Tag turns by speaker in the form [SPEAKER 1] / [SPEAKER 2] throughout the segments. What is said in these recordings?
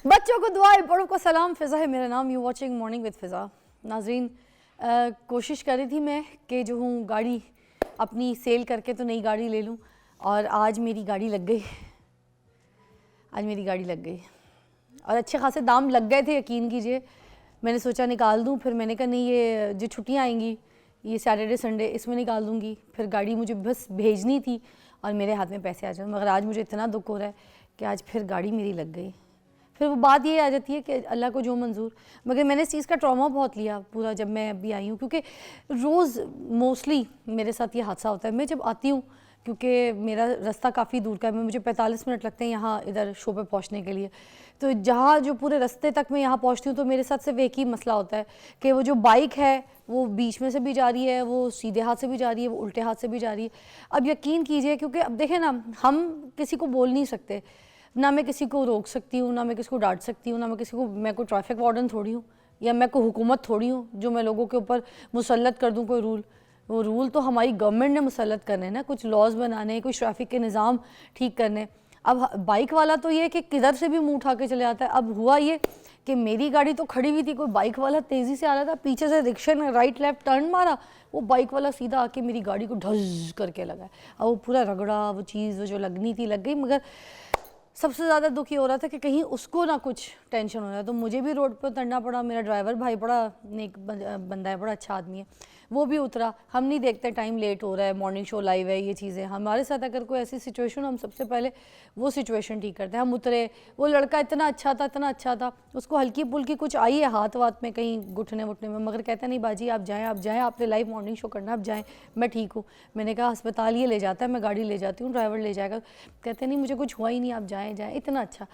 [SPEAKER 1] बच्चों को दुआएं, बड़ों को सलाम। फ़िज़ा है मेरा नाम। यू वाचिंग मॉर्निंग विद फ़िज़ा। नाज़रीन, कोशिश कर रही थी मैं कि जो हूँ गाड़ी अपनी सेल करके तो नई गाड़ी ले लूँ, और आज मेरी गाड़ी लग गई। आज मेरी गाड़ी लग गई और अच्छे खासे दाम लग गए थे, यकीन कीजिए। मैंने सोचा निकाल दूँ, फिर मैंने कहा नहीं, ये जो छुट्टियाँ आएंगी, ये सैटरडे संडे, इसमें निकाल दूँगी। फिर गाड़ी मुझे बस भेजनी थी और मेरे हाथ में पैसे आ जाए। मगर आज मुझे इतना दुख हो रहा है कि आज फिर गाड़ी मेरी लग गई। फिर वो बात ये आ जाती है कि अल्लाह को जो मंजूर। मगर मैंने इस चीज़ का ट्रॉमा बहुत लिया पूरा जब मैं अभी आई हूँ, क्योंकि रोज़ मोस्टली मेरे साथ ये हादसा होता है। मैं जब आती हूँ, क्योंकि मेरा रास्ता काफ़ी दूर का है, मुझे 45 मिनट लगते हैं यहाँ इधर शो पे पहुँचने के लिए। तो जहाँ जो पूरे रास्ते तक मैं यहाँ पहुँचती हूँ, तो मेरे साथ सिर्फ एक ही मसला होता है कि वो जो बाइक है वो बीच में से भी जा रही है, वो सीधे हाथ से भी जा रही है, वो उल्टे हाथ से भी जा रही है। अब यकीन कीजिए, क्योंकि अब देखें ना, हम किसी को बोल नहीं सकते, ना मैं किसी को रोक सकती हूँ, ना मैं किसी को डांट सकती हूँ, ना मैं किसी को, मैं कोई ट्रैफिक वार्डन थोड़ी हूँ, या मैं कोई हुकूमत थोड़ी हूँ जो मैं लोगों के ऊपर मुसल्लत कर दूँ कोई रूल। वो रूल तो हमारी गवर्नमेंट ने मुसल्लत करने हैं ना, कुछ लॉज बनाने, कुछ ट्रैफिक के निज़ाम ठीक करने। अब बाइक वाला तो ये कि किधर से भी मुँह उठा के चले आता है। अब हुआ ये कि मेरी गाड़ी तो खड़ी हुई थी, कोई बाइक वाला तेज़ी से आ रहा था, पीछे से रिक्शे ने राइट लेफ्ट टर्न मारा, वो बाइक वाला सीधा आके मेरी गाड़ी को ढज करके लगा। अब वो पूरा रगड़ा, वो चीज़ वो जो लगनी थी लग गई। मगर सबसे ज़्यादा दुखी हो रहा था कि कहीं उसको ना कुछ टेंशन हो रहा है, तो मुझे भी रोड पर उतरना पड़ा। मेरा ड्राइवर भाई बड़ा नेक बंदा है, बड़ा अच्छा आदमी है, वो भी उतरा। हम नहीं देखते टाइम लेट हो रहा है, मॉर्निंग शो लाइव है, ये चीज़ें हमारे साथ अगर कोई ऐसी सिचुएशन, हम सबसे पहले वो सिचुएशन ठीक करते हैं। हम उतरे, वो लड़का इतना अच्छा था, इतना अच्छा था, उसको हल्की पुल्की कुछ आई है हाथ वाथ में, कहीं घुटने वुटने में, मगर कहता नहीं बाजी आप जाएँ, आप जाएँ, आपने लाइव मॉर्निंग शो करना, आप जाएँ, मैं ठीक हूँ। मैंने कहा अस्पताल ये ले जाता है, मैं गाड़ी ले जाती हूँ, ड्राइवर ले जाएगा। कहते नहीं मुझे कुछ हुआ ही नहीं, आप जाएँ जाएँ, इतना अच्छा।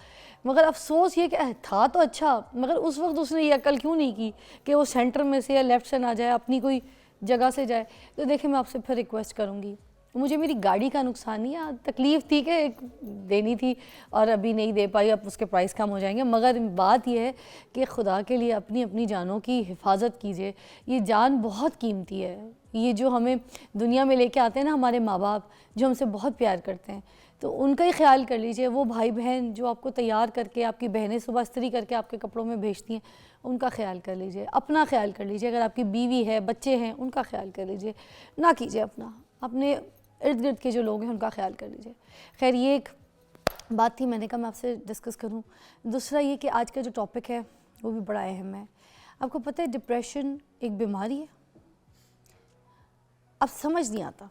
[SPEAKER 1] मगर अफसोस ये कि था तो अच्छा, मगर उस वक्त उसने ये अकल क्यों नहीं की कि वो सेंटर में से या लेफ़्ट से ना जाए, अपनी कोई जगह से जाए। तो देखिए, मैं आपसे फिर रिक्वेस्ट करूँगी, मुझे मेरी गाड़ी का नुकसान नहीं है, तकलीफ़ थी कि देनी थी और अभी नहीं दे पाई, अब उसके प्राइस कम हो जाएंगे। मगर बात यह है कि खुदा के लिए अपनी अपनी जानों की हिफाजत कीजिए। ये जान बहुत कीमती है। ये जो हमें दुनिया में लेके आते हैं ना हमारे माँ बाप, जो हमसे बहुत प्यार करते हैं, तो उनका ही ख्याल कर लीजिए। वो भाई बहन जो आपको तैयार करके, आपकी बहनें सुबह इस्त्री करके आपके कपड़ों में भेजती हैं, उनका ख्याल कर लीजिए, अपना ख्याल कर लीजिए। अगर आपकी बीवी है, बच्चे हैं, उनका ख्याल कर लीजिए। ना कीजिए अपना, अपने इर्द गिर्द के जो लोग हैं उनका ख्याल कर लीजिए। खैर, ये एक बात थी, मैंने कहा मैं आपसे डिस्कस करूं। दूसरा ये कि आज का जो टॉपिक है वो भी बड़ा अहम है। आपको पता है डिप्रेशन एक बीमारी है? अब समझ नहीं आता,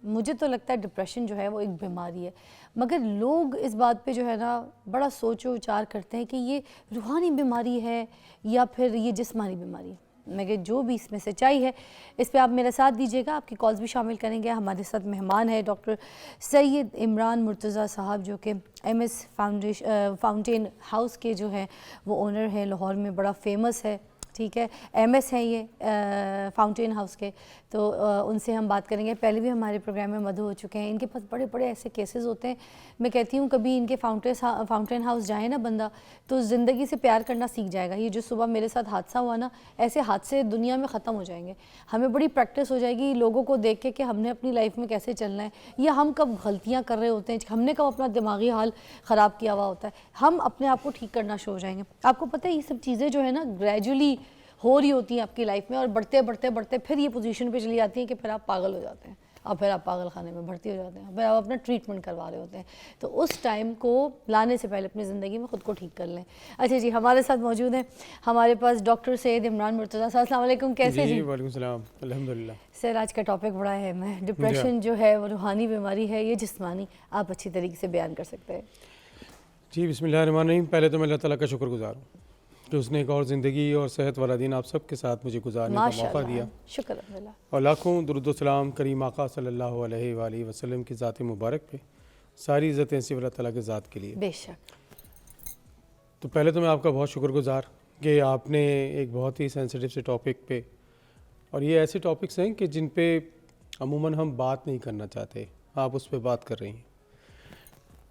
[SPEAKER 1] मुझे तो लगता है डिप्रेशन जो है वो एक बीमारी है, मगर लोग इस बात पे जो है ना बड़ा सोचो विचार करते हैं कि ये रूहानी बीमारी है या फिर ये जिस्मानी बीमारी है। मगर जो भी इसमें सच्चाई है, इस पे आप मेरा साथ दीजिएगा। आपकी कॉल्स भी शामिल करेंगे। हमारे साथ मेहमान है डॉक्टर सैयद इमरान मुर्तज़ा साहब, जो कि MS फाउंटेन हाउस के जो है वो ओनर हैं, लाहौर में बड़ा फेमस है। ठीक है, MS हैं ये फाउंटेन हाउस के, तो उनसे हम बात करेंगे। पहले भी हमारे प्रोग्राम में मधु हो चुके हैं। इनके पास बड़े बड़े ऐसे केसेस होते हैं। मैं कहती हूँ कभी इनके फाउंटेन हाउस जाए ना बंदा, तो ज़िंदगी से प्यार करना सीख जाएगा। ये जो सुबह मेरे साथ हादसा हुआ ना, ऐसे हादसे दुनिया में ख़त्म हो जाएंगे। हमें बड़ी प्रैक्टिस हो जाएगी लोगों को देख के कि हमने अपनी लाइफ में कैसे चलना है, या हम कब गलतियाँ कर रहे होते हैं, हमने कब अपना दिमागी हाल ख़राब किया हुआ होता है, हम अपने आप को ठीक करना शुरू हो जाएंगे। आपको पता है ये सब चीज़ें जो है ना ग्रेजुअली हो रही होती हैं आपकी लाइफ में, और बढ़ते बढ़ते बढ़ते फिर ये पोजीशन पे चली जाती है कि फिर आप पागल हो जाते हैं, और फिर आप पागल खाने में भर्ती हो जाते हैं, फिर आप अपना ट्रीटमेंट करवा रहे होते हैं। तो उस टाइम को लाने से पहले अपनी ज़िंदगी में ख़ुद को ठीक कर लें। अच्छा जी, हमारे साथ मौजूद हैं हमारे पास डॉक्टर सैयद इमरान मुर्तज़ा साहब। अस्सलाम वालेकुम, कैसे जी?
[SPEAKER 2] वालेकुम सलाम, अल्हम्दुलिल्लाह।
[SPEAKER 1] सर, आज का टॉपिक बड़ा अहम है। डिप्रेशन जो है वो रूहानी बीमारी है, ये जिस्मानी, आप अच्छी तरीके से बयान कर सकते हैं?
[SPEAKER 2] जी, बिस्मिल्लाहिर्रहमानिर्रहीम। पहले तो मैं अल्लाह ताला का शुक्रगुजार हूँ कि उसने एक और ज़िंदगी और सेहत वाला दिन आप सबके साथ मुझे गुजारने का मौका दिया।
[SPEAKER 1] शुक्र अल्लाह।
[SPEAKER 2] और लाखों दुरूद सलाम करीम आका सल्लल्लाहु अलैहि वसल्लम की ज़ात मुबारक पे। सारी इज़्ज़तें सिर्फ़ अल्लाह ताला के ज़ात के लिए।
[SPEAKER 1] बेशक।
[SPEAKER 2] तो पहले तो मैं आपका बहुत शुक्रगुजार कि आपने एक बहुत ही सेंसिटिव से टॉपिक पे, और ये ऐसे टॉपिक्स हैं कि जिन पे अमूमन हम बात नहीं करना चाहते, आप उस पर बात कर रही हैं।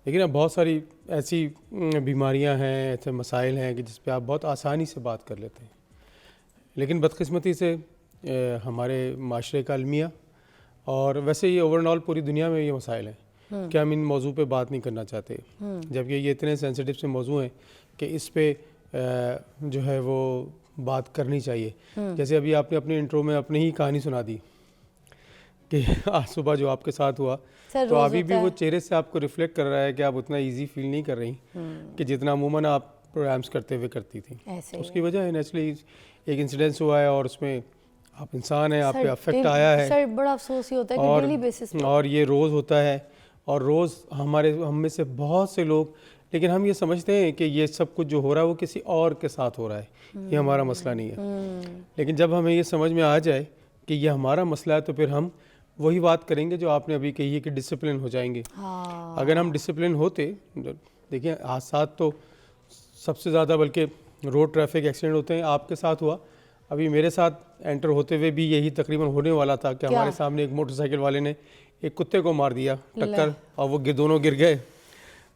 [SPEAKER 2] लेकिन अब बहुत सारी ऐसी बीमारियां हैं, ऐसे मसाइल हैं कि जिस पे आप बहुत आसानी से बात कर लेते हैं, लेकिन बदकिस्मती से हमारे माशरे का अलमिया, और वैसे ये ओवरऑल पूरी दुनिया में ये मसाइल हैं कि हम इन मौजू पे बात नहीं करना चाहते, जबकि ये इतने सेंसिटिव से मौजू हैं कि इस पे जो है वो बात करनी चाहिए। जैसे अभी आपने अपने इंट्रो में अपनी ही कहानी सुना दी कि आज सुबह जो आपके साथ हुआ, तो अभी भी वो चेहरे से आपको रिफ्लेक्ट कर रहा है कि आप उतना इजी फील नहीं कर रही कि जितना अमूमन आप प्रोग्राम्स करते हुए करती थी। तो उसकी वजह है नेचुरली एक इंसिडेंस हुआ है और उसमें आप इंसान हैं, आप पे अफेक्ट आया है।
[SPEAKER 1] सर बड़ा अफसोस ही होता है कि डेली बेसिस पे
[SPEAKER 2] और ये रोज़ होता है और रोज़ हम में से बहुत से लोग, लेकिन हम ये समझते हैं कि ये सब कुछ जो हो रहा है वो किसी और के साथ हो रहा है, ये हमारा मसला नहीं है। लेकिन जब हमें ये समझ में आ जाए कि ये हमारा मसला है तो फिर हम वही बात करेंगे जो आपने अभी कही है कि डिसिप्लिन हो जाएंगे। अगर हम डिसिप्लिन होते, देखिए हादसा तो सबसे ज़्यादा बल्कि रोड ट्रैफिक एक्सीडेंट होते हैं, आपके साथ हुआ, अभी मेरे साथ एंटर होते हुए भी यही तकरीबन होने वाला था कि हमारे सामने एक मोटरसाइकिल वाले ने एक कुत्ते को मार दिया टक्कर, और वो दोनों गिर गए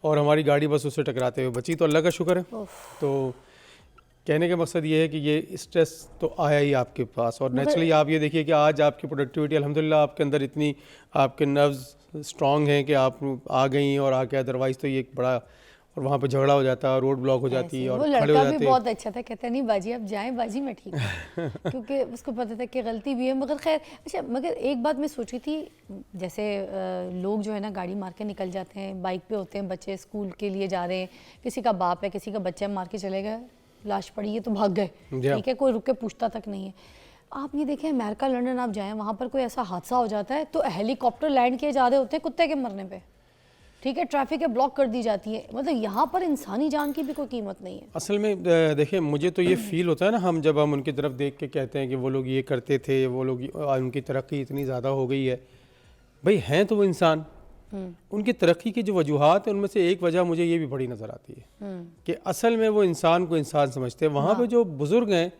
[SPEAKER 2] और हमारी गाड़ी बस उससे टकराते हुए बची, तो अल्लाह का शुक्र है। तो कहने का मकसद ये है कि ये स्ट्रेस तो आया ही आपके पास, और नेचुरली आप ये देखिए कि आज आपकी प्रोडक्टिविटी अल्हम्दुलिल्लाह आपके अंदर इतनी, आपके नर्व्स स्ट्रॉन्ग हैं कि आप आ गई और आके, अदरवाइज़ तो ये एक बड़ा, और वहाँ पे झगड़ा हो जाता है, रोड ब्लॉक हो जाती है और खड़े हो जाते हैं।
[SPEAKER 1] वो लड़का भी बहुत अच्छा था, कहता नहीं बाजी आप जाएं, बाजी मैं ठीक हूँ क्योंकि उसको पता था कि गलती भी है। मगर खैर अच्छा, मगर एक बात मैं सोची थी, जैसे लोग जो है ना गाड़ी मार के निकल जाते हैं, बाइक पे होते हैं बच्चे, स्कूल के लिए जा रहे हैं, किसी का बाप है किसी का बच्चा है, मार के चले गए, लाश पड़ी है तो भाग गए, ठीक है, कोई रुक के पूछता तक नहीं है। आप ये देखें अमेरिका लंदन आप जाएं, वहाँ पर कोई ऐसा हादसा हो जाता है तो हेलीकॉप्टर लैंड किए जा रहे होते हैं कुत्ते के मरने पे, ठीक है, ट्रैफिक है ब्लॉक कर दी जाती है। मतलब यहाँ पर इंसानी जान की भी कोई कीमत नहीं है।
[SPEAKER 2] असल में देखिए मुझे तो ये फील होता है ना, हम जब हम उनकी तरफ देख के कहते हैं कि वो लोग ये करते थे, वो लोग उनकी तरक्की इतनी ज़्यादा हो गई है, भाई हैं तो वो इंसान, उनकी तरक्की की जो वजूहात है उनमें से एक वजह मुझे ये भी बड़ी नज़र आती है कि असल में वो इंसान को इंसान समझते हैं। वहाँ पे जो बुज़ुर्ग हैं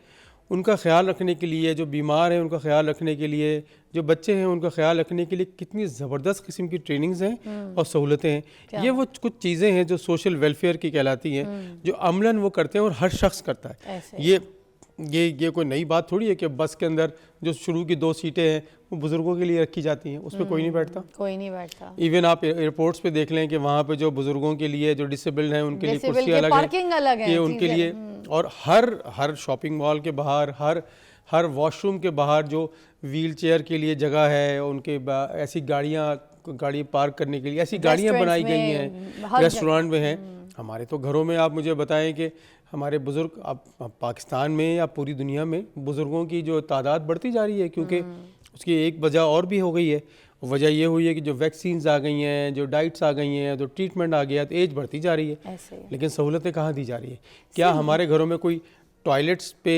[SPEAKER 2] उनका ख्याल रखने के लिए, जो बीमार हैं उनका ख्याल रखने के लिए, जो बच्चे हैं उनका ख्याल रखने के लिए कितनी ज़बरदस्त किस्म की ट्रेनिंग्स हैं और सहूलतें हैं। ये वो कुछ चीज़ें हैं जो सोशल वेलफेयर की कहलाती हैं, जो अमलन वो करते हैं और हर शख्स करता है। ये कोई नई बात थोड़ी है कि बस के अंदर जो शुरू की 2 सीटें हैं वो बुज़ुर्गों के लिए रखी जाती हैं, उस पर कोई नहीं बैठता,
[SPEAKER 1] कोई नहीं बैठता।
[SPEAKER 2] इवन आप एयरपोर्ट्स पे देख लें कि वहाँ पे जो बुज़ुर्गों के लिए, जो डिसेबल्ड हैं उनके लिए कुर्सी अलग है,
[SPEAKER 1] पार्किंग अलग है
[SPEAKER 2] कि उनके लिए, और हर शॉपिंग मॉल के बाहर, हर वॉशरूम के बाहर जो व्हील चेयर के लिए जगह है, उनके ऐसी गाड़ी पार्क करने के लिए ऐसी गाड़ियाँ बनाई गई हैं, रेस्टोरेंट में हैं। हमारे तो घरों में आप मुझे बताएं कि हमारे बुज़ुर्ग, अब पाकिस्तान में या पूरी दुनिया में बुज़ुर्गों की जो तादाद बढ़ती जा रही है, क्योंकि उसकी एक वजह और भी हो गई है। वजह ये हुई है कि जो वैक्सीन्स आ गई हैं, जो डाइट्स आ गई हैं, जो ट्रीटमेंट आ गया, तो एज बढ़ती जा रही है, लेकिन सहूलतें कहाँ दी जा रही है? क्या हमारे घरों में कोई टॉयलेट्स पे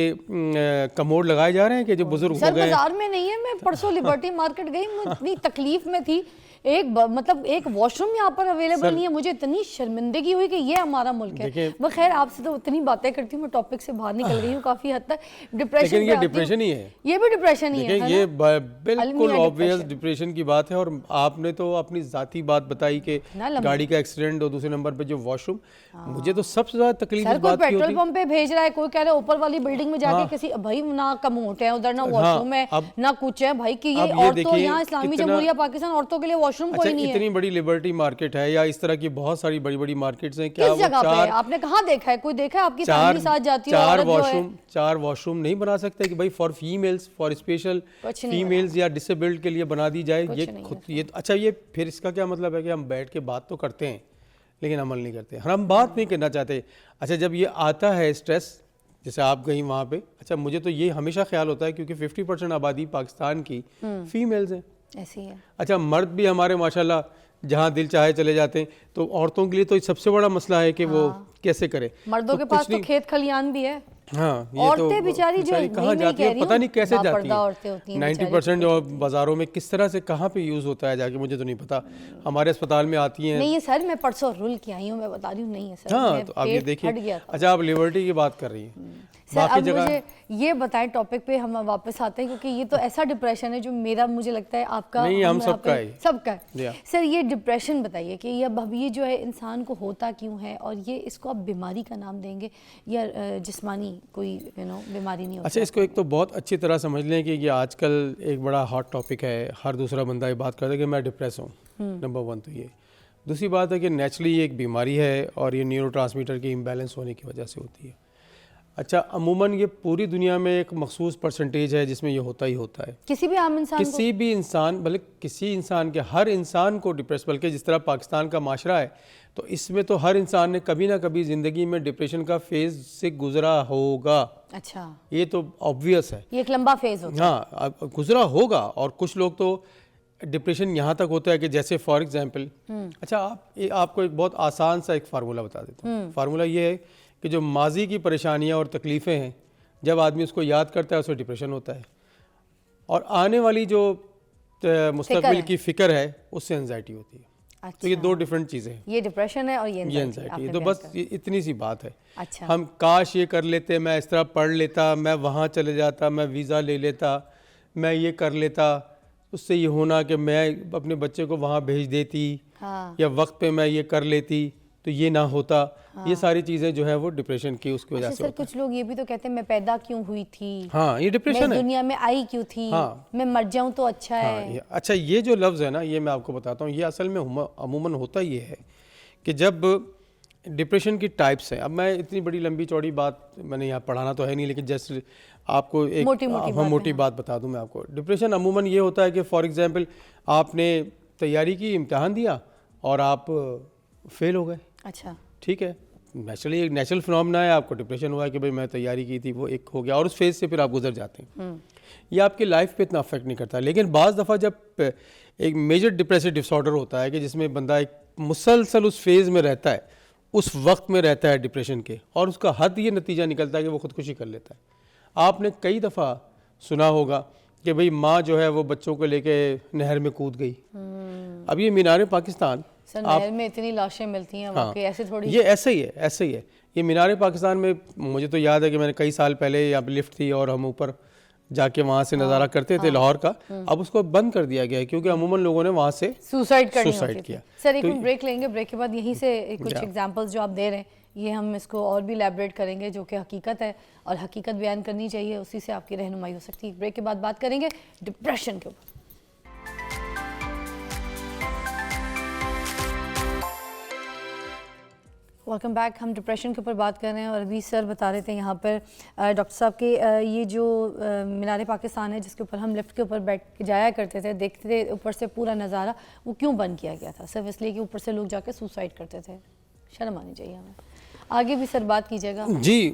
[SPEAKER 2] कमोड लगाए जा रहे हैं कि जो बुजुर्ग हो गए?
[SPEAKER 1] बाजार में नहीं है। मैं परसों लिबर्टी मार्केट गई, मैं इतनी तकलीफ में थी, मतलब एक वॉशरूम यहाँ पर अवेलेबल नहीं है। मुझे इतनी शर्मिंदगी हुई कि ये हमारा मुल्क है। वो खैर आपसे तो इतनी बातें करती हूँ, मैं टॉपिक से बाहर निकल गई हूँ काफी हद तक। डिप्रेशन,
[SPEAKER 2] ये डिप्रेशन ही है,
[SPEAKER 1] ये भी डिप्रेशन ही है,
[SPEAKER 2] ये बिल्कुल ऑब्वियस डिप्रेशन की बात है। और आपने तो अपनी जाती बात बताई कि गाड़ी का एक्सीडेंट, और दूसरे नंबर पे जो वॉशरूम, मुझे तो सबसे ज्यादा तकलीफ इस बात की होती है,
[SPEAKER 1] पेट्रोल पंप पे भेज रहा है, कोई कह रहा है ऊपर वाली बिल्डिंग में जाके किसी, भाई ना कमोट है उधर, ना वॉशरूम है, ना कुछ है भाई, कि ये औरतों, यहाँ इस्लामी जमहूरिया पाकिस्तान औरतों के लिए वॉशरूम कोई नहीं है।
[SPEAKER 2] इतनी बड़ी लिबर्टी मार्केट है, या इस तरह की बहुत सारी बड़ी बड़ी मार्केट्स हैं, क्या
[SPEAKER 1] किस जगह पे है? आपने कहाँ देखा है? कोई देखा है आपकी फैमिली साथ जाती है?
[SPEAKER 2] चार वॉशरूम नहीं बना सकते कि भाई for females, for special females या डिसेबल्ड के लिए बना दी जाए? ये अच्छा, ये फिर इसका क्या मतलब है कि हम बैठ के बात तो करते हैं लेकिन अमल नहीं करते, हम बात नहीं करना चाहते। अच्छा, जब ये आता है स्ट्रेस, जैसे आप गई वहाँ पे, अच्छा मुझे तो ये हमेशा ख्याल होता है क्योंकि 50% आबादी पाकिस्तान की फीमेल्स हैं,
[SPEAKER 1] ऐसी है। अच्छा,
[SPEAKER 2] मर्द भी हमारे माशाल्लाह जहाँ दिल चाहे चले जाते हैं, तो औरतों के लिए तो सबसे बड़ा मसला है कि वो कैसे करे।
[SPEAKER 1] मर्दों के पास तो खेत खलियान भी है।
[SPEAKER 2] हाँ, ये
[SPEAKER 1] औरतें
[SPEAKER 2] तो
[SPEAKER 1] बेचारी जो
[SPEAKER 2] कहाँ जाती है पता नहीं कैसे जाती
[SPEAKER 1] है।
[SPEAKER 2] 90% जो बाजारों में किस तरह से कहाँ पे यूज होता है जाके, मुझे तो नहीं पता। हमारे अस्पताल में आती हैं।
[SPEAKER 1] नहीं है सर, मैं परसों रुल के आई हूँ, मैं बता रही हूँ, नहीं है सर।
[SPEAKER 2] हाँ, तो आप ये देखिए। अच्छा, आप लिबर्टी की बात कर रही हैं।
[SPEAKER 1] सर अब मुझे ये बताएं, टॉपिक पे हम वापस आते हैं, क्योंकि ये तो ऐसा डिप्रेशन है जो मेरा, मुझे लगता है आपका
[SPEAKER 2] नहीं, हम सबका है,
[SPEAKER 1] सबका। सर ये डिप्रेशन बताइए कि ये जो है इंसान को होता क्यों है, और ये इसको आप बीमारी का नाम देंगे या जिस्मानी कोई बीमारी नहीं होती?
[SPEAKER 2] अच्छा, इसको एक तो बहुत अच्छी तरह समझ लें कि ये आजकल एक बड़ा हॉट टॉपिक है, हर दूसरा बंदा ये बात करता है कि मैं डिप्रेस हूँ। नंबर 1 तो ये। दूसरी बात है कि नेचुरली ये एक बीमारी है और ये न्यूरोट्रांसमीटर के इम्बैलेंस होने की वजह से होती है। अच्छा, अमूमन ये पूरी दुनिया में एक मखसूस परसेंटेज है जिसमें ये होता ही होता है।
[SPEAKER 1] किसी भी आम इंसान
[SPEAKER 2] किसी भी इंसान, भले किसी इंसान के, हर इंसान को डिप्रेस, बल्कि जिस तरह पाकिस्तान का माशरा है तो इसमें तो हर इंसान ने कभी ना कभी ज़िंदगी में डिप्रेशन का फेज़ से गुजरा होगा।
[SPEAKER 1] अच्छा,
[SPEAKER 2] ये तो ऑब्वियस है,
[SPEAKER 1] ये एक लंबा फेज होता है।
[SPEAKER 2] हाँ, अब गुजरा होगा। और कुछ लोग तो डिप्रेशन यहाँ तक होता है कि जैसे फॉर एग्जांपल, अच्छा आपको एक बहुत आसान सा एक फार्मूला बता देता हूँ। फार्मूला ये है कि जो माजी की परेशानियाँ और तकलीफ़ें हैं, जब आदमी उसको याद करता है उसे डिप्रेशन होता है, और आने वाली जो मुस्तकबिल की फ़िक्र है उससे एंजाइटी होती है।
[SPEAKER 1] अच्छा,
[SPEAKER 2] तो ये दो डिफरेंट चीज़ें हैं,
[SPEAKER 1] ये डिप्रेशन है और ये
[SPEAKER 2] एंजाइटी।
[SPEAKER 1] आपने
[SPEAKER 2] तो
[SPEAKER 1] बयान
[SPEAKER 2] बस
[SPEAKER 1] कर।
[SPEAKER 2] इतनी सी बात है।
[SPEAKER 1] अच्छा,
[SPEAKER 2] हम काश ये कर लेते, मैं इस तरह पढ़ लेता, मैं वहाँ चले जाता, मैं वीज़ा ले लेता, मैं ये कर लेता, उससे ये होना कि मैं अपने बच्चे को वहाँ भेज देती,
[SPEAKER 1] हाँ,
[SPEAKER 2] या वक्त पे मैं ये कर लेती तो ये ना होता। ये सारी चीज़ें जो है वो डिप्रेशन की उसकी वजह
[SPEAKER 1] अच्छा
[SPEAKER 2] से
[SPEAKER 1] सर,
[SPEAKER 2] होता है।
[SPEAKER 1] कुछ लोग ये भी तो कहते हैं मैं पैदा क्यों हुई थी,
[SPEAKER 2] हाँ, ये
[SPEAKER 1] मैं
[SPEAKER 2] डिप्रेशन
[SPEAKER 1] इस
[SPEAKER 2] है।
[SPEAKER 1] दुनिया में आई क्यों थी,
[SPEAKER 2] हाँ।
[SPEAKER 1] मैं मर जाऊं तो अच्छा
[SPEAKER 2] हाँ,
[SPEAKER 1] है।
[SPEAKER 2] अच्छा, ये जो लफ्ज़ है ना, ये मैं आपको बताता हूँ, ये असल में अमूमन होता ये है कि जब डिप्रेशन की टाइप्स हैं, अब मैं इतनी बड़ी लंबी चौड़ी बात मैंने यहाँ पढ़ाना तो है नहीं, लेकिन जस्ट आपको एक मोटी बात बता दूँ मैं आपको। डिप्रेशन अमूमन ये होता है कि फॉर एग्जांपल आपने तैयारी की, इम्तहान दिया और आप फेल हो गए,
[SPEAKER 1] अच्छा,
[SPEAKER 2] ठीक है, नेचुरली एक नेचुरल फिनोमेना है, आपको डिप्रेशन हुआ कि भाई मैं तैयारी की थी, वो एक हो गया, और उस फेज़ से फिर आप गुजर जाते हैं। ये आपकी लाइफ पे इतना अफेक्ट नहीं करता। लेकिन बाज़ दफ़ा जब एक मेजर डिप्रेसिव डिसऑर्डर होता है कि जिसमें बंदा एक मुसलसल उस फेज़ में रहता है, उस वक्त में रहता है डिप्रेशन के, और उसका हद ये नतीजा निकलता है कि वो खुदकुशी कर लेता है। आपने कई दफ़ा सुना होगा कि भाई माँ जो है वो बच्चों को लेके नहर में कूद गई। अब ये मीनार पाकिस्तान,
[SPEAKER 1] सर नहर में इतनी लाशें मिलती हैं, वाकई ऐसे थोड़ी।
[SPEAKER 2] ये ऐसे ही है, ऐसे ही है। ये मीनार पाकिस्तान में मुझे तो याद है कि मैंने कई साल पहले यहाँ पे लिफ्ट थी और हम ऊपर जाके वहाँ से नज़ारा करते थे लाहौर का। अब उसको बंद कर दिया गया है क्योंकि अमूमन लोगों ने वहाँ से
[SPEAKER 1] सुसाइड
[SPEAKER 2] किया।
[SPEAKER 1] सर एक ब्रेक लेंगे, ब्रेक के बाद यहीं से कुछ एग्जांपल्स जो आप दे रहे हैं ये हम इसको और भी इलैबोरेट करेंगे, जो कि हकीकत है और हकीकत बयान करनी चाहिए, उसी से आपकी रहनुमाई हो सकती है। ब्रेक के बाद बात करेंगे डिप्रेशन के ऊपर। Welcome back. हम डिप्रेशन के ऊपर बात कर रहे हैं और अभी सर बता रहे थे यहाँ पर डॉक्टर साहब के ये जो मीनार पाकिस्तान है जिसके ऊपर हम लिफ्ट के ऊपर बैठ के जाया करते थे, देखते थे ऊपर से पूरा नज़ारा, वो क्यों बंद किया गया था? सिर्फ इसलिए कि ऊपर से लोग जाके सुसाइड करते थे। शर्म आनी चाहिए हमें। आगे भी सर बात कीजिएगा।
[SPEAKER 2] जी,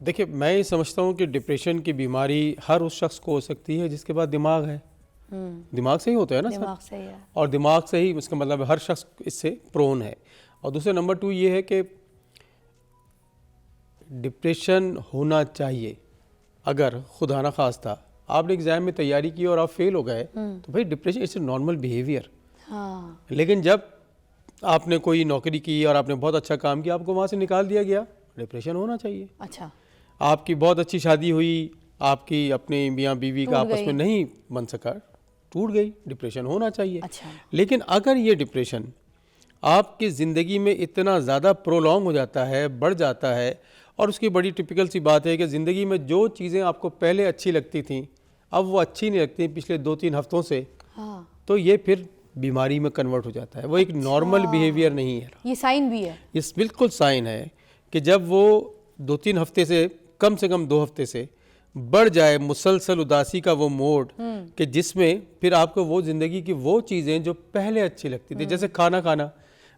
[SPEAKER 2] देखिए, मैं ये समझता हूँ कि डिप्रेशन की बीमारी हर उस शख्स को हो सकती है जिसके पास दिमाग है। दिमाग से ही होता है ना
[SPEAKER 1] दिमाग
[SPEAKER 2] सर,
[SPEAKER 1] से ही है।
[SPEAKER 2] और दिमाग से ही, इसका मतलब हर शख्स इससे प्रोन है। और दूसरे नंबर 2 ये है कि डिप्रेशन होना चाहिए अगर खुदा ना खास्ता आपने एग्जाम में तैयारी की और आप फेल हो गए, तो भाई depression it's a normal behaviour.
[SPEAKER 1] हाँ,
[SPEAKER 2] लेकिन जब आपने कोई नौकरी की और आपने बहुत अच्छा काम किया, आपको वहाँ से निकाल दिया गया, डिप्रेशन होना चाहिए।
[SPEAKER 1] अच्छा,
[SPEAKER 2] आपकी बहुत अच्छी शादी हुई, आपकी अपने मियाँ बीवी का आपस में नहीं बन सका, टूट गई, डिप्रेशन होना चाहिए।
[SPEAKER 1] अच्छा,
[SPEAKER 2] लेकिन अगर ये डिप्रेशन आपकी ज़िंदगी में इतना ज़्यादा प्रोलॉन्ग हो जाता है, बढ़ जाता है, और उसकी बड़ी टिपिकल सी बात है कि ज़िंदगी में जो चीज़ें आपको पहले अच्छी लगती थी अब वो अच्छी नहीं लगती पिछले 2-3 हफ्तों से,
[SPEAKER 1] हाँ,
[SPEAKER 2] तो ये फिर बीमारी में कन्वर्ट हो जाता है। वो एक नॉर्मल बिहेवियर नहीं है,
[SPEAKER 1] ये साइन भी है।
[SPEAKER 2] ये बिल्कुल साइन है कि जब वो 2-3 हफ्ते से कम 2 हफ्ते से बढ़ जाए मुसलसल उदासी का वो मोड, कि जिसमें फिर आपको वो ज़िंदगी की वो चीज़ें जो पहले अच्छी लगती थी, जैसे खाना खाना,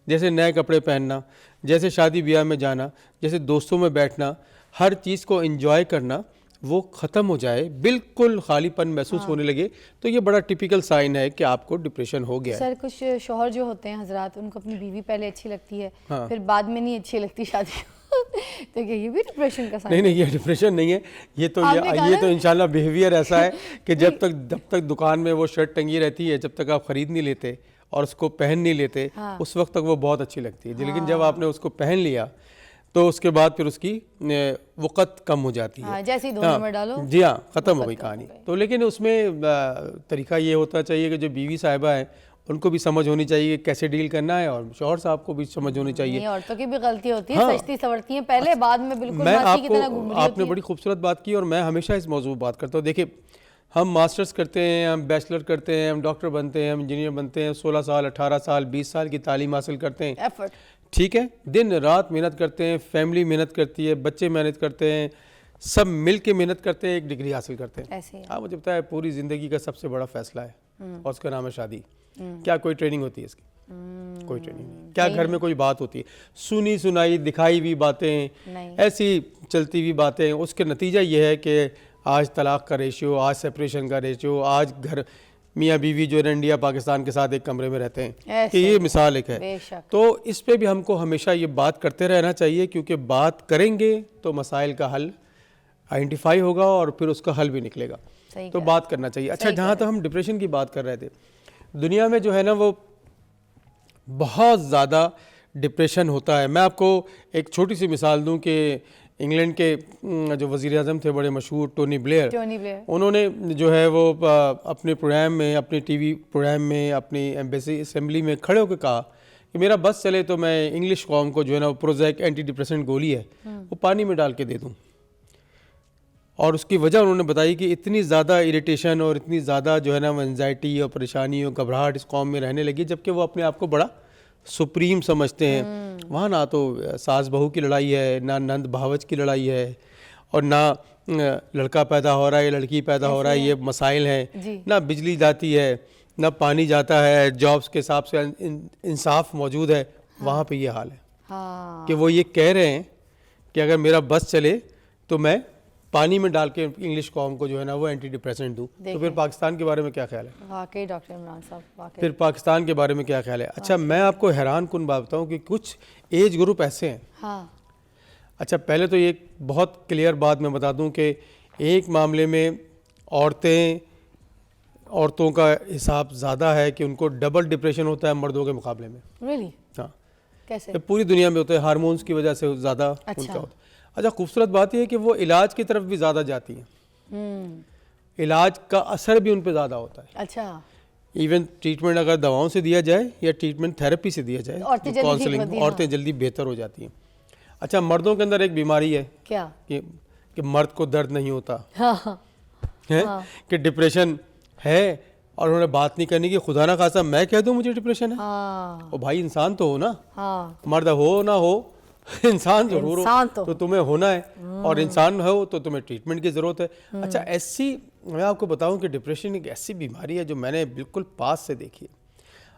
[SPEAKER 2] जैसे नए कपड़े पहनना, जैसे शादी ब्याह में जाना, जैसे दोस्तों में बैठना, हर चीज़ को एंजॉय करना, वो ख़त्म हो जाए, बिल्कुल खालीपन महसूस होने लगे, तो ये बड़ा टिपिकल साइन है कि आपको डिप्रेशन हो गया है।
[SPEAKER 1] सर कुछ शौहर जो होते हैं हजरात, उनको अपनी बीवी पहले अच्छी लगती है,
[SPEAKER 2] हाँ।
[SPEAKER 1] फिर बाद में नहीं अच्छी लगती शादी तो क्या ये भी डिप्रेशन का साइन?
[SPEAKER 2] नहीं, ये डिप्रेशन नहीं है, ये तो इंशाल्लाह बिहेवियर ऐसा है कि जब तक दुकान में वो शर्ट टंगी रहती है, जब तक आप ख़रीद नहीं लेते और उसको पहन नहीं लेते,
[SPEAKER 1] हाँ।
[SPEAKER 2] उस वक्त तक वो बहुत अच्छी लगती है। लेकिन जब आपने उसको पहन लिया तो उसके बाद फिर उसकी वक़्त कम हो जाती है।
[SPEAKER 1] हाँ, जैसे ही दोनों में डालो,
[SPEAKER 2] जी हाँ, ख़त्म हो गई कहानी। तो लेकिन उसमें तरीका ये होता चाहिए कि जो बीवी साहिबा हैं उनको भी समझ होनी चाहिए कि कैसे डील करना है, और शौहर साहब को भी समझ होनी चाहिए।
[SPEAKER 1] नहीं, औरतों की भी गलती होती है,
[SPEAKER 2] हाँ।
[SPEAKER 1] सजती सवरती हैं पहले, बाद में बिल्कुल
[SPEAKER 2] मैं
[SPEAKER 1] मासी की तरह घूम रही
[SPEAKER 2] आपने
[SPEAKER 1] होती
[SPEAKER 2] बड़ी खूबसूरत बात की और मैं हमेशा इस मौजूद पर बात करता हूँ। देखिए, हम मास्टर्स करते हैं, हम बैचलर करते हैं, हम डॉक्टर बनते हैं, हम इंजीनियर बनते हैं, 16 साल 18 साल 20 साल की तालीम हासिल करते हैं,
[SPEAKER 1] एफर्ट।
[SPEAKER 2] ठीक है, दिन रात मेहनत करते हैं, फैमिली मेहनत करती है, बच्चे मेहनत करते हैं, सब मिल के मेहनत करते हैं, एक डिग्री हासिल करते हैं।
[SPEAKER 1] ऐसे ही है।
[SPEAKER 2] आप मुझे बताया पूरी ज़िंदगी का सबसे बड़ा फैसला है और उसका नाम है शादी। क्या कोई ट्रेनिंग होती है इसकी? कोई ट्रेनिंग नहीं। क्या घर में कोई बात होती है? सुनी सुनाई दिखाई हुई बातें,
[SPEAKER 1] नहीं।
[SPEAKER 2] ऐसी चलती हुई बातें, उसके नतीजा ये है कि आज तलाक का रेशियो, आज सेपरेशन का रेशियो, आज घर मियाँ बीवी जो है इंडिया पाकिस्तान के साथ एक कमरे में रहते हैं,
[SPEAKER 1] ऐसे
[SPEAKER 2] कि ये मिसाल एक है।
[SPEAKER 1] बेशक।
[SPEAKER 2] तो इस पे भी हमको हमेशा ये बात करते रहना चाहिए, क्योंकि बात करेंगे तो मसाइल का हल आइडेंटिफाई होगा और फिर उसका हल भी निकलेगा।
[SPEAKER 1] सही
[SPEAKER 2] तो
[SPEAKER 1] कह
[SPEAKER 2] बात करना चाहिए। अच्छा,
[SPEAKER 1] सही
[SPEAKER 2] जहाँ तक हम डिप्रेशन की बात कर रहे थे, दुनिया में जो है ना वो बहुत ज़्यादा डिप्रेशन होता है। मैं आपको एक छोटी सी मिसाल दूं कि इंग्लैंड के जो वज़ीर आज़म थे बड़े मशहूर टोनी ब्लेयर,
[SPEAKER 1] टोनी ब्लेयर।
[SPEAKER 2] उन्होंने जो है वो अपने प्रोग्राम में, अपने टीवी प्रोग्राम में, अपनी एम्बेसी असेंबली में खड़े होकर कहा कि मेरा बस चले तो मैं इंग्लिश कौम को जो है ना वो प्रोजेक एंटी डिप्रेसेंट गोली है वो पानी में डाल के दे दूं। और उसकी वजह उन्होंने बताई कि इतनी ज़्यादा इरिटेशन और इतनी ज़्यादा जो है ना एंजाइटी और परेशानी और घबराहट इस कौम में रहने लगी, जबकि वो अपने आप को बड़ा सुप्रीम समझते हैं। वहाँ ना तो सास बहू की लड़ाई है, ना नंद भावच की लड़ाई है, और ना लड़का पैदा हो रहा है, लड़की पैदा हो रहा है, ये मसाइल हैं। ना बिजली जाती है, ना पानी जाता है, जॉब्स के हिसाब से इंसाफ मौजूद है। वहाँ पे ये हाल है
[SPEAKER 1] हाँ।
[SPEAKER 2] कि वो ये कह रहे हैं कि अगर मेरा बस चले तो मैं पानी में डाल के इंग्लिश कौम को जो है ना वो एंटी डिप्रेसेंट दूँ। तो फिर पाकिस्तान के बारे में क्या ख्याल है?
[SPEAKER 1] वाकई डॉक्टर इमरान साहब, वाकई।
[SPEAKER 2] फिर पाकिस्तान के बारे में क्या ख्याल है? अच्छा, मैं आपको हैरान कुन बात बताऊँ कि कुछ एज ग्रुप ऐसे हैं।
[SPEAKER 1] हाँ।
[SPEAKER 2] अच्छा, पहले तो ये बहुत क्लियर बात मैं बता दूं कि एक मामले में औरतों का हिसाब ज़्यादा है कि उनको डबल डिप्रेशन होता है मर्दों के मुकाबले में।
[SPEAKER 1] रियली?
[SPEAKER 2] हाँ,
[SPEAKER 1] कैसे?
[SPEAKER 2] ये पूरी दुनिया में होता है, हार्मोन्स की वजह से ज़्यादा
[SPEAKER 1] अच्छा।
[SPEAKER 2] उनका होता है। अच्छा, खूबसूरत बात यह है कि वो इलाज की तरफ भी ज़्यादा जाती हैं, इलाज का असर भी उन पर ज़्यादा होता है।
[SPEAKER 1] अच्छा।
[SPEAKER 2] इवन ट्रीटमेंट अगर दवाओं से दिया जाए या ट्रीटमेंट थेरेपी से दिया जाए,
[SPEAKER 1] औरतें जल्दी ठीक
[SPEAKER 2] काउंसलिंग,
[SPEAKER 1] होती हैं।
[SPEAKER 2] औरतें जल्दी बेहतर हो जाती हैं। अच्छा, मर्दों के अंदर एक बीमारी है
[SPEAKER 1] क्या?
[SPEAKER 2] कि मर्द को दर्द नहीं होता
[SPEAKER 1] हाँ हाँ
[SPEAKER 2] है, कि डिप्रेशन है और उन्होंने बात नहीं करनी कि खुदा ना खासा मैं कह दूं मुझे डिप्रेशन है।
[SPEAKER 1] हाँ
[SPEAKER 2] ओ भाई, इंसान तो हो ना,
[SPEAKER 1] हाँ।
[SPEAKER 2] मर्द हो ना हो इंसान जरूर
[SPEAKER 1] इंसान
[SPEAKER 2] हो,
[SPEAKER 1] तो
[SPEAKER 2] तो तुम्हें होना है, और इंसान हो तो तुम्हें ट्रीटमेंट की ज़रूरत है। अच्छा, ऐसी मैं आपको बताऊं कि डिप्रेशन एक ऐसी बीमारी है जो मैंने बिल्कुल पास से देखी है।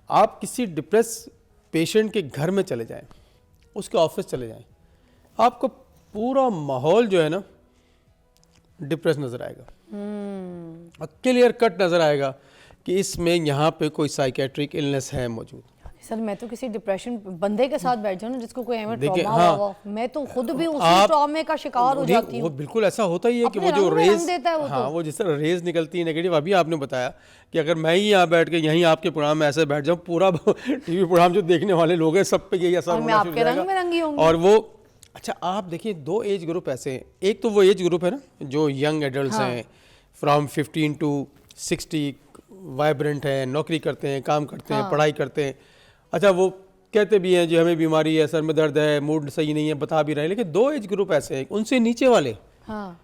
[SPEAKER 2] आप किसी डिप्रेस पेशेंट के घर में चले जाएं, उसके ऑफिस चले जाएं, आपको पूरा माहौल जो है ना डिप्रेस नज़र आएगा, क्लियर कट नज़र आएगा कि इसमें यहाँ पे कोई साइकेट्रिक इलनेस है मौजूद।
[SPEAKER 1] सर, मैं तो किसी डिप्रेशन बंदे के साथ बैठ जाऊँ ना जिसको कोई एवं
[SPEAKER 2] देखिए,
[SPEAKER 1] ट्रॉमा
[SPEAKER 2] हाँ,
[SPEAKER 1] हुआ, मैं तो खुद भी उसी ट्रॉमे का शिकार हो जाती
[SPEAKER 2] वो
[SPEAKER 1] हूँ।
[SPEAKER 2] बिल्कुल ऐसा होता ही है कि
[SPEAKER 1] अपने
[SPEAKER 2] वो जो
[SPEAKER 1] रंग में रंग
[SPEAKER 2] रेज
[SPEAKER 1] देता है वो
[SPEAKER 2] हाँ,
[SPEAKER 1] तो।
[SPEAKER 2] वो जिस तरह रेज निकलती है नेगेटिव, अभी आपने बताया कि अगर मैं ही यहाँ बैठ के यहीं आपके प्रोग्राम में ऐसे बैठ जाऊँ, पूरा टीवी प्रोग्राम जो देखने वाले लोग हैं सब पे यही असर
[SPEAKER 1] और मैं
[SPEAKER 2] होना शुरू
[SPEAKER 1] आपके
[SPEAKER 2] हो
[SPEAKER 1] रंग में रंगी
[SPEAKER 2] जाएगा।
[SPEAKER 1] होंगी।
[SPEAKER 2] और वो अच्छा, आप देखिए दो एज ग्रुप ऐसे हैं। एक तो वो एज ग्रुप है ना जो यंग एडल्ट्स हैं, फ्रॉम 15 to 60, वाइब्रेंट हैं, नौकरी करते हैं, काम करते हैं, पढ़ाई करते हैं। अच्छा, वो कहते भी हैं जी हमें बीमारी है, सर में दर्द है, मूड सही नहीं है, बता भी रहे हैं। लेकिन दो एज ग्रुप ऐसे हैं, उनसे नीचे वाले,
[SPEAKER 1] हाँ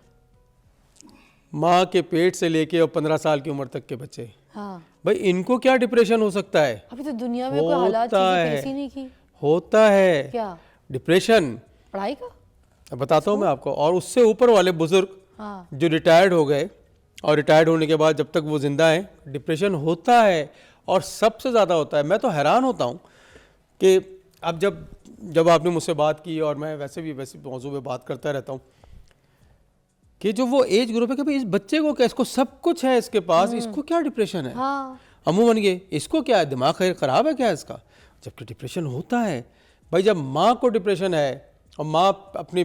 [SPEAKER 2] माँ के पेट से लेके और 15 साल की उम्र तक के बच्चे,
[SPEAKER 1] हाँ।
[SPEAKER 2] भाई इनको क्या डिप्रेशन हो सकता है?
[SPEAKER 1] अभी तो दुनिया में कोई हालात
[SPEAKER 2] होता
[SPEAKER 1] चीजें
[SPEAKER 2] है,
[SPEAKER 1] कैसी नहीं की।
[SPEAKER 2] होता है
[SPEAKER 1] क्या?
[SPEAKER 2] डिप्रेशन,
[SPEAKER 1] पढ़ाई का?
[SPEAKER 2] बताता हूँ मैं आपको। और उससे ऊपर वाले बुजुर्ग
[SPEAKER 1] हाँ।
[SPEAKER 2] जो रिटायर्ड हो गए, और रिटायर्ड होने के बाद जब तक वो जिंदा हैं, डिप्रेशन होता है, और सबसे ज़्यादा होता है। मैं तो हैरान होता हूँ कि अब जब आपने मुझसे बात की, और मैं वैसे मौजूद पे बात करता रहता हूँ कि जो वो एज ग्रुप है कि भाई इस बच्चे को क्या, इसको सब कुछ है इसके पास, इसको क्या डिप्रेशन है?
[SPEAKER 1] हाँ।
[SPEAKER 2] अमूमन ये इसको क्या है, दिमाग खराब है क्या इसका? जबकि डिप्रेशन होता है भाई। जब माँ को डिप्रेशन है और माँ अपने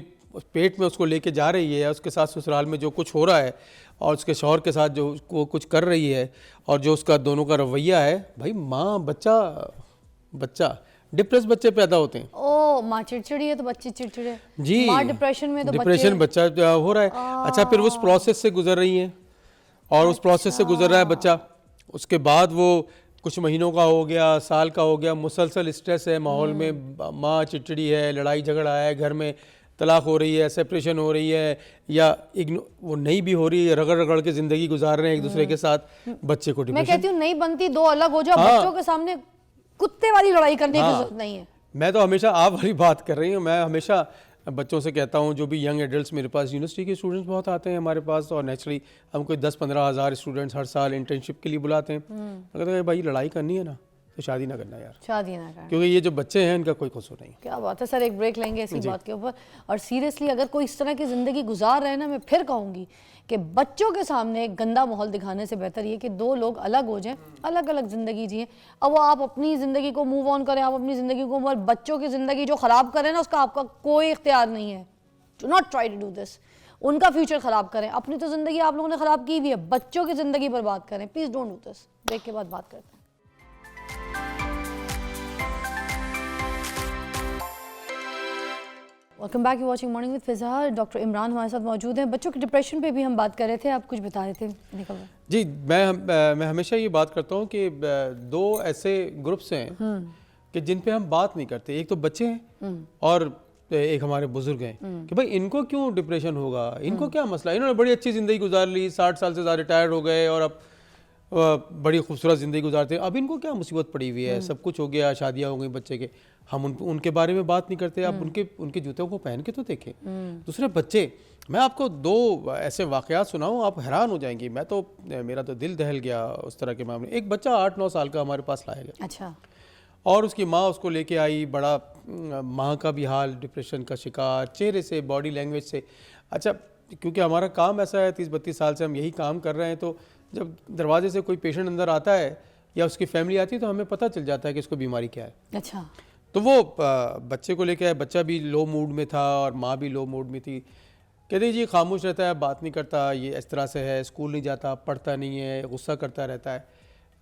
[SPEAKER 2] पेट में उसको लेके जा रही है, उसके साथ ससुराल में जो कुछ हो रहा है, और उसके शौहर के साथ जो उसको कुछ कर रही है, और जो उसका दोनों का रवैया है, भाई माँ बच्चा डिप्रेस बच्चे पैदा होते हैं।
[SPEAKER 1] ओ, माँ चिड़चिड़ी है तो बच्चे चिड़चिड़े
[SPEAKER 2] जी,
[SPEAKER 1] माँ डिप्रेशन में तो
[SPEAKER 2] डिप्रेशन बच्चा हो रहा है। अच्छा, फिर वो उस प्रोसेस से गुजर रही हैं, और उस प्रोसेस से गुजर रहा है बच्चा, उसके बाद वो कुछ महीनों का हो गया, साल का हो गया, मुसलसल स्ट्रेस है माहौल में, माँ चिड़चिड़ी है, लड़ाई झगड़ा है घर में, तलाक हो रही है, सेपरेशन हो रही है, या वो नहीं भी हो रही है, रगड़ रगड़ के ज़िंदगी गुजार रहे हैं एक दूसरे के साथ, बच्चे को
[SPEAKER 1] मैं
[SPEAKER 2] डिप्रेशन।
[SPEAKER 1] कहती हूँ नहीं बनती, दो अलग हो जाओ।
[SPEAKER 2] हाँ।
[SPEAKER 1] बच्चों के सामने कुत्ते वाली लड़ाई करने की
[SPEAKER 2] हाँ।
[SPEAKER 1] जरूरत नहीं है।
[SPEAKER 2] मैं तो हमेशा आप वाली बात कर रही हूँ, मैं हमेशा बच्चों से कहता हूँ, जो भी यंग एडल्ट्स मेरे पास, यूनिवर्सिटी के स्टूडेंट्स बहुत आते हैं हमारे पास, और नेचुरली हम कोई 10-15 हज़ार स्टूडेंट्स हर साल इंटर्नशिप के लिए बुलाते हैं। अगर भाई लड़ाई करनी है ना तो शादी ना करना यार,
[SPEAKER 1] शादी ना करें।
[SPEAKER 2] क्योंकि ये जो बच्चे हैं इनका कोई कसूर नहीं।
[SPEAKER 1] क्या बात है सर, एक ब्रेक लेंगे इसी बात के ऊपर। और सीरियसली अगर कोई इस तरह की ज़िंदगी गुजार रहे हैं ना, मैं फिर कहूँगी कि बच्चों के सामने एक गंदा माहौल दिखाने से बेहतर ये कि दो लोग अलग हो जाएं, अलग अलग ज़िंदगी जिए। अब वो आप अपनी ज़िंदगी को मूव ऑन करें, आप अपनी ज़िंदगी को, और बच्चों की ज़िंदगी जो ख़राब करें ना, उसका आपका कोई इख्तियार नहीं है। Do not try to do this. उनका फ्यूचर ख़राब करें, अपनी तो ज़िंदगी आप लोगों ने ख़राब की हुई है, बच्चों की ज़िंदगी बर्बाद करें। Please don't do this. Break के बाद बात करते हैं। Welcome back, you watching morning with Fiza. Doctor Imran हमारे साथ मौजूद हैं। बच्चों के डिप्रेशन पे भी हम बात कर रहे थे, आप कुछ बता रहे थे निकल।
[SPEAKER 2] जी, मैं हमेशा ये बात करता हूँ कि दो ऐसे ग्रुप्स हैं कि जिन पे हम बात नहीं करते। एक तो बच्चे हैं और एक हमारे बुजुर्ग हैं कि भाई इनको क्यों डिप्रेशन होगा, इनको क्या मसला, इन्होंने बड़ी अच्छी ज़िंदगी गुजार ली, 60 साल से ज़्यादा रिटायर्ड हो गए और अब बड़ी खूबसूरत ज़िंदगी गुजारते हैं, अब इनको क्या मुसीबत पड़ी हुई है, सब कुछ हो गया, शादियाँ हो गई बच्चे के, हम उनके बारे में बात नहीं करते। आप उनके जूतों को पहन के तो देखें। दूसरे बच्चे, मैं आपको दो ऐसे वाक़यात सुनाऊँ, आप हैरान हो जाएंगी। मेरा तो दिल दहल गया उस तरह के मामले। एक बच्चा 8-9 साल का हमारे पास लाया गया।
[SPEAKER 1] अच्छा।
[SPEAKER 2] और उसकी माँ उसको लेके आई, बड़ा माँ का भी हाल, डिप्रेशन का शिकार, चेहरे से, बॉडी लैंग्वेज से। अच्छा, क्योंकि हमारा काम ऐसा है, 30-32 साल से हम यही काम कर रहे हैं, तो जब दरवाजे से कोई पेशेंट अंदर आता है या उसकी फैमिली आती है तो हमें पता चल जाता है कि इसको बीमारी क्या है।
[SPEAKER 1] अच्छा।
[SPEAKER 2] तो वो बच्चे को लेके आए, बच्चा भी लो मूड में था और माँ भी लो मूड में थी। कहते जी खामोश रहता है, बात नहीं करता, ये इस तरह से है, स्कूल नहीं जाता, पढ़ता नहीं है, गुस्सा करता रहता है।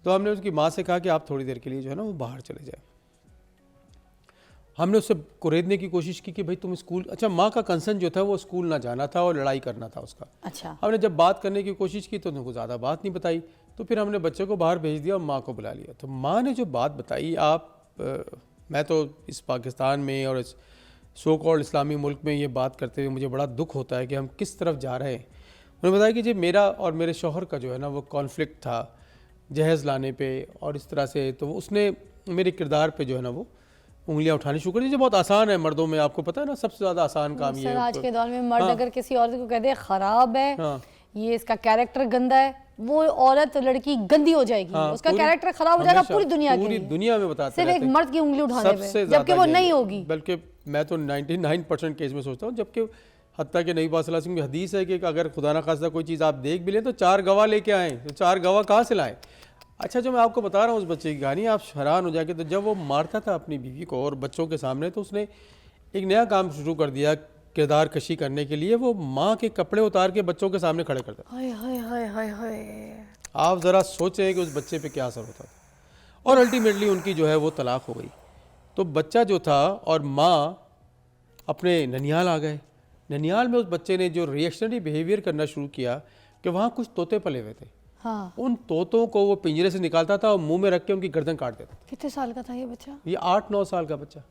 [SPEAKER 2] तो हमने उसकी माँ से कहा कि आप थोड़ी देर के लिए जो है ना वो बाहर चले जाए। हमने उससे कुरेदने की कोशिश की कि भाई तुम स्कूल, अच्छा माँ का कंसर्न जो था वो स्कूल ना जाना था और लड़ाई करना था उसका।
[SPEAKER 1] अच्छा।
[SPEAKER 2] हमने जब बात करने की कोशिश की तो उनको ज़्यादा बात नहीं बताई, तो फिर हमने बच्चे को बाहर भेज दिया और माँ को बुला लिया। तो माँ ने जो बात बताई, मैं तो इस पाकिस्तान में और इस सो कॉल्ड इस्लामी मुल्क में ये बात करते हुए मुझे बड़ा दुख होता है कि हम किस तरफ जा रहे हैं। उन्होंने बताया कि जी मेरा और मेरे शौहर का जो है ना वो कॉन्फ्लिक्ट था जहेज़ लाने पे और इस तरह से, तो उसने मेरे किरदार पे जो है ना वो उंगलियां उठानी शुरू कर दी। जो बहुत आसान है मर्दों में, आपको पता है ना, सबसे ज़्यादा आसान काम ये है।
[SPEAKER 1] आज के दौर में मर्द अगर किसी औरत को कह दे ख़राब है, ये इसका कैरेक्टर गंदा है, वो औरत लड़की गंदी हो जाएगी, उसका कैरेक्टर खराब हो जाएगा पूरी दुनिया
[SPEAKER 2] में बताते
[SPEAKER 1] सिर्फ एक मर्द की उंगली उठाने पे, जबकि वो नहीं होगी।
[SPEAKER 2] बल्कि मैं तो 99% केस में सोचता हूँ, जबकि हत्ता के नबी पाक सल्लल्लाहु अलैहि वसल्लम की हदीस है कि अगर खुदा ना खास्ता कोई चीज़ आप देख भी लें तो 4 गवाह लेके आएँ, तो 4 गवाह कहाँ से लाएँ। अच्छा, जो मैं आपको बता रहा हूँ उस बच्चे की कहानी, आप हैरान हो जाएंगे। तो जब वो मारता था अपनी बीवी को और बच्चों के सामने, तो उसने एक नया काम शुरू कर दिया किरदार कशी करने के लिए। वो माँ के कपड़े उतार के बच्चों के सामने खड़े करता।
[SPEAKER 1] हाय हाय हाय हाय हाय।
[SPEAKER 2] आप ज़रा सोचें कि उस बच्चे पे क्या असर होता था। और अल्टीमेटली उनकी जो है वो तलाक हो गई। तो बच्चा जो था और माँ अपने ननियाल आ गए। ननियाल में उस बच्चे ने जो रिएक्शनरी बिहेवियर करना शुरू किया कि वहाँ कुछ तोते पले हुए थे।
[SPEAKER 1] हाँ।
[SPEAKER 2] उन तोतों को वो पिंजरे से निकालता था और मुंह में रख के उनकी गर्दन काट देता।
[SPEAKER 1] कितने साल का था ये बच्चा?
[SPEAKER 2] ये 8-9 साल का बच्चा।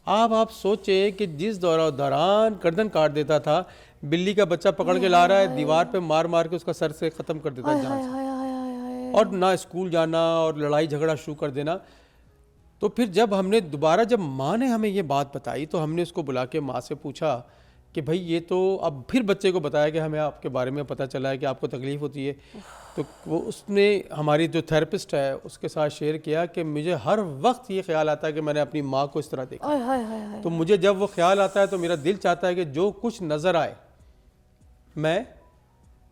[SPEAKER 2] आप सोचे कि जिस दौरान गर्दन काट देता था, बिल्ली का बच्चा पकड़ के ला रहा है, दीवार पे मार मार के उसका सर से ख़त्म कर देता है। और ना स्कूल जाना और लड़ाई झगड़ा शुरू कर देना। तो फिर जब माँ ने हमें ये बात बताई तो हमने उसको बुला के माँ से पूछा कि भाई ये तो, अब फिर बच्चे को बताया कि हमें आपके बारे में पता चला है कि आपको तकलीफ़ होती है। तो वो उसने हमारी जो थेरेपिस्ट है उसके साथ शेयर किया कि मुझे हर वक्त ये ख्याल आता है कि मैंने अपनी माँ को इस तरह देखा। तो मुझे जब वो ख्याल आता है तो मेरा दिल चाहता है कि जो कुछ नज़र आए मैं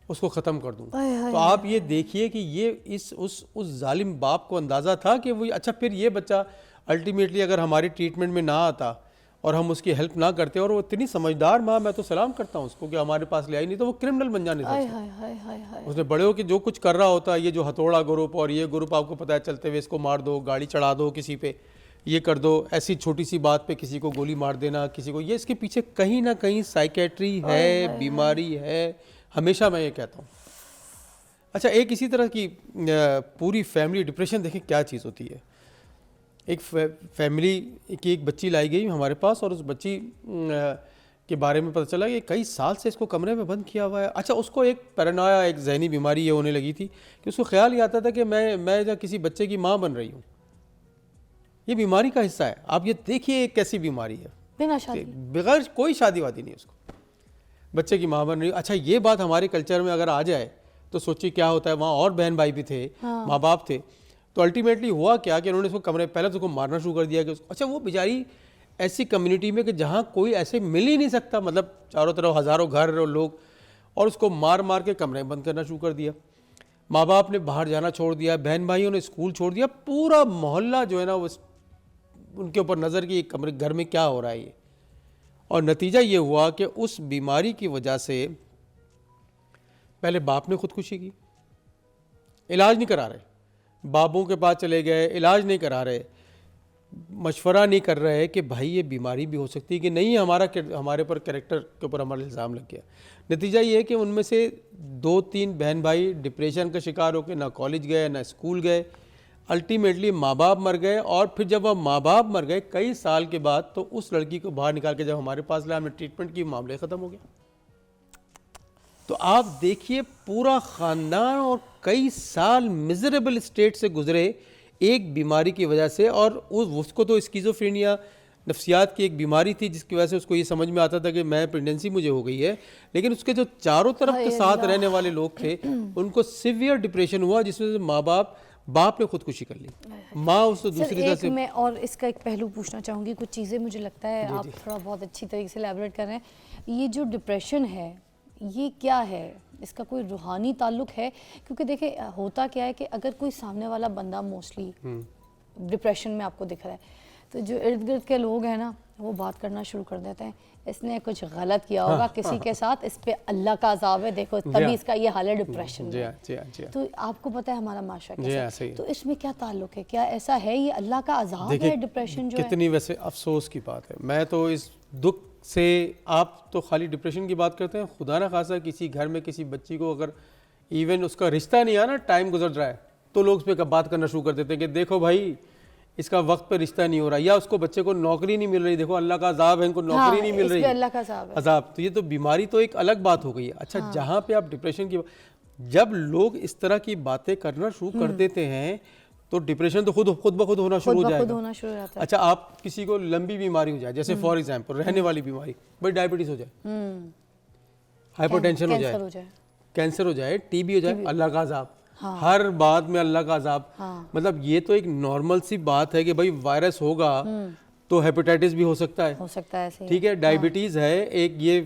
[SPEAKER 2] उसको ख़त्म कर दूँ। तो आप ये देखिए कि ये उस जालिम बाप को अंदाज़ा था कि वो, अच्छा फिर ये बच्चा अल्टीमेटली अगर हमारी ट्रीटमेंट में ना आता और हम उसकी हेल्प ना करते, और वो इतनी समझदार माँ, मैं तो सलाम करता हूँ उसको कि हमारे पास ले आई, नहीं तो वो क्रिमिनल बन जाने थे। उसने बड़े हो कि जो कुछ कर रहा होता, ये जो हथौड़ा ग्रुप और ये ग्रुप आपको पता है, चलते हुए इसको मार दो, गाड़ी चढ़ा दो किसी पे, ये कर दो, ऐसी छोटी सी बात पे किसी को गोली मार देना, किसी को, ये इसके पीछे कहीं ना कहीं साइकेट्री है, बीमारी है, हमेशा मैं ये कहता हूँ। अच्छा, एक इसी तरह की पूरी फैमिली डिप्रेशन देखें क्या चीज़ होती है। एक फैमिली की एक बच्ची लाई गई हमारे पास और उस बच्ची के बारे में पता चला कि कई साल से इसको कमरे में बंद किया हुआ है। अच्छा, उसको एक पैरानोया, एक जहनी बीमारी ये होने लगी थी कि उसको ख्याल ये आता था कि मैं जो किसी बच्चे की माँ बन रही हूँ। ये बीमारी का हिस्सा है। आप ये देखिए एक कैसी बीमारी है,
[SPEAKER 1] बिना शादी,
[SPEAKER 2] बगैर कोई शादी वादी नहीं, उसको बच्चे की माँ बन रही। अच्छा, ये बात हमारे कल्चर में अगर आ जाए तो सोचिए क्या होता है। वहाँ और बहन भाई भी थे, माँ बाप थे, तो अल्टीमेटली हुआ क्या कि उन्होंने उसको कमरे, पहले तो उसको मारना शुरू कर दिया कि अच्छा, वो बेचारी ऐसी कम्युनिटी में कि जहाँ कोई ऐसे मिल ही नहीं सकता, मतलब चारों तरफ हज़ारों घर और लोग, और उसको मार मार के कमरे में बंद करना शुरू कर दिया। माँ बाप ने बाहर जाना छोड़ दिया, बहन भाइयों ने स्कूल छोड़ दिया, पूरा मोहल्ला जो है ना वो उनके ऊपर नज़र की कमरे घर में क्या हो रहा है ये। और नतीजा ये हुआ कि उस बीमारी की वजह से पहले बाप ने खुदकुशी की, इलाज नहीं करा रहे, बाबों के पास चले गए, इलाज नहीं करा रहे, मशवरा नहीं कर रहे कि भाई ये बीमारी भी हो सकती है कि नहीं, हमारे पर कैरेक्टर के ऊपर हमारा इल्ज़ाम लग गया। नतीजा ये है कि उनमें से 2-3 बहन भाई डिप्रेशन का शिकार होकर ना कॉलेज गए ना स्कूल गए, अल्टीमेटली माँ बाप मर गए। और फिर जब वह माँ बाप मर गए कई साल के बाद, तो उस लड़की को बाहर निकाल के जब हमारे पास लाया, हमने ट्रीटमेंट की, मामले ख़त्म हो गया। तो आप देखिए पूरा ख़ानदान और कई साल मिजरेबल स्टेट से गुजरे एक बीमारी की वजह से। और उसको तो स्किज़ोफ्रेनिया नफ्सियात की एक बीमारी थी जिसकी वजह से उसको ये समझ में आता था कि मैं प्रेगनेंसी मुझे हो गई है, लेकिन उसके जो चारों तरफ के साथ रहने वाले लोग थे उनको सिवियर डिप्रेशन हुआ, जिसमें से बाप ने खुदकुशी कर ली, माँ उसको दूसरी तरह से।
[SPEAKER 1] मैं और इसका एक पहलू पूछना चाहूँगी, कुछ चीज़ें मुझे लगता है आप थोड़ा बहुत अच्छी तरीके से एलैबोरेट कर रहे हैं। ये जो डिप्रेशन है ये क्या है, इसका कोई रूहानी ताल्लुक है? क्योंकि देखिए होता क्या है कि अगर कोई सामने वाला बंदा मोस्टली डिप्रेशन में आपको दिख रहा है, तो जो इर्द गिर्द के लोग हैं ना वो बात करना शुरू कर देते हैं, इसने कुछ गलत किया होगा किसी के साथ, इस पे अल्लाह का अजाब है, देखो तभी इसका ये हाल है डिप्रेशन में। तो आपको पता है हमारा माशरा कैसा है, तो इसमें क्या ताल्लुक है? क्या ऐसा है ये अल्लाह का अजाब है डिप्रेशन जो है?
[SPEAKER 2] कितनी वैसे अफसोस की बात है। मैं तो इस दुख से, आप तो खाली डिप्रेशन की बात करते हैं, खुदा ना खासा किसी घर में किसी बच्ची को अगर इवन उसका रिश्ता नहीं आया ना, टाइम गुजर रहा है, तो लोग उस पर बात करना शुरू कर देते हैं कि देखो भाई इसका वक्त पे रिश्ता नहीं हो रहा, या उसको बच्चे को नौकरी नहीं मिल रही, देखो अल्लाह का अजाब है, इनको नौकरी नहीं मिल रही,
[SPEAKER 1] अल्लाह का
[SPEAKER 2] अजाब। तो ये तो बीमारी तो एक अलग बात हो गई है। अच्छा, जहाँ पे आप डिप्रेशन की, जब लोग इस तरह की बातें करना शुरू कर देते हैं तो डिप्रेशन तो खुद ब खुद होना शुरू हो जाएगा। अच्छा, आप किसी को लंबी बीमारी हो जाए, जैसे फॉर एग्जांपल रहने वाली बीमारी, भाई डायबिटीज हो जाए, हाइपरटेंशन हो जाए, कैंसर हो जाए, टीबी हो जाए, अल्लाह का अजाब। हर बात में अल्लाह का अजाब। मतलब ये तो एक नॉर्मल सी बात है कि भाई वायरस होगा तो हेपेटाइटिस भी हो सकता है, ठीक है, डायबिटीज है एक, ये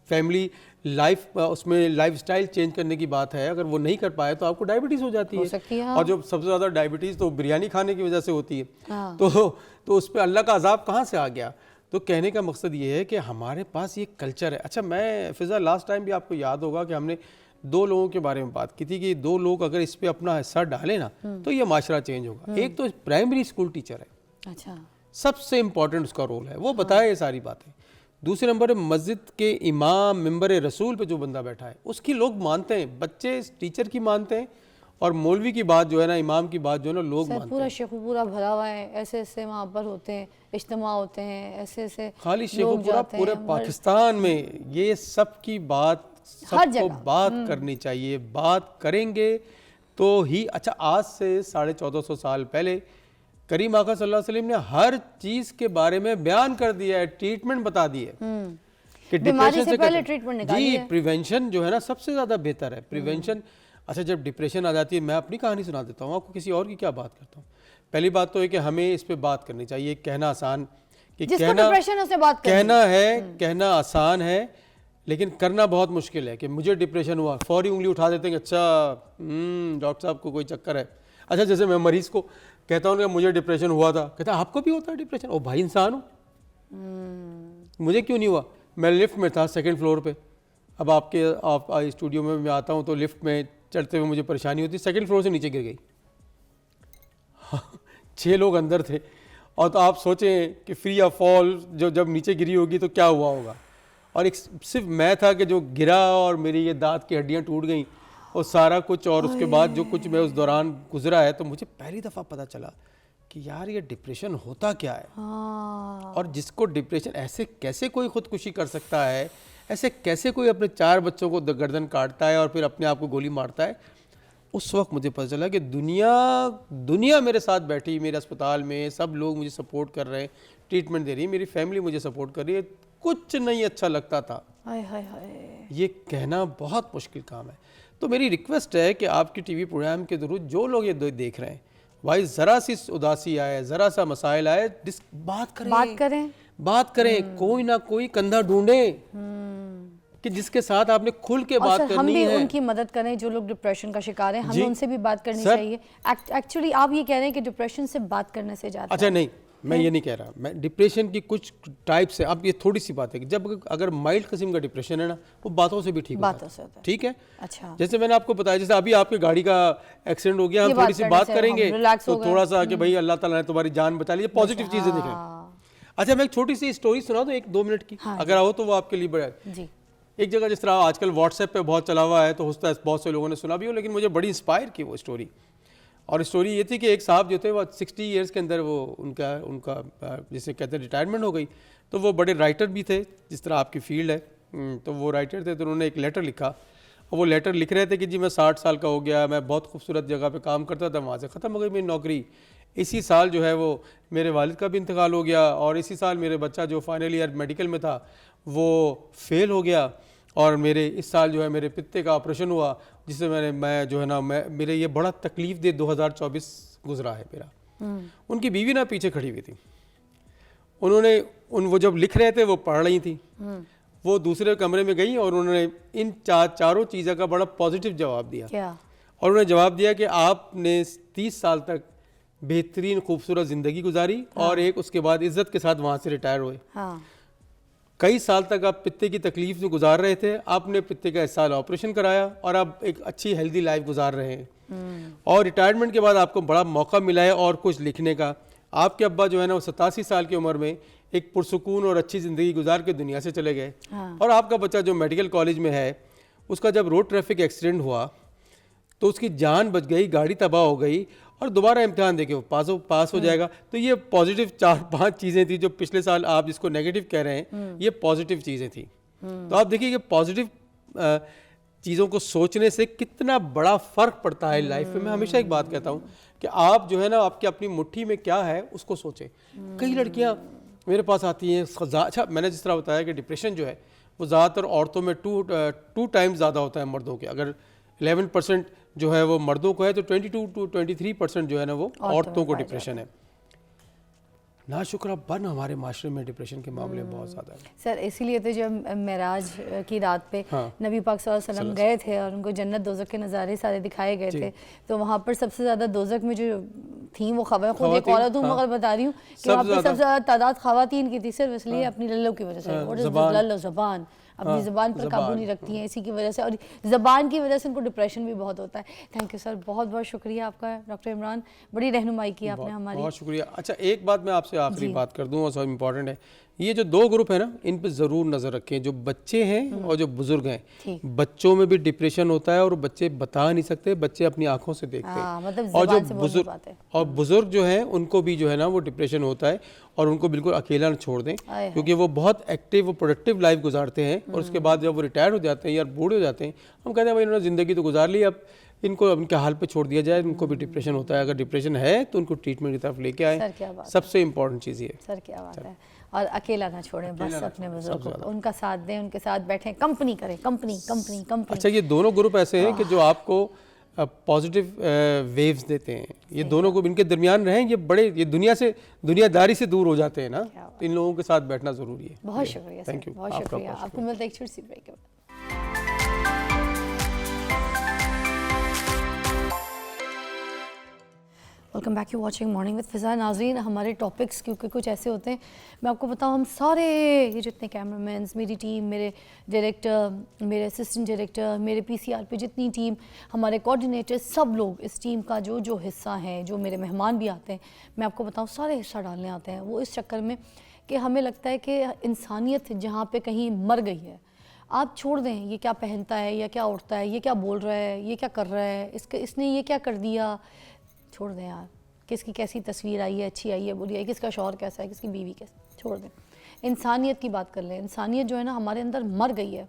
[SPEAKER 2] फैमिली लाइफ, उसमें लाइफस्टाइल चेंज करने की बात है, अगर वो नहीं कर पाए तो आपको डायबिटीज हो जाती है। और जो सबसे ज़्यादा डायबिटीज़ तो बिरयानी खाने की वजह से होती है। तो उस पर अल्लाह का अजाब कहाँ से आ गया? तो कहने का मकसद ये है कि हमारे पास ये कल्चर है। अच्छा, मैं फिज़ा लास्ट टाइम भी आपको याद होगा कि हमने 2 लोगों के बारे में बात की थी कि 2 लोग अगर इस पर अपना हिस्सा डालें ना तो ये माशरा चेंज होगा। एक तो प्राइमरी स्कूल टीचर है, अच्छा, सबसे इम्पॉर्टेंट उसका रोल है, वो बताए ये सारी बातें। दूसरे नंबर है मस्जिद के इमाम, मिंबर रसूल पे जो बंदा बैठा है उसकी लोग मानते हैं, बच्चे टीचर की मानते हैं, और मौलवी की बात जो है ना, इमाम की बात जो है ना, लोग मानते हैं।
[SPEAKER 1] पूरा शेखुपुरा भरा हुआ है, ऐसे ऐसे वहाँ पर होते हैं, इज्तिमा होते हैं, ऐसे ऐसे
[SPEAKER 2] खाली शेखुपुरा, पूरे पाकिस्तान में ये सब की बात सबको बात करनी चाहिए, बात करेंगे तो ही। अच्छा, आज से 1450 साल पहले करीम आका सल्लल्लाहु अलैहि वसल्लम ने हर चीज के बारे में बयान कर दिया है, ट्रीटमेंट बता दी है कि डिप्रेशन से पहले ट्रीटमेंट निकाली है। प्रिवेंशन जो है ना सबसे ज्यादा बेहतर है, प्रिवेंशन। अच्छा, जब डिप्रेशन आ जाती है, मैं अपनी कहानी सुना देता हूँ आपको, किसी और की क्या बात करता हूँ। पहली बात तो है कि हमें इस पे बात करनी चाहिए। कहना आसान कि कहना आसान है, लेकिन करना बहुत मुश्किल है। कि मुझे डिप्रेशन हुआ, फौरी उंगली उठा देते हैं, अच्छा डॉक्टर साहब को कोई चक्कर है। अच्छा, जैसे मैं मरीज को कहता हूँ कि मुझे डिप्रेशन हुआ था, कहता है आपको भी होता है डिप्रेशन? ओ भाई, इंसान हूँ, मुझे क्यों नहीं हुआ? मैं लिफ्ट में था 2nd फ्लोर पे, अब आप स्टूडियो में मैं आता हूँ तो लिफ्ट में चढ़ते हुए मुझे परेशानी होती, 2nd फ्लोर से नीचे गिर गई। 6 लोग अंदर थे, और तो आप सोचें कि फ्री ऑफ फॉल जब नीचे गिरी होगी तो क्या हुआ होगा। और एक सिर्फ मैं था कि जो गिरा और मेरी ये दांत की हड्डियाँ टूट गई और सारा कुछ। और उसके बाद जो कुछ मैं उस दौरान गुजरा है, तो मुझे पहली दफ़ा पता चला कि यार ये डिप्रेशन होता क्या है,
[SPEAKER 1] हाँ
[SPEAKER 2] और जिसको डिप्रेशन, ऐसे कैसे कोई खुदकुशी कर सकता है, ऐसे कैसे कोई अपने 4 बच्चों को गर्दन काटता है और फिर अपने आप को गोली मारता है। उस वक्त मुझे पता चला कि दुनिया मेरे साथ बैठी, मेरे अस्पताल में सब लोग मुझे सपोर्ट कर रहे हैं, ट्रीटमेंट दे रही है, मेरी फैमिली मुझे सपोर्ट कर रही है, कुछ नहीं अच्छा लगता था।
[SPEAKER 1] हाय हाय हाय।
[SPEAKER 2] ये कहना बहुत मुश्किल काम है। तो मेरी रिक्वेस्ट है कि आपकी टीवी प्रोग्राम के जरूर जो लोग ये देख रहे हैं, भाई ज़रा सी उदासी आए, ज़रा सा मसाइल आए, बात करें, कोई ना कोई कंधा ढूंढें कि जिसके साथ आपने खुल के बात करनी है।
[SPEAKER 1] हम भी उनकी मदद करें जो लोग डिप्रेशन का शिकार हैं, हमें उनसे भी बात करनी चाहिए। एक्चुअली आप ये कह रहे हैं कि डिप्रेशन से बात करने से ज़्यादा।
[SPEAKER 2] अच्छा नहीं, मैं ये नहीं कह रहा, मैं डिप्रेशन की कुछ टाइप्स है। अब ये थोड़ी सी बात है कि जब अगर माइल्ड किस्म का डिप्रेशन है ना, वो बातों से भी ठीक होता है। ठीक है,
[SPEAKER 1] अच्छा,
[SPEAKER 2] जैसे मैंने आपको बताया, जैसे अभी आपकी गाड़ी का एक्सीडेंट हो गया, हम थोड़ी सी बात करेंगे तो थोड़ा सा कि भाई अल्लाह ताला ने तुम्हारी जान बचा ली, पॉजिटिव चीजें दिखाएं। अच्छा, मैं एक छोटी सी स्टोरी सुना दूं, 1-2 मिनट की, अगर आओ तो वो आपके लिए बड़ा जी। एक जगह जिस तरह आजकल व्हाट्सएप पे बहुत चला हुआ है, तो होता है बहुत से लोगों ने सुना भी हो, लेकिन मुझे बड़ी इंस्पायर की वो स्टोरी। और स्टोरी ये थी कि एक साहब जो थे वो 60 इयर्स के अंदर वो उनका जिसे कहते हैं रिटायरमेंट हो गई। तो वो बड़े राइटर भी थे, जिस तरह आपकी फील्ड है, तो वो राइटर थे। तो उन्होंने एक लेटर लिखा, और वो लेटर लिख रहे थे कि जी मैं 60 साल का हो गया, मैं बहुत खूबसूरत जगह पे काम करता था, वहाँ से ख़त्म हो गई मेरी नौकरी। इसी साल जो है वो मेरे वालिद का भी इंतकाल हो गया, और इसी साल मेरे बच्चा जो फाइनल ईयर मेडिकल में था वो फेल हो गया, और मेरे इस साल जो है मेरे पित्ते का ऑपरेशन हुआ, जिससे मैं जो है ना मेरे ये बड़ा तकलीफ दे 2024 गुजरा है मेरा। उनकी बीवी ना पीछे खड़ी हुई थी, उन्होंने वो जब लिख रहे थे वो पढ़ रही थी, वो दूसरे कमरे में गई और उन्होंने इन चारों चीज़ों का बड़ा पॉजिटिव जवाब दिया।
[SPEAKER 1] क्या?
[SPEAKER 2] और उन्होंने जवाब दिया कि आपने 30 साल तक बेहतरीन खूबसूरत ज़िंदगी गुजारी, और एक उसके बाद इज्जत के साथ वहाँ से रिटायर हुए। कई साल तक आप पित्ते की तकलीफ में गुजार रहे थे, आपने पित्ते का इस साल ऑपरेशन कराया और आप एक अच्छी हेल्दी लाइफ गुजार रहे हैं, और रिटायरमेंट के बाद आपको बड़ा मौका मिला है और कुछ लिखने का। आपके अब्बा जो है ना वो 87 साल की उम्र में एक पुरसुकून और अच्छी ज़िंदगी गुजार के दुनिया से चले गए। और आपका बच्चा जो मेडिकल कॉलेज में है, उसका जब रोड ट्रैफिक एक्सीडेंट हुआ तो उसकी जान बच गई, गाड़ी तबाह हो गई, और दोबारा इम्तिहान देके वो पास हो जाएगा। तो ये पॉजिटिव 4-5 चीज़ें थी जो पिछले साल आप जिसको नेगेटिव कह रहे हैं, ये पॉजिटिव चीज़ें थी। तो आप देखिए कि पॉजिटिव चीज़ों को सोचने से कितना बड़ा फ़र्क पड़ता है लाइफ में। मैं हमेशा एक बात कहता हूँ कि आप जो है ना आपकी अपनी मुट्ठी में क्या है उसको सोचें। कई लड़कियाँ मेरे पास आती हैं, अच्छा मैंने जिस तरह बताया कि डिप्रेशन जो है वो ज़्यादातर औरतों में 2 टाइम्स ज़्यादा होता है मर्दों के। अगर 11% जो है वो मर्दों को है, तो 22 to 23% जो है ना वो औरतों को डिप्रेशन है। नाशुक्र बन हमारे माशरे में डिप्रेशन के मामले बहुत ज़्यादा है।
[SPEAKER 1] सर इसीलिए तो जब मेराज की रात पे नबी पाक सल्लल्लाहु अलैहि वसल्लम गए थे और उनको जन्नत दोज़ख के नज़ारे सारे दिखाए गए थे, तो वहाँ पर सबसे ज़्यादा दोज़ख में जो थी वो खबर, खुद एक औरत हूँ मगर बता रही हूँ कि वहाँ पर सबसे ज़्यादा तादाद ख़वातीन की थी, सिर्फ इसलिए अपनी लल्लो की वजह से। ज़बान अपनी ज़बान पर काबू नहीं रखती हैं, इसी की वजह से, और ज़बान की वजह से उनको डिप्रेशन भी बहुत होता है। थैंक यू सर, बहुत बहुत शुक्रिया आपका डॉक्टर इमरान, बड़ी रहनुमाई की आपने हमारी। बहुत
[SPEAKER 2] शुक्रिया। अच्छा एक बात मैं आपसे आखिरी बात कर दूं और सब इम्पॉर्टेंट है, ये जो 2 ग्रुप है ना इन पे ज़रूर नज़र रखें, जो बच्चे हैं और जो बुजुर्ग हैं। बच्चों में भी डिप्रेशन होता है और बच्चे बता नहीं सकते, बच्चे अपनी आंखों से देखते हैं,
[SPEAKER 1] मतलब
[SPEAKER 2] और जो बुजुर्ग जो हैं उनको भी जो है ना वो डिप्रेशन होता है, और उनको बिल्कुल अकेला न छोड़ दें, क्योंकि वो बहुत एक्टिव, वो प्रोडक्टिव लाइफ गुजारते हैं, और उसके बाद जब वो रिटायर हो जाते हैं या बूढ़े हो जाते हैं, हम कहते हैं भाई इन्होंने ज़िंदगी तो गुजार ली, अब इनको उनके हाल पे छोड़ दिया जाए। इनको भी डिप्रेशन होता है, अगर डिप्रेशन है तो उनको ट्रीटमेंट की तरफ लेके आए, सबसे इम्पोर्टेंट चीज़ ये।
[SPEAKER 1] सर क्या बात है, और अकेला ना छोड़ें, बस अपने बुजुर्गों को उनका साथ दें, उनके साथ बैठें, कंपनी करें, कंपनी।
[SPEAKER 2] अच्छा ये दोनों ग्रुप ऐसे हैं कि जो आपको पॉजिटिव वेव्स देते हैं, ये दोनों ग्रुप इनके दरमियान रहें, ये दुनियादारी से दूर हो जाते हैं ना, तो इन लोगों के साथ बैठना ज़रूरी है।
[SPEAKER 1] बहुत शुक्रिया,
[SPEAKER 2] थैंक यू,
[SPEAKER 1] बहुत शुक्रिया। आपको मिलता है एक छोटी सी ब्रेक के बाद। Welcome back, you watching morning with Fiza. नाज़रीन, हमारे टॉपिक्स क्योंकि कुछ ऐसे होते हैं, मैं आपको बताऊं, हम सारे ये जितने कैमरामैन, मेरी टीम, मेरे डायरेक्टर, मेरे असिस्टेंट डायरेक्टर, मेरे पीसीआर पे जितनी टीम, हमारे कोऑर्डिनेटर, सब लोग इस टीम का जो हिस्सा है, जो मेरे मेहमान भी आते हैं, मैं आपको बताऊँ सारे हिस्सा डालने आते हैं। वो इस चक्कर में कि हमें लगता है कि इंसानियत जहाँ पर कहीं मर गई है। आप छोड़ दें ये क्या पहनता है या क्या उड़ता है, ये क्या बोल रहा है, ये क्या कर रहा है, इसने ये क्या कर दिया, छोड़ दें यार। किसकी कैसी तस्वीर आई है, अच्छी आई है, बुरी आई है, किसका शौहर कैसा है, किसकी बीवी कैसी, छोड़ दें। इंसानियत की बात कर लें। इंसानियत जो है ना हमारे अंदर मर गई है,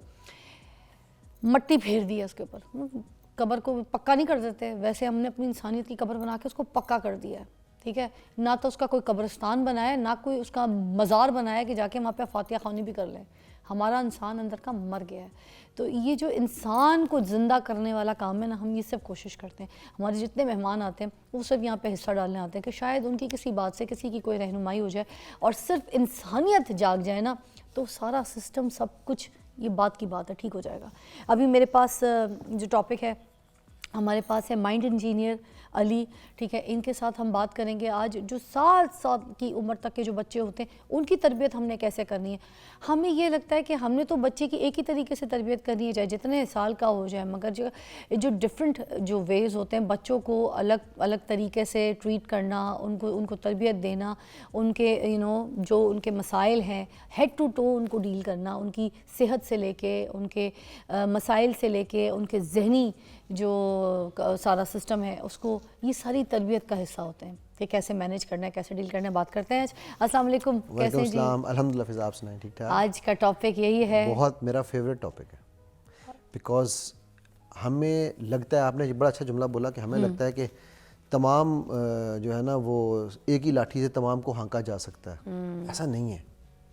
[SPEAKER 1] मट्टी फेर दी है उसके ऊपर। कब्र को पक्का नहीं कर देते, वैसे हमने अपनी इंसानियत की कब्र बना के उसको पक्का कर दिया है, ठीक है। ना तो उसका कोई कब्रिस्तान बनाया है, ना कोई उसका मज़ार बनाया है कि जाके वहाँ पे फातिहा ख़वानी भी कर लें। हमारा इंसान अंदर का मर गया है। तो ये जो इंसान को ज़िंदा करने वाला काम है ना, हम ये सब कोशिश करते हैं। हमारे जितने मेहमान आते हैं वो सब यहाँ पे हिस्सा डालने आते हैं कि शायद उनकी किसी बात से किसी की कोई रहनुमाई हो जाए और सिर्फ इंसानियत जाग जाए ना, तो सारा सिस्टम सब कुछ, ये बात की बात है, ठीक हो जाएगा। अभी मेरे पास जो टॉपिक है, हमारे पास है माइंड इंजीनियर अली, ठीक है। इनके साथ हम बात करेंगे आज जो 7 साल की उम्र तक के जो बच्चे होते हैं उनकी तरबियत हमने कैसे करनी है। हमें ये लगता है कि हमने तो बच्चे की एक ही तरीके से तरबियत करनी है, चाहे जितने साल का हो जाए, मगर जो डिफरेंट जो वेज़ होते हैं, बच्चों को अलग अलग तरीके से ट्रीट करना, उनको तरबियत देना, उनके जो उनके मसाइल हैं हेड टू टो उनको डील करना, उनकी सेहत से लेके, उनके मसाइल से लेके, उनके जहनी जो सारा सिस्टम है उसको, ये सारी तरबियत का हिस्सा होते हैं कि कैसे मैनेज करना है, कैसे डील करना है। बात करते हैं आज। अस्सलाम वालेकुम, कैसे हैं जी?
[SPEAKER 3] अल्हम्दुलिल्लाह फिज़ा, आप सुनाएं? ठीक ठाक।
[SPEAKER 1] आज का टॉपिक यही है,
[SPEAKER 3] बहुत मेरा फेवरेट टॉपिक है, बिकॉज हमें लगता है, आपने बड़ा अच्छा जुमला बोला कि हमें लगता है कि तमाम जो है ना वो एक ही लाठी से तमाम को हाँका जा सकता है। ऐसा नहीं है,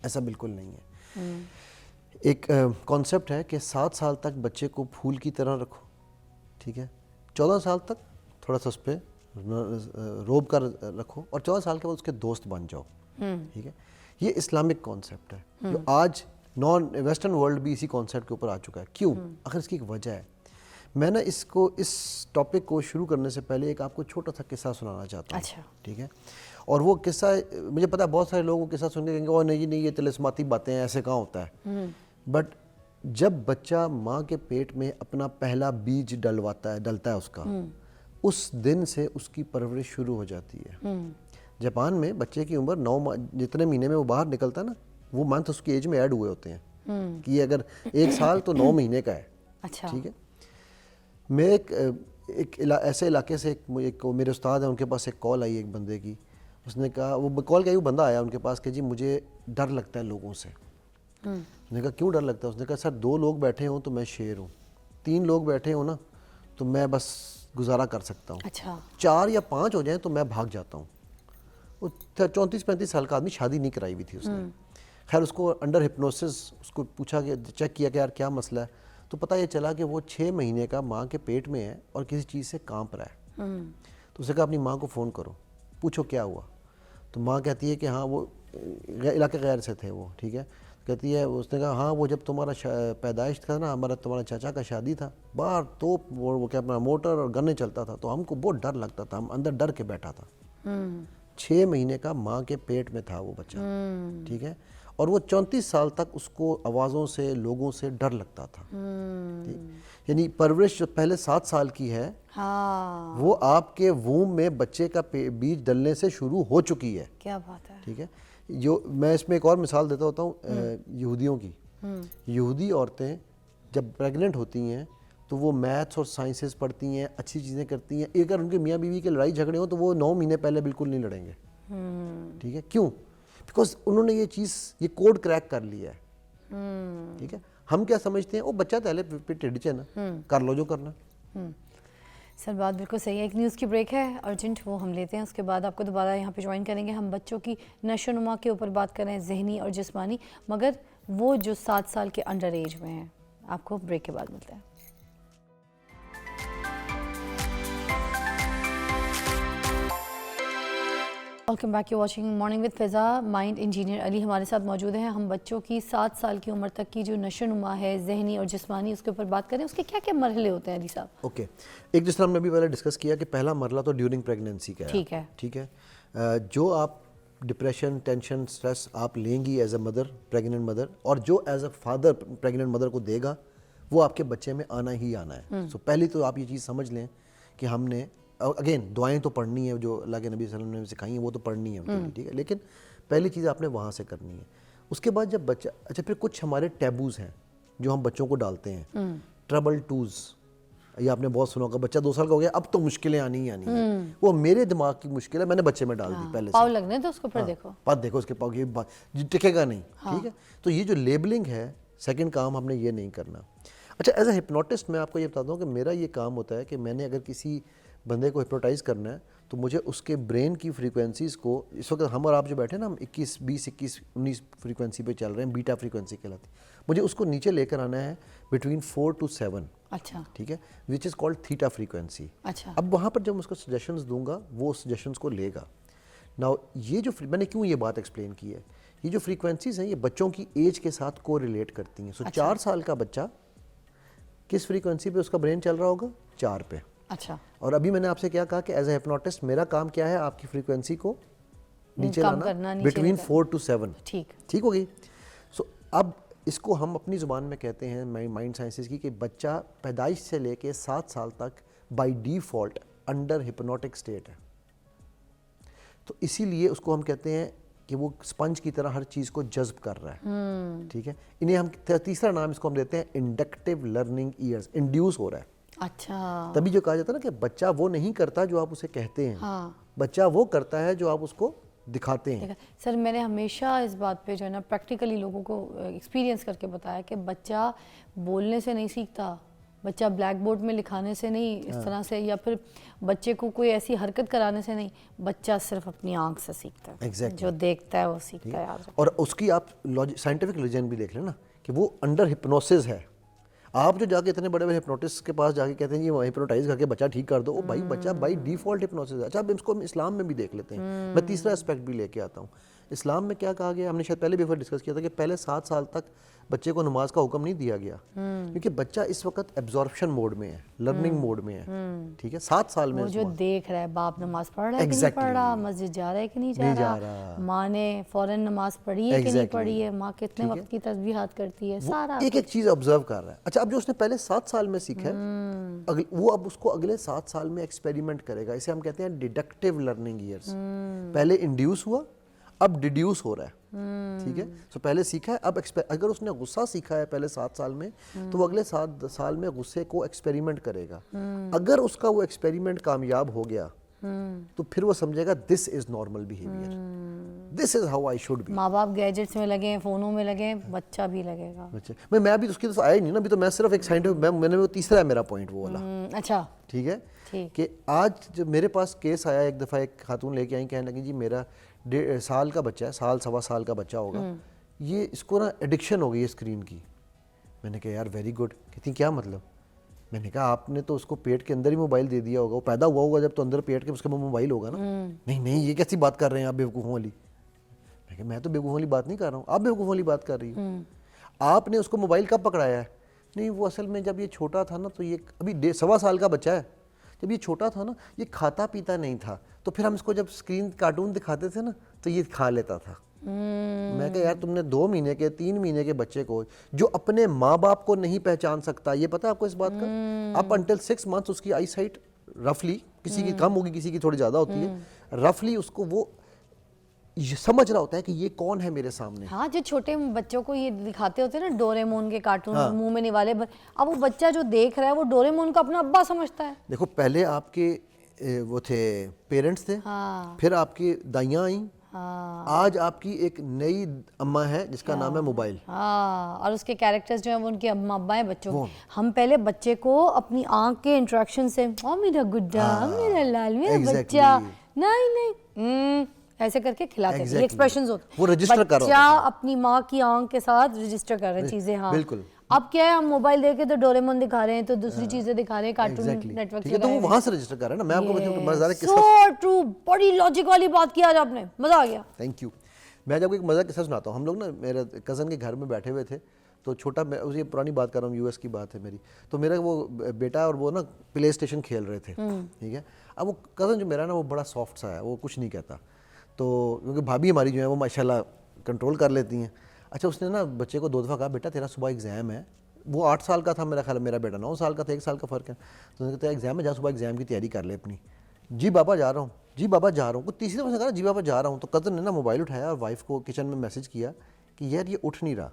[SPEAKER 3] ऐसा बिल्कुल नहीं है। एक कॉन्सेप्ट है कि 7 साल तक बच्चे को फूल की तरह रखो, ठीक है। 14 साल तक थोड़ा सा उस पर रोब कर रखो और 14 साल के बाद उसके दोस्त बन जाओ, ठीक है। ये इस्लामिक कॉन्सेप्ट है जो आज नॉन वेस्टर्न वर्ल्ड भी इसी कॉन्सेप्ट के ऊपर आ चुका है। क्यों? आखिर इसकी एक वजह है। मैं ना इस टॉपिक को शुरू करने से पहले एक आपको छोटा सा किस्सा सुनाना चाहता हूँ।
[SPEAKER 1] अच्छा।
[SPEAKER 3] ठीक है। और वो किस्सा, मुझे पता है बहुत सारे लोगों को किस्सा सुन के कहेंगे ओ नहीं ये तिलिस्माती बातें हैं, ऐसे कहाँ होता है। बट जब बच्चा माँ के पेट में अपना पहला बीज डलता है उसका, उस दिन से उसकी परवरिश शुरू हो जाती है। जापान में बच्चे की उम्र 9 जितने महीने में वो बाहर निकलता है ना, वो मंथ उसकी एज में ऐड हुए होते हैं कि अगर 1 साल तो 9 महीने का है।
[SPEAKER 1] अच्छा।
[SPEAKER 3] ठीक है। मैं ऐसे इलाके से मेरे उस्ताद हैं, उनके पास एक कॉल आई एक बंदे की। उसने कहा, वो कॉल का वो बंदा आया उनके पास कि जी मुझे डर लगता है लोगों से। उसने कहा क्यों डर लगता है? उसने कहा सर 2 लोग बैठे हों तो मैं शेर हूँ, 3 लोग बैठे हों ना तो मैं बस गुजारा कर सकता हूँ।
[SPEAKER 1] अच्छा।
[SPEAKER 3] 4 या 5 हो जाएं तो मैं भाग जाता हूँ। वो 34-35 साल का आदमी, शादी नहीं कराई हुई थी उसने। खैर उसको अंडर हिप्नोसिस उसको पूछा कि चेक किया कि यार क्या मसला है, तो पता ये चला कि वो 6 महीने का माँ के पेट में है और किसी चीज़ से कांप रहा है। तो उसने कहा अपनी माँ को फ़ोन करो, पूछो क्या हुआ। तो माँ कहती है कि हाँ, वो इलाके गैर से थे वो, ठीक है। कहती है, उसने कहा हाँ वो जब तुम्हारा पैदाइश था ना, तुम्हारा चाचा का शादी था, बाहर तो वो क्या अपना मोटर और गन्ने चलता था, तो हमको बहुत डर लगता था, हम अंदर डर के बैठा था। 6 महीने का माँ के पेट में था वो बच्चा, ठीक है। और वो 34 साल तक उसको आवाज़ों से, लोगों से डर लगता था। यानी परवरिश जो पहले 7 साल की है,
[SPEAKER 1] हाँ,
[SPEAKER 3] वो आपके वूम में बच्चे का बीज डलने से शुरू हो चुकी है।
[SPEAKER 1] क्या बात है।
[SPEAKER 3] ठीक है। जो मैं इसमें एक और मिसाल देता होता हूँ यहूदियों की। यहूदी औरतें जब प्रेग्नेंट होती हैं तो वो मैथ्स और साइंसेस पढ़ती हैं, अच्छी चीज़ें करती हैं। अगर उनके मियाँ बीवी के लड़ाई झगड़े हो तो वो 9 महीने पहले बिल्कुल नहीं लड़ेंगे। ठीक है। क्यों? बिकॉज उन्होंने ये कोड क्रैक कर लिया है। ठीक है। हम क्या समझते हैं, वो बच्चा पहले टेढ़ी है ना, कर लो जो करना।
[SPEAKER 1] सर बात बिल्कुल सही है। एक न्यूज़ की ब्रेक है अर्जेंट, वो हम लेते हैं, उसके बाद आपको दोबारा यहाँ पे ज्वाइन करेंगे। हम बच्चों की नशोनुमा के ऊपर बात करें, जहनी और जिस्मानी, मगर वो जो 7 साल के अंडर एज में हैं। आपको ब्रेक के बाद मिलते हैं। Welcome back, you watching morning with Fiza. Mind engineer Ali हमारे साथ मौजूद हैं। हम बच्चों की 7 साल की उम्र तक की जो नशोनुमा है, जहनी और जिस्मानी, उसके ऊपर बात करें। उसके क्या क्या मरहले होते हैं अली साहब?
[SPEAKER 3] ओके। एक जिस तरह हमने अभी पहले डिस्कस किया कि पहला मरला तो ड्यूरिंग प्रेगनेंसी का है।
[SPEAKER 1] ठीक है।
[SPEAKER 3] ठीक है। जो आप डिप्रेशन, टेंशन, स्ट्रेस आप लेंगी as a mother, pregnant mother, और जो as a father pregnant mother को देगा, वो आपके बच्चे में आना ही आना है। सो पहली तो आप ये चीज़ समझ लें कि हमने, अगेन दुआएं तो पढ़नी है, जो अल्लाह के नबी सल्लल्लाहु अलैहि वसल्लम ने सिखाई हैं वो तो पढ़नी है उनके लिए, ठीक है। लेकिन पहली चीज़ आपने वहाँ से करनी है। उसके बाद जब बच्चा, अच्छा फिर कुछ हमारे टैबूज़ हैं जो हम बच्चों को डालते हैं, ट्रबल टूज़, ये आपने बहुत सुना होगा, बच्चा 2 साल का हो गया अब तो मुश्किलें आनी ही आनी है। वो मेरे दिमाग की मुश्किल है, मैंने बच्चे में डाल दी पहले
[SPEAKER 1] पाव
[SPEAKER 3] से।
[SPEAKER 1] लगने तो उसको फिर देखो।
[SPEAKER 3] पाव देखो उसके पाव की टिकेगा नहीं, ठीक है। तो ये जो लेबलिंग है, सेकंड काम हमने ये नहीं करना। अच्छा, एज ए हिप्नोटिस्ट मैं आपको ये बताता हूँ कि मेरा ये काम होता है कि मैंने अगर किसी बंदे को हिप्नोटाइज करना है तो मुझे उसके ब्रेन की फ्रीक्वेंसीज़ को, इस वक्त हम और आप जो बैठे हैं ना, हम 21, 20, 21, 19 फ्रीक्वेंसी पे चल रहे हैं, बीटा फ्रीक्वेंसी कहलाती है, मुझे उसको नीचे लेकर आना है बिटवीन 4 to 7।
[SPEAKER 1] अच्छा
[SPEAKER 3] ठीक है, which is called theta frequency.
[SPEAKER 1] अच्छा।
[SPEAKER 3] अब वहाँ पर जब मैं उसको सजेशंस दूंगा वो सजेशंस को लेगा। नाउ ये जो मैंने क्यों ये बात एक्सप्लेन की है, ये जो फ्रीक्वेंसीज हैं ये बच्चों की एज के साथ को रिलेट करती हैं। सो 4 साल का बच्चा किस फ्रीक्वेंसी पे उसका ब्रेन चल रहा होगा? 4 पे।
[SPEAKER 1] अच्छा।
[SPEAKER 3] और अभी मैंने आपसे क्या कहा कि एज ए हिप्नोटिस्ट मेरा काम क्या है, आपकी फ्रीक्वेंसी को नीचे लाना बिटवीन 4 to 7। ठीक होगी। सो अब इसको हम अपनी ज़ुबान में कहते हैं माइंड साइंसेस की, कि बच्चा पैदाइश से लेके 7 साल तक by default under hypnotic state है। तो इसीलिए उसको हम कहते हैं कि वो स्पंज की तरह हर चीज़ को जज्ब कर रहा है। ठीक है, इन्हें हम तीसरा नाम इसको हम देते हैं इंडक्टिव लर्निंग ईयर्स, इंड्यूस हो रहा है।
[SPEAKER 1] अच्छा।
[SPEAKER 3] तभी जो कहा जाता है ना कि बच्चा वो नहीं करता जो आप उसे कहते हैं, बच्चा वो करता है जो आप उसको दिखाते हैं।
[SPEAKER 1] सर मैंने हमेशा इस बात पे जो है ना प्रैक्टिकली लोगों को एक्सपीरियंस करके बताया कि बच्चा बोलने से नहीं सीखता, बच्चा ब्लैक बोर्ड में लिखाने से नहीं, इस तरह से, या फिर बच्चे को कोई ऐसी हरकत कराने से नहीं, बच्चा सिर्फ अपनी आंख से सीखता है।
[SPEAKER 3] Exactly.
[SPEAKER 1] जो देखता है वो सीखता है। याद
[SPEAKER 3] और उसकी आप साइंटिफिक रीजन भी देख लेना कि वो अंडर हिप्नोसिस है। आप जो जाके इतने बड़े बड़े हिप्नोटिस्ट के पास जाके कहते हैं जी हिप्नोटाइज करके बच्चा ठीक कर दो, ओ भाई बच्चा बाई डिफ़ॉल्ट हिप्नोसिस है। अच्छा, अब इसको हम इस्लाम में भी देख लेते हैं। मैं तीसरा एस्पेक्ट भी लेके आता हूँ। इस्लाम में क्या कहा गया, हमने शायद पहले भी डिस्कस किया था कि पहले 7 साल तक बच्चे को नमाज का हुक्म नहीं दिया गया, क्योंकि बच्चा इस वक्त एब्जॉर्प्शन मोड में है, लर्निंग मोड में है। ठीक है, 7 साल में
[SPEAKER 1] वो जो देख रहा है बाप नमाज पढ़ रहा है कि नहीं पढ़ रहा, मस्जिद जा रहा है कि नहीं जा रहा, माँ ने फौरन नमाज पढ़ी है कि नहीं पढ़ी है, माँ कितने वक्त की तस्बीहात करती है, सारा
[SPEAKER 3] एक एक चीज़ ऑब्जर्व कर रहा है। अच्छा, अब जो उसने पहले 7 साल में सीखा है वो अब उसको अगले 7 साल में एक्सपेरिमेंट करेगा। इसे हम कहते हैं डिडक्टिव लर्निंग ईयर्स। पहले इंड्यूस हुआ, अब डिड्यूस हो रहा है। ठीक है, तो पहले सीखा है, अब अगर उसने गुस्सा सीखा है पहले 7 साल में, तो वो अगले 7 साल में गुस्से को एक्सपेरिमेंट करेगा। अगर उसका वो एक्सपेरिमेंट कामयाब हो गया तो फिर वो समझेगा this is normal behaviour, this is how I should be.
[SPEAKER 1] माँ बाप गैजेट्स में लगे, फोनों में लगे, बच्चा भी लगेगा।
[SPEAKER 3] मैं भी उसकी तरफ आया ही नहीं ना, अभी तो मैं सिर्फ एक साइंटिफिक, मैंने वो तीसरा है मेरा पॉइंट वो वाला।
[SPEAKER 1] अच्छा,
[SPEAKER 3] ठीक है, कि आज जब मेरे पास केस आया, एक दफ़ा एक खातून लेके आई, कहने लगी जी मेरा 1.5 साल का बच्चा है, साल सवा साल का बच्चा होगा, ये इसको ना एडिक्शन हो गई है स्क्रीन की। मैंने कहा यार वेरी गुड। कहती क्या मतलब? मैंने कहा आपने तो उसको पेट के अंदर ही मोबाइल दे दिया होगा, वो पैदा हुआ होगा जब तो अंदर पेट के उसके में मोबाइल होगा ना। नहीं नहीं, ये कैसी बात कर रहे हैं आप बेवकूफ़ों वाली। मैं कहा मैं तो बेवकूफ़ों वाली बात नहीं कर रहा हूँ, आप बेवकूफ़ों वाली बात कर रही हो। आपने उसको मोबाइल कब पकड़ाया है? नहीं वो असल में जब ये छोटा था ना, तो ये अभी सवा साल का बच्चा है, जब ये छोटा था ना ये खाता पीता नहीं था, तो फिर हम इसको जब स्क्रीन कार्टून दिखाते थे ना तो ये खा लेता था। मैं कहा यार तुमने 2 महीने के 3 महीने के बच्चे को जो अपने माँ बाप को नहीं पहचान सकता, ये पता है आपको इस बात का? अप अंटिल 6 मंथ्स उसकी आई साइट रफली, किसी की कम होगी किसी की थोड़ी ज़्यादा होती है, रफली उसको वो ये समझ रहा होता है कि ये कौन है मेरे सामने।
[SPEAKER 1] हाँ, जो छोटे बच्चों को ये दिखाते होते हैं ना डोरेमोन के कार्टून, मुंह में निवाले, अब वो बच्चा जो देख रहा है वो डोरेमोन को अपना अब्बा समझता है।
[SPEAKER 3] देखो पहले आपके वो थे पेरेंट्स थे, फिर आपकी दाइयाँ आई, आज आपकी एक नई अम्मा है जिसका नाम है मोबाइल।
[SPEAKER 1] और उसके कैरेक्टर्स जो हैं वो उनके अम्मा अब्बा हैं बच्चों। हम पहले बच्चे को अपनी आंख के इंटरेक्शन से, ओ मेरा गुड्डा, मेरा लाल, मेरा बच्चा, नहीं ऐसे करके खिलाते थे। ये एक्सप्रेशंस होते,
[SPEAKER 3] वो रजिस्टर कर रहा
[SPEAKER 1] बच्चा अपनी माँ की आंख के साथ रजिस्टर कर रहे हैं चीजें। हाँ
[SPEAKER 3] बिल्कुल।
[SPEAKER 1] अब क्या है, हम मोबाइल देके तो डोरेमोन दिखा रहे हैं, तो दूसरी चीजें दिखा रहे हैं, कार्टून नेटवर्क
[SPEAKER 3] से, तो वो वहां से रजिस्टर कर रहे हैं ना। मैं आपको मजेदार किस्सा,
[SPEAKER 1] सो ट्रू, बड़ी लॉजिक वाली बात की आज आपने, मजा आ गया।
[SPEAKER 3] Thank you. मैं जब एक मजा किस्सा सुनाता हूँ। हम लोग ना मेरे कज़न के घर में बैठे हुए थे, तो छोटा, उसे पुरानी बात कर रहा हूँ, यूएस की बात है मेरी, तो मेरा वो बेटा और वो ना प्ले स्टेशन खेल रहे थे। ठीक है, अब वो कज़न जो मेरा ना वो बड़ा सॉफ्ट सा है, वो कुछ नहीं कहता, तो क्योंकि भाभी हमारी जो है वो माशाल्लाह कंट्रोल कर लेती हैं। अच्छा, उसने ना बच्चे को 2 दफ़ा कहा बेटा तेरा सुबह एग्ज़ाम है। वो 8 साल का था मेरा ख्याल, मेरा बेटा 9 साल का था, 1 साल का फ़र्क है। तो उसने कहा एग्ज़ाम है, जा सुबह एग्ज़ाम की तैयारी कर ले अपनी। जी बाबा जा रहा हूँ, जी बाबा जा रहा हूँ। कुछ तीसरी दफ़ा कहा जी बाबा जा रहा हूँ, तो कज़न ने ना मोबाइल उठाया और वाइफ को किचन में मैसेज किया कि यार ये उठ नहीं रहा।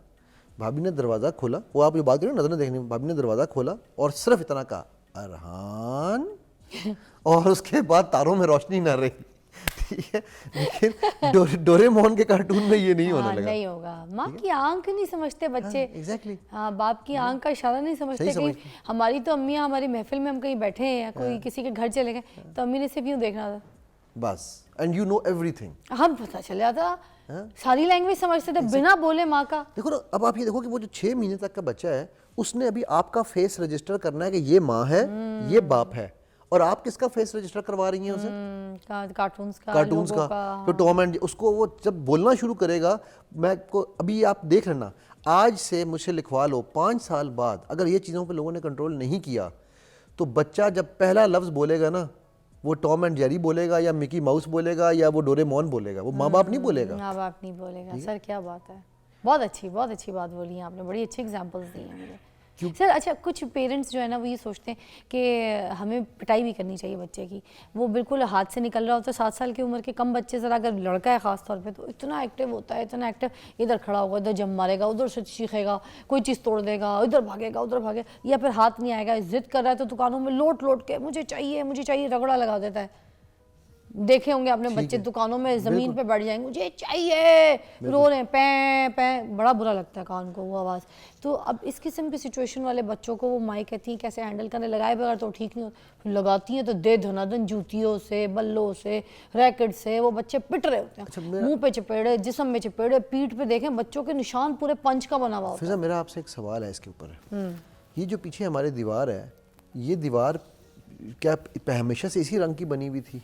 [SPEAKER 3] भाभी ने दरवाज़ा खोला, वो आप ये बात करें नज़र देखने, भाभी ने दरवाज़ा खोला और सिर्फ इतना कहा अरहान और उसके बाद तारों में रोशनी ना रही, ठीक है। लेकिन डोरेमोन के कार्टून में ये नहीं होने
[SPEAKER 1] हाँ,
[SPEAKER 3] लगा।
[SPEAKER 1] नहीं होगा। माँ की आंख नहीं समझते बच्चे।
[SPEAKER 3] एग्जैक्टली।
[SPEAKER 1] हाँ, बाप की आंख का इशारा नहीं समझते।
[SPEAKER 3] सही
[SPEAKER 1] कहीं
[SPEAKER 3] समझते।
[SPEAKER 1] हमारी तो अम्मियाँ, हमारी महफिल में हम कहीं बैठे हैं या कोई किसी के घर चले गए तो अम्मी ने सिर्फ यूँ देखना था,
[SPEAKER 3] बस, एंड यू नो एवरीथिंग।
[SPEAKER 1] हम पता चल जाता, सारी लैंग्वेज समझते थे बिना बोले माँ का।
[SPEAKER 3] देखो ना, अब आप ये देखो कि वो जो 6 महीने तक का बच्चा है उसने अभी आपका फेस रजिस्टर करना है कि ये माँ है, ये बाप है, और आप किसका फेस रजिस्टर करवा रही हैं उसे?
[SPEAKER 1] कार्टून्स का,
[SPEAKER 3] कार्टून्स
[SPEAKER 1] लोगों
[SPEAKER 3] का। तो टॉम एंड उसको वो जब बोलना शुरू करेगा, मैं को अभी आप देख लेना, आज से मुझसे लिखवा लो 5 साल बाद अगर ये चीज़ों पे लोगों ने कंट्रोल नहीं किया तो बच्चा जब पहला लफ्ज़ बोलेगा ना, वो टॉम एंड जेरी बोलेगा या मिकी माउस बोलेगा या वो डोरेमोन बोलेगा, वो माँ बाप नहीं बोलेगा।
[SPEAKER 1] माँ बाप नहीं बोलेगा। सर क्या बात है, बहुत अच्छी बात बोली है आपने, बड़ी अच्छी एग्जांपल्स दी हैं मुझे। सर अच्छा, कुछ पेरेंट्स जो है ना वो ये सोचते हैं कि हमें पिटाई भी करनी चाहिए बच्चे की। वो बिल्कुल हाथ से निकल रहा होता है, 7 साल की उम्र के कम बच्चे, ज़रा अगर लड़का है ख़ास तौर पे तो इतना एक्टिव होता है, इतना एक्टिव, इधर खड़ा होगा, इधर जम मारेगा, उधर से चीखेगा, कोई चीज़ तोड़ देगा, इधर भागेगा, उधर भागेगा, या फिर हाथ नहीं आएगा, जिद कर रहा है तो दुकानों में लोट के मुझे चाहिए रगड़ा लगा देता है। देखे होंगे आपने बच्चे दुकानों में ज़मीन पे बैठ जाएंगे, मुझे चाहिए, रो रहे हैं, पैं, बड़ा बुरा लगता है कान को वो आवाज़। तो अब इस किस्म की सिचुएशन वाले बच्चों को वो माँ कहती हैं कैसे हैंडल करने, लगाए बगैर तो ठीक नहीं हो, फिर लगाती हैं तो दे धनाधन जूतियों से, बल्लों से, रैकेट से वो बच्चे पिट रहे होते हैं। मुंह पे चपेड़े, जिस्म में चपेड़े, पीठ पे देखें बच्चों के निशान पूरे पंच का बना हुआ होता है।
[SPEAKER 3] फिजा, मेरा आपसे एक सवाल है इसके ऊपर। ये जो पीछे हमारे दीवार है, ये दीवार क्या हमेशा से इसी रंग की बनी हुई थी?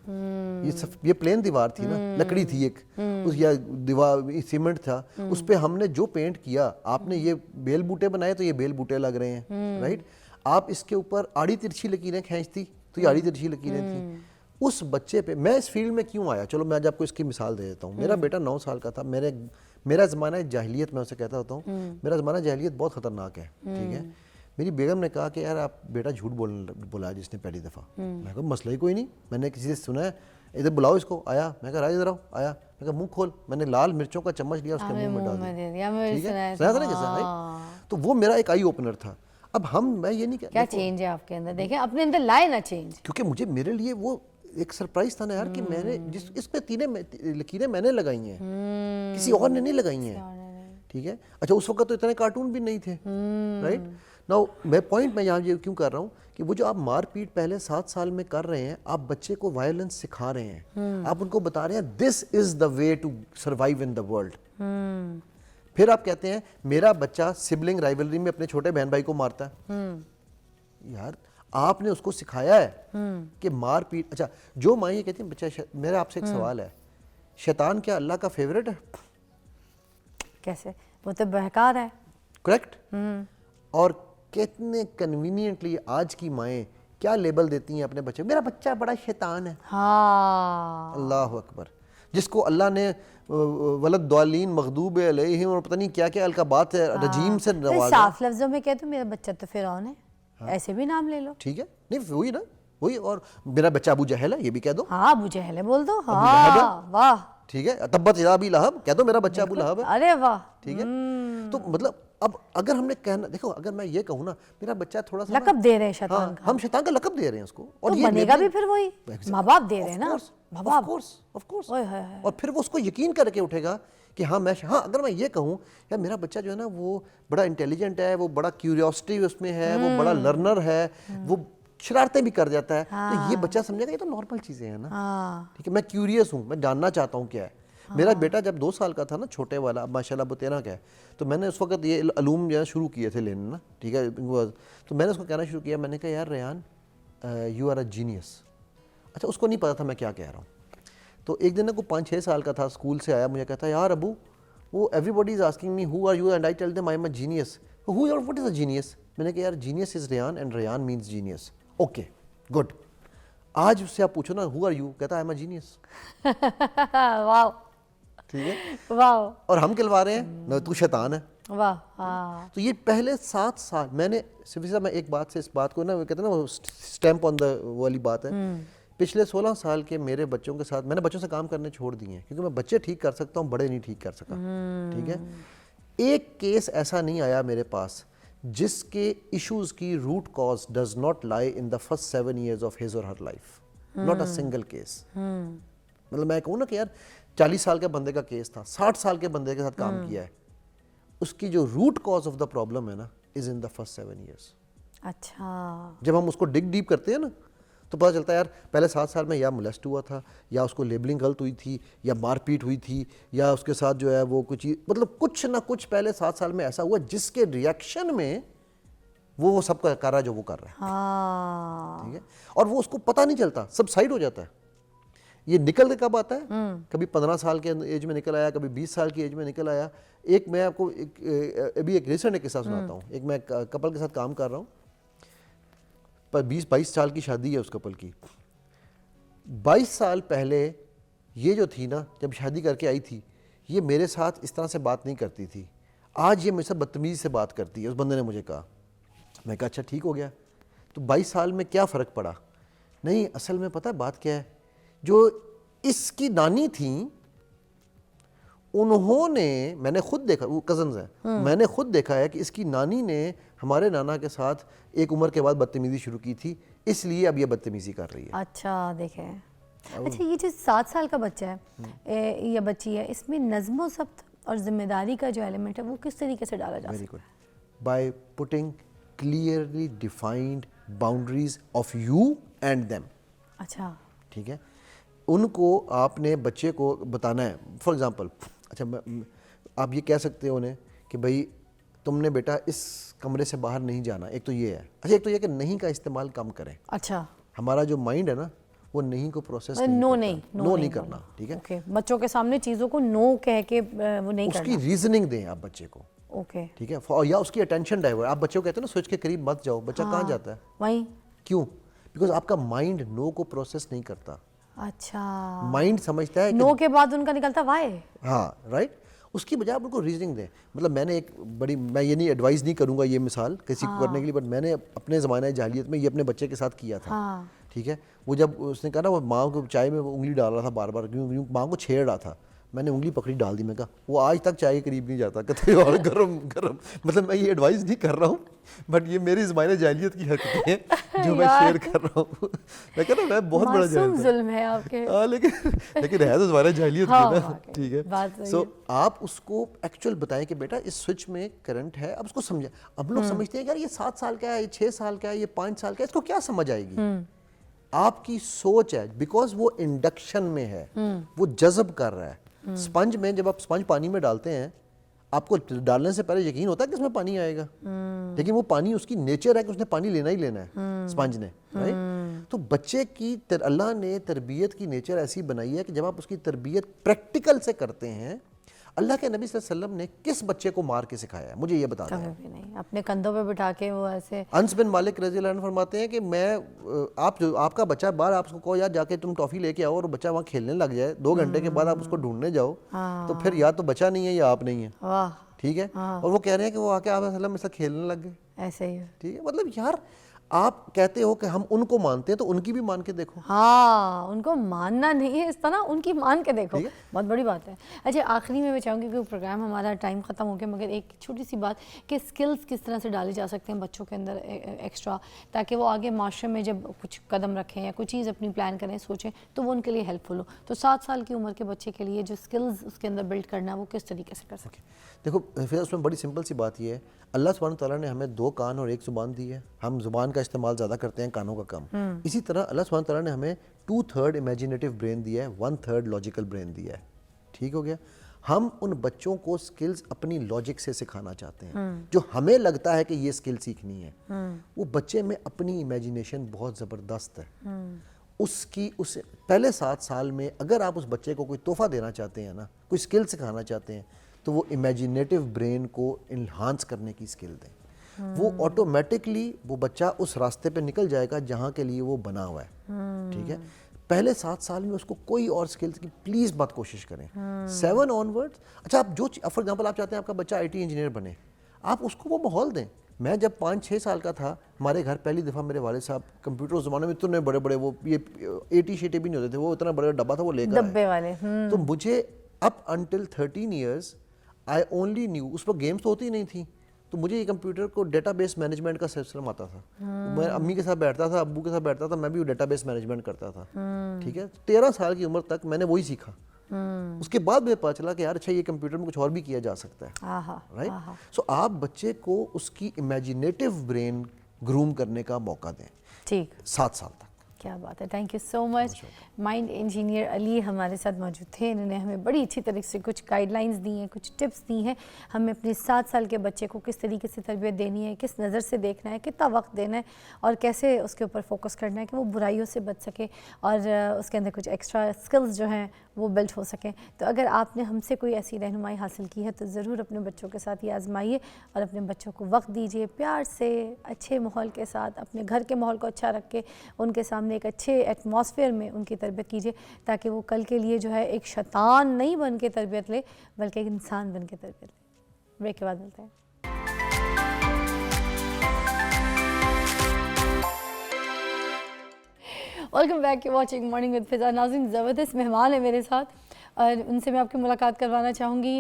[SPEAKER 3] ये प्लेन दीवार थी ना, लकड़ी थी एक, उस या दीवार सीमेंट था, उस पे हमने जो पेंट किया, आपने ये बेल बूटे बनाए तो ये बेल बूटे लग रहे हैं, राइट। आप इसके ऊपर आड़ी तिरछी लकीरें खींचती तो ये आड़ी तिरछी लकीरें थी। उस बच्चे पे मैं इस फील्ड में क्यों आया, चलो मैं आज आपको इसकी मिसाल दे देता हूँ। मेरा बेटा 9 साल का था, मेरा ज़माना जाहिलियत, मैं उसे कहता होता हूँ मेरा ज़माना जाहिलियत बहुत ख़तरनाक है, ठीक है। मेरी बेगम ने कहा कि यार आप बेटा झूठ बोला जिसने पहली दफ़ा। मैं कहा मसला ही कोई नहीं, मैंने किसी से सुना है, इधर बुलाओ इसको। आया, मैं कहा राज इधर आओ। आया, मैं कहा मुंह खोल। मैंने लाल मिर्चों का चम्मच लिया, उसके मुंह में डाल दिया, ठीक है, सुना था ना कैसा, राइट। तो वो मेरा एक आई ओपनर था। अब मैं ये नहीं
[SPEAKER 1] क्या चेंज है आपके अंदर, देखें अपने अंदर लाए ना चेंज,
[SPEAKER 3] क्योंकि मेरे लिए वो एक सरप्राइज था ना यार, कि मैंने इस पे 3 लकीरें मैंने लगाई हैं, किसी और ने नहीं लगाई हैं, ठीक है। अच्छा, उस वक्त तो इतने कार्टून भी नहीं थे, राइट। नाउ मैं यहाँ ये क्यों कर रहा हूँ कि वो जो आप मारपीट पहले 7 साल में कर रहे हैं, आप बच्चे को वायलेंस सिखा रहे हैं, आप उनको बता रहे हैं this is the way to survive in the world. फिर आप कहते हैं मेरा बच्चा सिबलिंग राइवलरी में अपने छोटे बहन भाई को मारता है। यार आपने उसको सिखाया है कि मारपीट। अच्छा, जो माँ ये कहती है बच्चा, मेरा आपसे एक सवाल है, शैतान क्या अल्लाह का फेवरेट है?
[SPEAKER 1] कैसे, वो तो बहकार है,
[SPEAKER 3] करेक्ट। और कितने कन्वीनियंटली आज की माएँ क्या लेबल देती हैं अपने बच्चे, मेरा बच्चा बड़ा शैतान है।
[SPEAKER 1] हाँ,
[SPEAKER 3] अल्लाह अकबर, जिसको अल्लाह ने वलद दालीन मगदूब अलैहिम और पता नहीं क्या क्या अलकाबात है रजीम से नवाजा।
[SPEAKER 1] साफ लफ्जों में कहते मेरा बच्चा तो फिरौन है, ऐसे भी नाम ले लो,
[SPEAKER 3] ठीक है, नहीं वही ना, वही। और मेरा बच्चा अबू जहल है, ये भी कह दो।
[SPEAKER 1] हाँ अबू जहल है बोल दो, हाँ वाह,
[SPEAKER 3] ठीक है, तब्बत यदा अबी लहब कह दो, मेरा बच्चा अबू लहब है,
[SPEAKER 1] अरे वाह,
[SPEAKER 3] ठीक है। तो मतलब अब अगर हमने कहना, देखो अगर मैं ये कहूँ ना मेरा बच्चा थोड़ा सा
[SPEAKER 1] लकब दे रहे हैं शैतान का,
[SPEAKER 3] हम शैतान का लकब दे रहे हैं उसको, और
[SPEAKER 1] तो
[SPEAKER 3] ये
[SPEAKER 1] बनेगा भी फिर वही, माँ बाप दे रहे हैं ना, माँ बाप,
[SPEAKER 3] ऑफ कोर्स। और फिर वो उसको यकीन करके उठेगा कि हाँ अगर मैं ये कहूँ यार मेरा बच्चा जो है ना वो बड़ा इंटेलिजेंट है, वो बड़ा क्यूरियोसिटी उसमें है, वो बड़ा लर्नर है, वो शरारतें भी कर जाता है, तो ये बच्चा समझेगा ये तो नॉर्मल चीज़ें हैं ना, ठीक है, मैं क्यूरियस हूँ, मैं जानना चाहता हूँ क्या है। मेरा बेटा जब 2 साल का था ना, छोटे वाला, अब माशाल्लाह वो 13 का है, तो मैंने उस वक्त ये अलूम जो है शुरू किए थे लेने ना, ठीक है। तो मैंने उसको कहना शुरू किया, मैंने कहा यार Rehan you are a genius. अच्छा, उसको नहीं पता था मैं क्या कह रहा हूँ। तो एक दिन ना को 5-6 साल का था, स्कूल से आया, मुझे कहता यार अबू वो everybody is asking me who are you and I tell them I am a genius. Who और व्हाट इज अ जीनियस? मैंने कहा यार genius is Rehan and Rehan means genius. Okay good. आज उससे आप पूछो ना हु आर यू, कहता आई एम अ जीनियस।
[SPEAKER 1] वाह,
[SPEAKER 3] ठीक है,
[SPEAKER 1] वाह,
[SPEAKER 3] और हम कहलवा रहे हैं ना तू शैतान है।
[SPEAKER 1] वाह, हाँ।
[SPEAKER 3] तो ये पहले 7 साल मैंने सिर्फ मैं एक बात से इस बात को ना, कहते हैं ना वो स्टैम्प ऑन द वाली बात है, पिछले 16 साल के मेरे बच्चों के साथ मैंने बच्चों से काम करने छोड़ दिए हैं, क्योंकि मैं बच्चे ठीक कर सकता हूँ, बड़े नहीं ठीक कर सका, ठीक है। एक केस ऐसा नहीं आया मेरे पास जिसके इश्यूज की root cause does not lie in the first 7 years of his or her life, not a single case. मतलब मैं कहूँ ना कि यार 40 साल के बंदे का केस था, 60 साल के बंदे के साथ काम किया है, उसकी जो root cause of the problem है ना is in the first 7 years।
[SPEAKER 1] अच्छा,
[SPEAKER 3] जब हम उसको डिग डीप करते हैं ना तो पता चलता है यार पहले 7 साल में या मोलेस्ट हुआ था, या उसको लेबलिंग गलत हुई थी, या मारपीट हुई थी, या उसके साथ जो है वो कुछ मतलब कुछ ना कुछ पहले 7 साल में ऐसा हुआ जिसके रिएक्शन में वो सब कर रहा है जो वो कर रहा है।
[SPEAKER 1] हाँ,
[SPEAKER 3] ठीक है, और वो उसको पता नहीं चलता, सब साइड हो जाता है। ये निकल के कब आता है? कभी 15 साल के एज में निकल आया, कभी 20 साल की एज में निकल आया। एक मैं आपको अभी एक रिसेंट एक किस्सा सुनाता हूँ। एक मैं कपल के साथ काम कर रहा हूँ, पर 20-22 साल की शादी है उस कपल की। 22 साल पहले ये जो थी ना, जब शादी करके आई थी, ये मेरे साथ इस तरह से बात नहीं करती थी, आज ये मेरे साथ बदतमीजी से बात करती है। उस बंदे ने मुझे कहा, मैं कहा अच्छा ठीक हो गया, तो 22 साल में क्या फ़र्क पड़ा? नहीं, असल में पता है बात क्या है, जो इसकी नानी थी उन्होंने, मैंने खुद देखा, वो कज़न्स हैं, मैंने खुद देखा है कि इसकी नानी ने हमारे नाना के साथ एक उम्र के बाद बदतमीज़ी शुरू की थी, इसलिए अब ये बदतमीज़ी कर रही है।
[SPEAKER 1] अच्छा, देखें। अच्छा, ये जो 7 साल का बच्चा है या बच्ची है, इसमें नज़्म व ज़ब्त और जिम्मेदारी का जो एलिमेंट है वो किस तरीके से डाला जा
[SPEAKER 3] वेरी
[SPEAKER 1] सकता
[SPEAKER 3] good, by putting clearly defined boundaries of you and them.
[SPEAKER 1] अच्छा,
[SPEAKER 3] ठीक है, उनको आपने बच्चे को बताना है। फॉर एग्जांपल, अच्छा आप ये कह सकते हो उन्हें कि भाई तुमने बेटा इस कमरे से बाहर नहीं जाना, एक तो ये है। अच्छा, एक तो ये कि नहीं का इस्तेमाल कम करें।
[SPEAKER 1] अच्छा,
[SPEAKER 3] हमारा जो माइंड है ना वो नहीं को प्रोसेस
[SPEAKER 1] नो
[SPEAKER 3] नहीं करना। ठीक है,
[SPEAKER 1] ओके, बच्चों के सामने चीज़ों को नो कह के वो नहीं
[SPEAKER 3] उसकी
[SPEAKER 1] करना।
[SPEAKER 3] रीजनिंग दें आप बच्चे को।
[SPEAKER 1] ओके,
[SPEAKER 3] ठीक है, या उसकी अटेंशन डाइवर्ट। आप बच्चे को कहते हो ना स्विच के करीब मत जाओ, बच्चा कहाँ जाता है?
[SPEAKER 1] वहीं।
[SPEAKER 3] क्यों? बिकॉज आपका माइंड नो को प्रोसेस नहीं करता।
[SPEAKER 1] अच्छा,
[SPEAKER 3] माइंड समझता है कि
[SPEAKER 1] नो के बाद उनका निकलता वाई।
[SPEAKER 3] हाँ, राइट। उसकी बजाय आप उनको रीजनिंग दें। मतलब मैंने एक बड़ी, मैं ये नहीं एडवाइस नहीं करूँगा ये मिसाल किसी को करने के लिए, बट मैंने अपने ज़माने जाहिलियत में ये अपने बच्चे के साथ किया था।
[SPEAKER 1] हाँ,
[SPEAKER 3] ठीक है, वो जब उसने कहा ना वो माँ को चाय में वो उंगली डाल रहा था बार बार, क्यों माँ को छेड़ रहा था, मैंने उंगली पकड़ी डाल दी। मैं कहा वो आज तक चाय के करीब नहीं जाता, कहते और गरम गरम। मतलब मैं ये एडवाइस नहीं कर रहा हूँ, बट ये मेरी ज़माने जाहिलियत की हरकतें हैं जो मैं शेयर कर रहा हूँ। मैं कह रहा मैं बहुत बड़ा
[SPEAKER 1] मासूम जुल्म है आपके।
[SPEAKER 3] हाँ, लेकिन है तो ज़माने जाहिलियत की
[SPEAKER 1] हाँ,
[SPEAKER 3] ना।
[SPEAKER 1] वाकई,
[SPEAKER 3] ठीक है,
[SPEAKER 1] बात सही
[SPEAKER 3] सो
[SPEAKER 1] है।
[SPEAKER 3] आप उसको एक्चुअल बताएं कि बेटा इस स्विच में करंट है, अब उसको समझे। अब लोग समझते हैं यार ये 7 साल का है, ये 6 साल का है, ये 5 साल का है, इसको क्या समझ आएगी? आपकी सोच है, बिकॉज वो इंडक्शन में है, वो जज़ब कर रहा है। स्पंज में जब आप स्पंज पानी में डालते हैं, आपको डालने से पहले यकीन होता है कि इसमें पानी आएगा, लेकिन वो पानी, उसकी नेचर है कि उसने पानी लेना ही लेना है, स्पंज ने, राइट? तो बच्चे की अल्लाह ने तरबियत की नेचर ऐसी बनाई है कि जब आप उसकी तरबियत प्रैक्टिकल से करते हैं, अल्लाह के नबी सल्लल्लाहु अलैहि वसल्लम ने किस बच्चे को मार के सिखाया है, मुझे ये बता दें।
[SPEAKER 1] कभी भी नहीं, अपने कंधों पे बिठा के वो ऐसे।
[SPEAKER 3] अनस बिन मालिक रज़ी अल्लाह अन्हु फरमाते हैं कि आपका बच्चा बाहर, आप उसको कहो यार जाके तुम टॉफ़ी लेके आओ, और बच्चा वहाँ खेलने लग जाए, 2 घंटे के बाद आप उसको ढूंढने जाओ, तो फिर या तो बच्चा नहीं है या आप नहीं है।
[SPEAKER 1] वाह,
[SPEAKER 3] ठीक है, और वो कह रहे हैं कि वो आके आप सल्लम मेरे साथ खेलने लग गए।
[SPEAKER 1] ऐसे ही है।
[SPEAKER 3] ठीक है, मतलब यार आप कहते हो कि हम उनको मानते हैं, तो उनकी भी मान के देखो।
[SPEAKER 1] हाँ, उनको मानना नहीं है इस तरह, उनकी मान के देखो, बहुत बड़ी बात है। अच्छा, आखिरी में मैं चाहूँगी कि प्रोग्राम हमारा टाइम ख़त्म हो गया, मगर एक छोटी सी बात कि स्किल्स किस तरह से डाले जा सकते हैं बच्चों के अंदर एक्स्ट्रा, ताकि वो आगे माशरे में जब कुछ कदम रखें या कोई चीज़ अपनी प्लान करें, सोचें, तो वो उनके लिए हेल्पफुल हो। तो 7 साल की उम्र के बच्चे के लिए जो स्किल्स उसके अंदर बिल्ड करना है वो किस तरीके से कर सकते हैं?
[SPEAKER 3] देखो फिर उसमें बड़ी सिंपल सी बात ये है, अल्लाह सुब्हान तआला ने हमें 2 कान और 1 ज़ुबान दी है, हम ज़ुबान का इस्तेमाल ज़्यादा करते हैं, कानों का कम। इसी तरह अल्लाह सुब्हान तआला ने हमें 2/3 इमेजिनेटिव ब्रेन दिया है, 1/3 लॉजिकल ब्रेन दिया है। ठीक हो गया, हम उन बच्चों को स्किल्स अपनी लॉजिक से सिखाना चाहते हैं, जो हमें लगता है कि ये स्किल सीखनी है। वो बच्चे में अपनी इमेजिनेशन बहुत ज़बरदस्त है, उस पहले 7 साल में अगर आप उस बच्चे को कोई तोहफा देना चाहते हैं ना, कोई स्किल सिखाना चाहते हैं, तो वो इमेजिनेटिव ब्रेन को इन्हांस करने की स्किल दें। वो ऑटोमेटिकली वो बच्चा उस रास्ते पे निकल जाएगा जहाँ के लिए वो बना हुआ है। ठीक है, पहले 7 साल में उसको कोई और स्किल्स की प्लीज़ मत कोशिश करें। 7 ऑनवर्ड्स, अच्छा आप जो फॉर एग्जांपल आप चाहते हैं आपका बच्चा IT इंजीनियर बने, आप उसको वो माहौल दें। मैं जब 5-6 साल का था, हमारे घर पहली दफ़ा मेरे वालिद साहब कंप्यूटर उस ज़माने में इतने बड़े बड़े वो ये AT शीटे भी नहीं होते थे, वो इतना बड़ा डब्बा था, वो लेकर
[SPEAKER 1] डब्बे वाले।
[SPEAKER 3] तो मुझे up until 13 years I only new, उस पर गेम्स तो होती ही नहीं थी, तो मुझे ये कंप्यूटर को डेटाबेस मैनेजमेंट का सिस्टम आता था। मैं अम्मी के साथ बैठता था, अब्बू के साथ बैठता था, मैं भी डेटाबेस मैनेजमेंट करता था। ठीक है, 13 साल की उम्र तक मैंने वही सीखा। उसके बाद मुझे पता चला कि यार अच्छा ये कंप्यूटर में कुछ और भी किया जा सकता है, राइट। सो आप बच्चे को उसकी इमेजिनेटिव ब्रेन ग्रूम करने का मौका दें,
[SPEAKER 1] ठीक,
[SPEAKER 3] 7 साल तक।
[SPEAKER 1] क्या बात है, thank you so much. Mind engineer Ali हमारे साथ मौजूद थे, इन्होंने हमें बड़ी अच्छी तरीके से कुछ गाइडलाइंस दी हैं, कुछ टिप्स दी हैं, हमें अपने 7 साल के बच्चे को किस तरीके से तरबियत देनी है, किस नज़र से देखना है, कितना वक्त देना है और कैसे उसके ऊपर फोकस करना है कि वो बुराइयों से बच सके और उसके अंदर कुछ एक्स्ट्रा स्किल्स जो हैं वो बिल्ड हो सकें। तो अगर आपने हमसे कोई ऐसी रहनुमाई हासिल की है तो ज़रूर अपने बच्चों के साथ ये आजमाइए और अपने बच्चों को वक्त दीजिए, प्यार से, अच्छे माहौल के साथ, अपने घर के माहौल को अच्छा रख के उनके सामने एक अच्छे एटमॉस्फेयर में उनकी तरबियत कीजिए, ताकि वो कल के लिए जो है एक शैतान नहीं बन के तरबियत ले बल्कि एक इंसान बन के तरबियत ले। ब्रेक के बाद मिलते हैं। Welcome back, you watching morning with Fiza. नाज़रीन, ज़बरदस्त मेहमान है मेरे साथ और उनसे मैं आपकी मुलाकात करवाना चाहूँगी।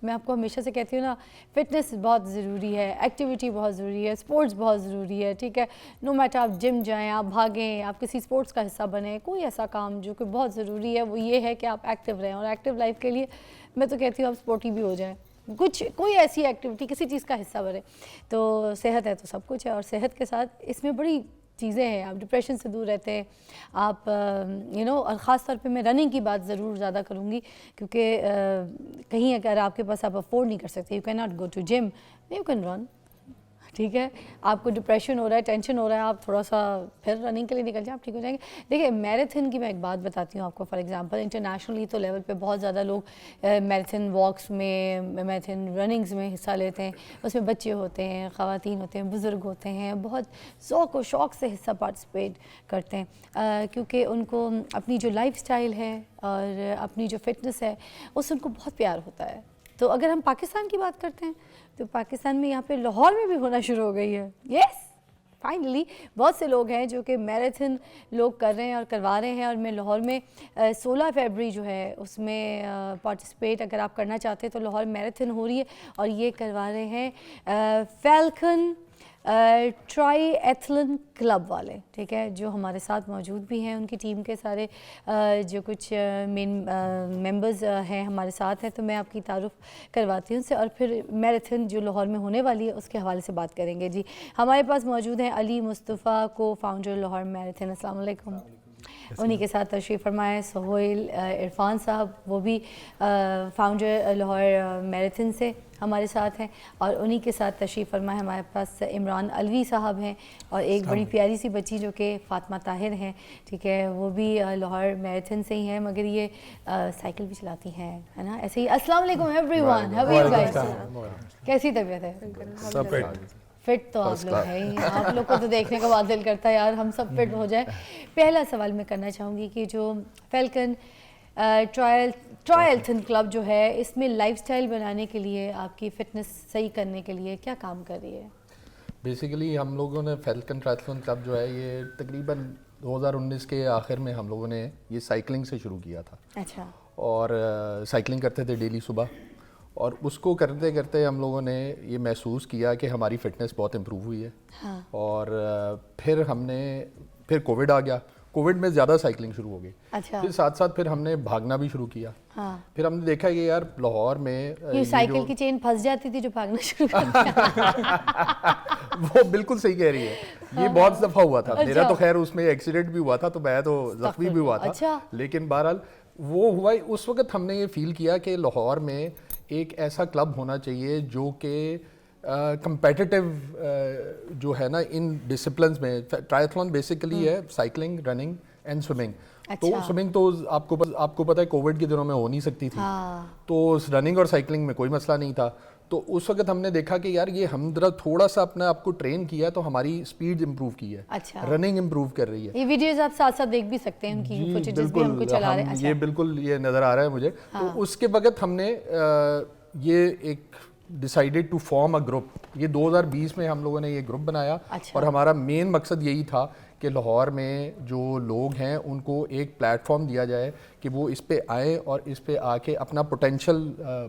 [SPEAKER 1] मैं आपको हमेशा से कहती हूँ ना, फ़िटनेस बहुत ज़रूरी है, एक्टिविटी बहुत ज़रूरी है, स्पोर्ट्स बहुत ज़रूरी है, ठीक है। नो मैटर आप जिम जाएँ, आप भागें, आप किसी स्पोर्ट्स का हिस्सा बने, कोई ऐसा काम जो कि बहुत ज़रूरी है वो ये है कि आप एक्टिव रहें। और एक्टिव लाइफ के लिए मैं तो कहती हूँ आप स्पोर्टी भी हो जाएँ, कोई ऐसी एक्टिविटी, किसी चीज़ का हिस्सा बने। तो सेहत है तो सब कुछ है, और सेहत के साथ इसमें बड़ी चीज़ें हैं। आप डिप्रेशन से दूर रहते हैं, आप और ख़ास तौर पे मैं रनिंग की बात ज़रूर ज़्यादा करूँगी, क्योंकि कहीं अगर आपके पास आप अफोर्ड नहीं कर सकते, you can not go to gym, you can run, ठीक है। आपको डिप्रेशन हो रहा है, टेंशन हो रहा है, आप थोड़ा सा फिर रनिंग के लिए निकल जाए, आप ठीक हो जाएंगे। देखिए, मैराथन की मैं एक बात बताती हूँ आपको। फॉर एग्जांपल इंटरनेशनली तो लेवल पे बहुत ज़्यादा लोग मैराथन वॉक्स में, मैराथन रनिंग्स में हिस्सा लेते हैं। उसमें बच्चे होते हैं, ख़वातीन होते हैं, बुज़ुर्ग होते हैं, बहुत ज़ौक़ व शौक़ से हिस्सा पार्टिसिपेट करते हैं, क्योंकि उनको अपनी जो लाइफ स्टाइल है और अपनी जो फिटनेस है उससे उनको बहुत प्यार होता है। तो अगर हम पाकिस्तान की बात करते हैं तो पाकिस्तान में यहाँ पे लाहौर में भी होना शुरू हो गई है। यस, फाइनली बहुत से लोग हैं जो कि मैराथन लोग कर रहे हैं और करवा रहे हैं। और मैं लाहौर में 16 फरवरी जो है उसमें पार्टिसिपेट अगर आप करना चाहते हैं तो लाहौर मैराथन हो रही है और ये करवा रहे हैं फैल्कन ट्राईएथलन क्लब वाले, ठीक है, जो हमारे साथ मौजूद भी हैं। उनकी टीम के सारे जो कुछ मेन मेंबर्स हैं हमारे साथ हैं, तो मैं आपकी तारुफ करवाती हूँ उनसे और फिर मैराथन जो लाहौर में होने वाली है उसके हवाले से बात करेंगे। जी, हमारे पास मौजूद हैं अली मुस्तफ़ा, को फाउंडर लाहौर मैराथन। अस्सलाम वालेकुम। उन्हीं के साथ तशरीफ़ फरमाए सोहेल इरफान साहब, वो भी फाउंडर लाहौर मैराथन से हमारे साथ हैं। और उन्हीं के साथ तशरीफ़ फरमाए हमारे पास इमरान अलवी साहब हैं और एक बड़ी प्यारी सी बच्ची जो कि फ़ातिमा ताहिर हैं, ठीक है, वो भी लाहौर मैराथन से ही हैं, मगर ये साइकिल भी चलाती हैं, है ना। ऐसे ही अस्सलाम वालेकुम everyone, how are you guys, कैसी तबीयत है?
[SPEAKER 2] सब
[SPEAKER 1] फिट तो आप लोग हैं ही, आप लोग को तो देखने का बाद दिल करता है यार हम सब फिट हो जाए। पहला सवाल मैं करना चाहूँगी कि जो फैल्कन ट्रायथलॉन क्लब जो है, इसमें लाइफस्टाइल बनाने के लिए, आपकी फ़िटनेस सही करने के लिए क्या काम कर रही है?
[SPEAKER 4] बेसिकली हम लोगों ने फैल्कन ट्रायथलॉन क्लब जो है ये तकरीबन 2019 के आखिर में हम लोगों ने ये साइकिलिंग से शुरू किया था।
[SPEAKER 1] अच्छा।
[SPEAKER 4] और साइकिलिंग करते थे डेली सुबह, और उसको करते करते हम लोगों ने ये महसूस किया कि हमारी फ़िटनेस बहुत इम्प्रूव हुई है।
[SPEAKER 1] हाँ।
[SPEAKER 4] और फिर कोविड आ गया, कोविड में ज़्यादा साइकिलिंग शुरू हो गई।
[SPEAKER 1] अच्छा।
[SPEAKER 4] फिर साथ साथ फिर हमने भागना भी शुरू किया।
[SPEAKER 1] हाँ।
[SPEAKER 4] फिर हमने देखा कि यार लाहौर में
[SPEAKER 1] ये साइकिल की चेन फंस जाती थी जो भागना शुरू कर दिया।
[SPEAKER 4] वो बिल्कुल सही कह रही है, ये बहुत दफ़ा हुआ था। मेरा तो खैर उसमें एक्सीडेंट भी हुआ था, तो मैं तो जख्मी भी हुआ था।
[SPEAKER 1] अच्छा।
[SPEAKER 4] लेकिन बहरहाल वो हुआ, उस वक्त हमने ये फील किया कि लाहौर में एक ऐसा क्लब होना चाहिए जो कि कंपेटिटिव जो है ना इन डिसिप्लिन्स में। ट्रायथलॉन बेसिकली है साइकिलिंग, रनिंग एंड स्विमिंग।
[SPEAKER 1] अच्छा।
[SPEAKER 4] तो स्विमिंग तो आपको पता है कोविड के दिनों में हो नहीं सकती थी।
[SPEAKER 1] हाँ।
[SPEAKER 4] तो रनिंग और साइकिलिंग में कोई मसला नहीं था। तो उस वक्त हमने देखा कि यार ये हम थोड़ा सा अपने आप को ट्रेन किया तो हमारी स्पीड इंप्रूव की है।
[SPEAKER 1] अच्छा।
[SPEAKER 4] रनिंग इंप्रूव कर रही है।
[SPEAKER 1] ये वीडियोस आप साथ साथ देख भी सकते हैं, उनकी फुटेजेस भी हमको चला रहे हैं। अच्छा।
[SPEAKER 4] ये बिल्कुल ये नज़र आ रहा है मुझे।
[SPEAKER 1] हाँ।
[SPEAKER 4] तो उसके वक्त हमने ये एक decided to form a group. ये 2020 में हम लोगों ने ये ग्रुप बनाया।
[SPEAKER 1] अच्छा।
[SPEAKER 4] और हमारा मेन मकसद यही था कि लाहौर में जो लोग हैं उनको एक प्लेटफॉर्म दिया जाए कि वो इस पे आए और इस पे आके अपना पोटेंशियल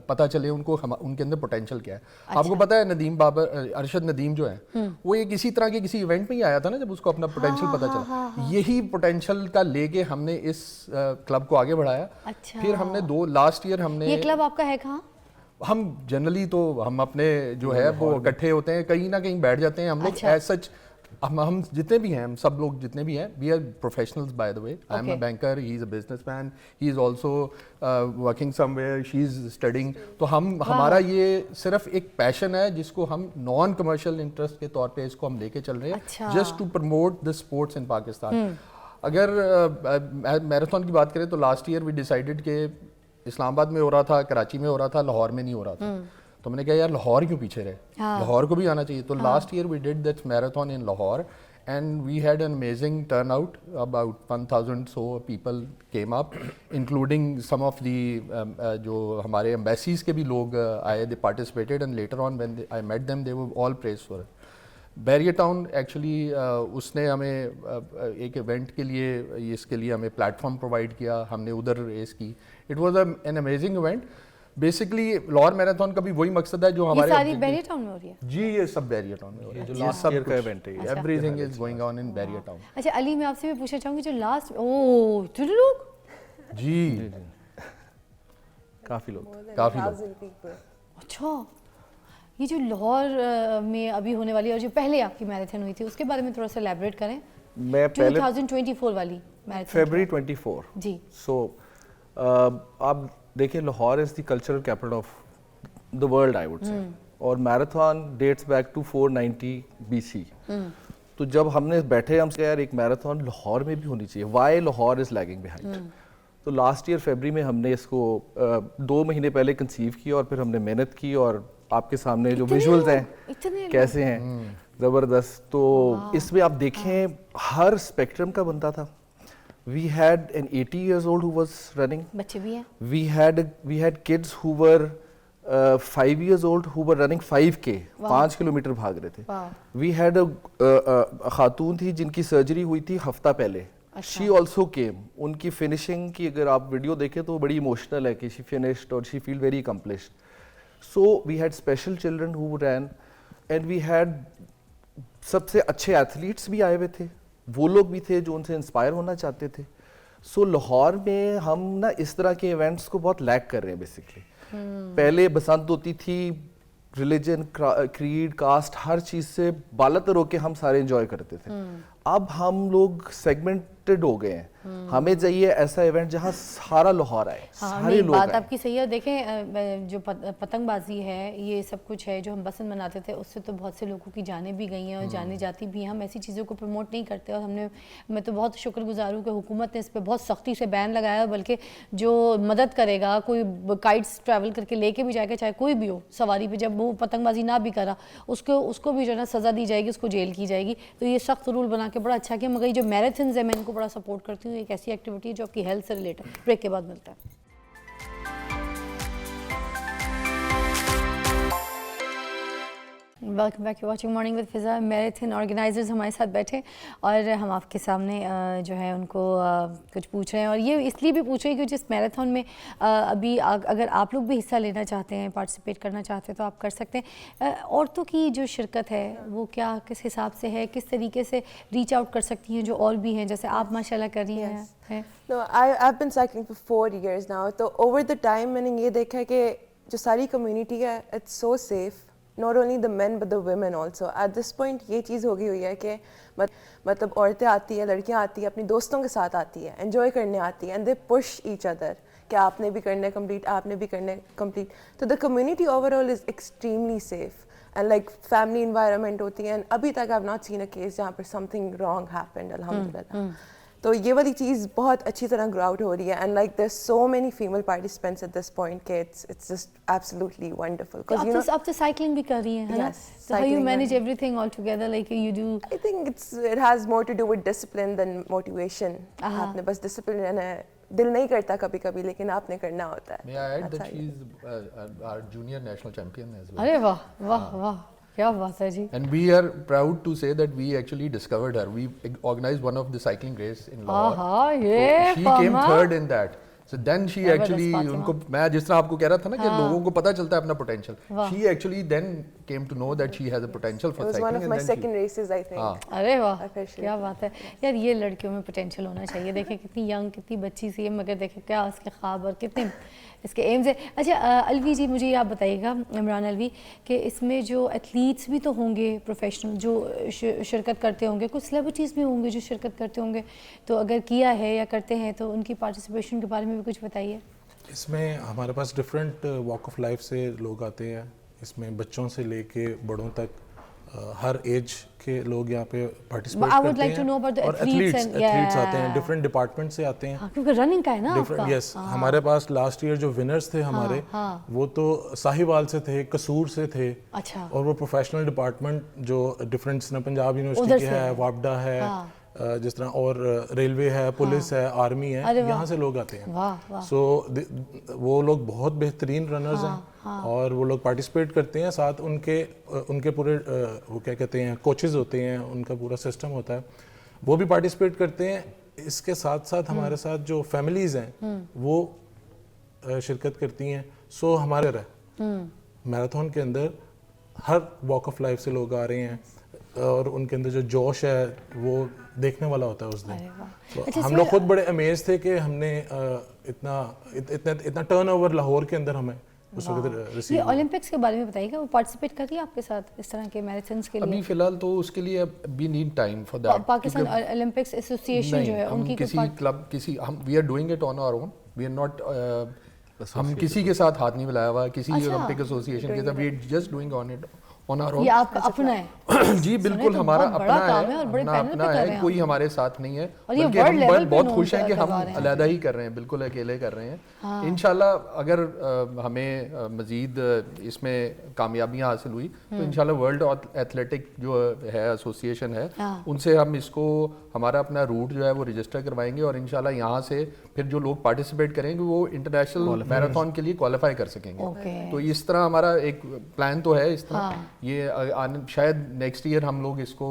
[SPEAKER 4] पता चले उनको, उनके अंदर पोटेंशियल क्या है। आपको पता है नदीम बाबर, अरशद नदीम जो है वो एक इसी तरह के किसी इवेंट में ही आया था ना, जब उसको अपना पोटेंशियल पता चला। यही पोटेंशियल का लेके हमने इस क्लब को आगे बढ़ाया।
[SPEAKER 1] अच्छा।
[SPEAKER 4] फिर हमने लास्ट ईयर हमने,
[SPEAKER 1] ये क्लब आपका है कहाँ?
[SPEAKER 4] हम जनरली तो हम अपने जो है वो इकट्ठे होते हैं, कहीं ना कहीं बैठ जाते हैं हम लोग।
[SPEAKER 1] अच्छा।
[SPEAKER 4] एज सच हम जितने भी हैं, हम सब लोग जितने भी हैं, we are professionals by the way. I am a banker, he is a businessman, he is also working somewhere, she is studying. तो हमारा ये सिर्फ एक पैशन है जिसको हम नॉन कमर्शियल इंटरेस्ट के तौर पे इसको हम लेके चल रहे हैं,
[SPEAKER 1] अच्छा।
[SPEAKER 4] Just to promote the sports in Pakistan. अगर मैराथन की बात करें तो लास्ट ईयर वी डिसाइडेड के इस्लामाबाद में हो रहा था, कराची में हो रहा था, लाहौर में नहीं हो रहा था। तो मैंने कहा यार लाहौर क्यों पीछे रहे, लाहौर को भी आना चाहिए। तो last year we did that marathon in Lahore and we had an amazing turn out, about 1000 so people came up, including some of the जो हमारे एम्बेसीज के भी लोग आए, they participated and later on when I met them they were all praised for it. Bahria town actually उसने हमें एक event के लिए, इसके लिए हमें प्लेटफॉर्म प्रोवाइड किया, हमने उधर रेस की। It was an amazing event. Basically Lahore marathon का भी वही मकसद है जो हमारे,
[SPEAKER 1] ये सारी बैरियर टाउन में हो रही है?
[SPEAKER 4] जी ये सब बैरियर टाउन में हो रहा है,
[SPEAKER 5] जो लास्ट ईयर का इवेंट है।
[SPEAKER 4] Everything is going on in barrier town.
[SPEAKER 1] अच्छा अली, मैं आपसे भी पूछना चाहूँगी जो लास्ट लोग
[SPEAKER 4] जी
[SPEAKER 5] काफ़ी लोग
[SPEAKER 1] अच्छा, ये जो लाहौर में अभी होने वाली और जो पहले आपकी मैराथन हुई थी उसके बारे में थोड़ा सा एलैबोरेट करें।
[SPEAKER 5] मैं पहले
[SPEAKER 1] 2024 वाली मैराथन
[SPEAKER 5] फरवरी 24
[SPEAKER 1] जी।
[SPEAKER 5] सो आप देखिए Lahore is the cultural capital of the world I would say, और marathon dates back to 490 BC। तो जब हमने बैठे हम यार एक मैराथन लाहौर में भी होनी चाहिए, why Lahore is lagging behind. तो लास्ट ईयर फरवरी में हमने इसको 2 महीने पहले कंसीव किया और फिर हमने मेहनत की, और आपके सामने जो विजुअल्स हैं कैसे हैं, ज़बरदस्त। तो इसमें आप देखें हर स्पेक्ट्रम का बनता था। We had an 80 years old who was running.
[SPEAKER 1] बच्चे भी हैं।
[SPEAKER 5] We had kids who were 5 years old who were running 5K, 5 kilometre भाग रहे थे। We had a खातून थी जिनकी सर्जरी हुई थी हफ्ता पहले। She also came. उनकी फिनिशिंग की अगर आप वीडियो देखें तो बड़ी इमोशनल है कि she finished और she feel very accomplished. So we had special children who ran and we had सबसे अच्छे एथलीट्स भी आए हुए थे, वो लोग भी थे जो उनसे इंस्पायर होना चाहते थे। सो लाहौर में हम ना इस तरह के इवेंट्स को बहुत लैक कर रहे हैं बेसिकली। पहले बसंत होती थी, रिलीजन, क्रीड, कास्ट, हर चीज़ से बालातर होके हम सारे एंजॉय करते थे। अब हम लोग सेगमेंटेड हो गए हैं। हमें चाहिए ऐसा इवेंट जहां सारा लाहौर आए, सारे लोग
[SPEAKER 1] बात
[SPEAKER 5] आए।
[SPEAKER 1] आपकी सही है। देखें जो पतंगबाजी है, ये सब कुछ है जो हम बसंत मनाते थे, उससे तो बहुत से लोगों की जानें भी गई हैं और जाने जाती भी हैं। हम ऐसी चीज़ों को प्रमोट नहीं करते और मैं तो बहुत शुक्रगुजार हूँ कि हुकूमत ने इस पर बहुत सख्ती से बैन लगाया, बल्कि जो मदद करेगा, कोई काइट्स ट्रैवल करके लेके भी जाएगा, चाहे कोई भी हो सवारी पे, जब वो पतंगबाजी ना भी करा उसको भी जो है ना सज़ा दी जाएगी, उसको जेल की जाएगी। तो ये सख्त रूल बना के बड़ा अच्छा किया। मगर ये जो मैराथन्स है मैं इनको बड़ा सपोर्ट करती हूँ। एक ऐसी एक्टिविटी है जो आपकी हेल्थ से रिलेटेड। ब्रेक के बाद मिलता है। Welcome back, you watching morning with Fiza. Marathon organisers हमारे साथ बैठे और हम आपके सामने जो है उनको कुछ पूछ रहे हैं, और ये इसलिए भी पूछ रहे हैं कि जिस मैराथन में अभी अगर आप लोग भी हिस्सा लेना चाहते हैं, पार्टिसिपेट करना चाहते हैं तो आप कर सकते हैं। औरतों की जो शिरकत है वो क्या किस हिसाब से है, किस तरीके से रीच आउट कर सकती हैं जो और भी हैं, जैसे आप माशाल्लाह कर रही हैं।
[SPEAKER 6] No, I've been cycling for 4 years now. तो over the time मैंने ये देखा है कि जो सारी community है, it's so safe. Not only the men but the women also. At this point ये चीज़ हो गई हुई है कि मतलब औरतें आती हैं, लड़कियाँ आती हैं, अपनी दोस्तों के साथ आती हैं, enjoy करने आती हैं, and they push each other कि आपने भी करना है complete, आपने भी करना है complete. तो the community overall is extremely safe. And like family environment होती है, and अभी तक I've not seen a case जहाँ पर something wrong happened, alhamdulillah. तो ये वाली चीज़ बहुत अच्छी तरह ग्रो आउट हो रही है, and like there so many female participants at this point के इट्स जस्ट एब्सोल्युटली वंडरफुल।
[SPEAKER 1] आप तो साइकिलिंग भी कर रही हैं, है ना? So how you manage everything all together, like you do?
[SPEAKER 6] I think it has more to do with discipline than motivation. आपने बस डिसिप्लिन रहना है, दिल नहीं करता कभी कभी लेकिन आपने करना होता है।
[SPEAKER 4] May I add that she is our junior national champion as well.
[SPEAKER 1] अरे वाह वाह वाह, क्या बात है जी।
[SPEAKER 4] And we are proud to say that we actually discovered her. We organized one of the cycling race in Lahore.
[SPEAKER 1] हाँ, ये
[SPEAKER 4] So she came
[SPEAKER 1] फामा।
[SPEAKER 4] third in that. So then she
[SPEAKER 1] जबरदस्त
[SPEAKER 4] actually
[SPEAKER 1] फातिमा।
[SPEAKER 4] उनको, मैं जिस तरह आपको कह रहा था ना कि लोगों को पता चलता है अपना potential. She actually then came to know that she has a potential
[SPEAKER 6] It
[SPEAKER 4] for
[SPEAKER 6] was
[SPEAKER 4] cycling.
[SPEAKER 6] one of
[SPEAKER 4] and
[SPEAKER 6] my
[SPEAKER 4] then she-
[SPEAKER 6] second races, I think.
[SPEAKER 4] हाँ.
[SPEAKER 1] अरे वाह,
[SPEAKER 6] Officially.
[SPEAKER 1] क्या बात है यार, ये लड़कियों में पोटेंशियल होना चाहिए। देखें कितनी यंग, कितनी बच्ची सी है, मगर देखें क्या उसके ख्वाब और कितने इसके एम्स है। अच्छा अलवी जी, मुझे ये आप बताइएगा, इमरान अलवी, कि इसमें जो एथलीट्स भी तो होंगे प्रोफेशनल जो शिरकत करते होंगे, कुछ सेलिब्रिटीज़ भी होंगे जो शिरकत करते होंगे, तो अगर किया है या करते हैं तो उनकी पार्टिसिपेशन के बारे में भी कुछ बताइए।
[SPEAKER 7] इसमें हमारे पास डिफरेंट वॉक ऑफ लाइफ से लोग आते हैं। इसमें बच्चों से लेके बड़ों तक हर एज के लोग यहाँ पे पार्टिसिपेट
[SPEAKER 1] I would
[SPEAKER 7] करते
[SPEAKER 1] like to
[SPEAKER 7] हैं।
[SPEAKER 1] know about the
[SPEAKER 7] और
[SPEAKER 1] athletes
[SPEAKER 7] एथलीट्स
[SPEAKER 1] and-
[SPEAKER 7] एथलीट्स आते हैं,
[SPEAKER 1] yeah.
[SPEAKER 7] डिफरेंट डिपार्टमेंट से आते हैं।
[SPEAKER 1] हाँ, क्योंकि रनिंग का है ना आपका।
[SPEAKER 7] यस, हमारे पास लास्ट ईयर जो विनर्स थे हमारे,
[SPEAKER 1] हाँ।
[SPEAKER 7] वो तो साहिवाल से थे, कसूर से थे।
[SPEAKER 1] अच्छा।
[SPEAKER 7] और वो प्रोफेशनल डिपार्टमेंट जो डिफरेंट पंजाब
[SPEAKER 1] उधर
[SPEAKER 7] यूनिवर्सिटी के
[SPEAKER 1] से
[SPEAKER 7] है,
[SPEAKER 1] है।
[SPEAKER 7] वापडा है,
[SPEAKER 1] हाँ।
[SPEAKER 7] जिस तरह और रेलवे है, पुलिस है, आर्मी है,
[SPEAKER 1] अरे वाह।
[SPEAKER 7] यहाँ से लोग आते हैं।
[SPEAKER 1] वाह, वाह।
[SPEAKER 7] सो वो लोग बहुत बेहतरीन रनर्स हैं और वो लोग पार्टिसिपेट करते हैं। साथ उनके पूरे वो क्या कहते हैं, कोचेज होते हैं, उनका पूरा सिस्टम होता है, वो भी पार्टिसिपेट करते हैं। इसके साथ साथ हमारे साथ जो फैमिलीज हैं वो शिरकत करती हैं। सो हमारे मैराथन के अंदर हर वॉक ऑफ लाइफ से लोग आ रहे हैं और उनके अंदर जो जोश है वो देखने वाला होता है उस दिन। तो
[SPEAKER 1] अच्छा,
[SPEAKER 7] हम लोग खुद बड़े अमेज थे कि हमने इतना टर्नओवर लाहौर के अंदर हमें उस वक्त
[SPEAKER 1] ये
[SPEAKER 7] रिसीव।
[SPEAKER 1] ओलंपिक्स के बारे में बताइएगा, वो पार्टिसिपेट कर रही है आपके साथ इस तरह के मैराथन्स के
[SPEAKER 4] अभी
[SPEAKER 1] लिए?
[SPEAKER 4] फिलहाल तो उसके लिए we need time for that.
[SPEAKER 1] Pakistan Olympics Association जो है
[SPEAKER 4] हम
[SPEAKER 1] उनकी
[SPEAKER 4] किसी
[SPEAKER 1] कोई
[SPEAKER 4] क्लब, किसी हम we are doing it on our own, we are not, हम किसी के साथ हाथ नहीं मिलाया हुआ, किसी
[SPEAKER 1] अच्छा।
[SPEAKER 4] ओलंपिक एसोसिएशन के साथ, we are just doing on it on our
[SPEAKER 1] ये
[SPEAKER 4] ओन।
[SPEAKER 1] आपका अपना है?
[SPEAKER 4] जी बिल्कुल,
[SPEAKER 1] सुने तो
[SPEAKER 4] हमारा
[SPEAKER 1] बहुत बड़ा
[SPEAKER 4] अपना
[SPEAKER 1] काम है और बड़े
[SPEAKER 4] अपना
[SPEAKER 1] पैनल पे
[SPEAKER 4] अपना
[SPEAKER 1] कर रहे
[SPEAKER 4] है,
[SPEAKER 1] हैं
[SPEAKER 4] कोई
[SPEAKER 1] आप।
[SPEAKER 4] हमारे साथ नहीं है।
[SPEAKER 1] और ये
[SPEAKER 4] बल्कि
[SPEAKER 1] world
[SPEAKER 4] हम
[SPEAKER 1] level पे
[SPEAKER 4] बहुत
[SPEAKER 1] known
[SPEAKER 4] खुश हैं कि हम
[SPEAKER 1] करवा रहे हैं।
[SPEAKER 4] अलहदा ही कर रहे हैं, बिल्कुल अकेले कर रहे हैं। इंशाल्लाह अगर हमें मजीद इसमें कामयाबियां हासिल हुई तो इंशाल्लाह वर्ल्ड एथलेटिक जो है एसोसिएशन है, उनसे हम इसको हमारा अपना रूट जो है वो रजिस्टर करवाएंगे और इंशाल्लाह यहाँ से फिर जो लोग पार्टिसिपेट करेंगे वो इंटरनेशनल मैराथन के लिए क्वालिफाई कर सकेंगे।
[SPEAKER 1] Okay.
[SPEAKER 4] तो इस तरह हमारा एक प्लान तो है इस तरह। ये शायद नेक्स्ट ईयर हम लोग इसको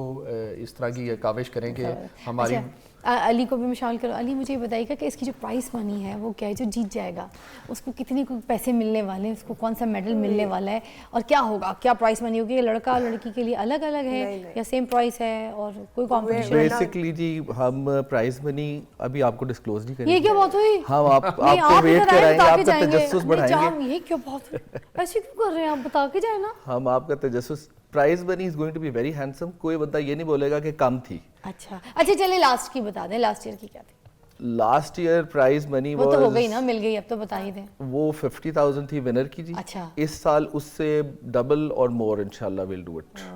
[SPEAKER 4] इस तरह की काविश करें कि हमारी।
[SPEAKER 1] अली को भी मैं शामिल करूँ। अली, मुझे ये बताइएगा कि इसकी जो प्राइस मनी है वो क्या है, जो जीत जाएगा उसको कितने पैसे मिलने वाले हैं, उसको कौन सा मेडल मिलने वाला है और क्या होगा, क्या प्राइस मनी होगी? लड़का लड़की के लिए अलग अलग है या सेम प्राइस है और कोई कॉम्पिटिशन?
[SPEAKER 5] बेसिकली जी हम प्राइज मनी अभी आपको डिस्क्लोज नहीं
[SPEAKER 1] ये
[SPEAKER 5] करेंगे।
[SPEAKER 1] क्या बात हुई?
[SPEAKER 5] हम
[SPEAKER 1] नहीं,
[SPEAKER 5] आपको वेट
[SPEAKER 1] इधर आए,
[SPEAKER 5] कराएंगे,
[SPEAKER 1] बता के
[SPEAKER 5] आपका
[SPEAKER 1] जाएंगे।
[SPEAKER 5] तजस्सुस
[SPEAKER 1] नहीं,
[SPEAKER 5] बढ़ाएंगे।
[SPEAKER 1] ये क्या बात हुई? ऐसे क्यों कर रहे हैं आप, बता के जाए ना।
[SPEAKER 5] हम आपका तजस्सुस, prize money is going to be very handsome. कोई बंदा ये नहीं बोलेगा कि कम थी।
[SPEAKER 1] अच्छा अच्छा, चलिए लास्ट की बता दें, लास्ट ईयर की क्या थी?
[SPEAKER 5] लास्ट ईयर प्राइज मनी
[SPEAKER 1] वो तो हो गई ना, मिल गई, अब तो बता ही दें।
[SPEAKER 5] वो 50,000 थी विनर की जी।
[SPEAKER 1] अच्छा।
[SPEAKER 5] इस साल उससे डबल और मोर इंशाल्लाह will do it.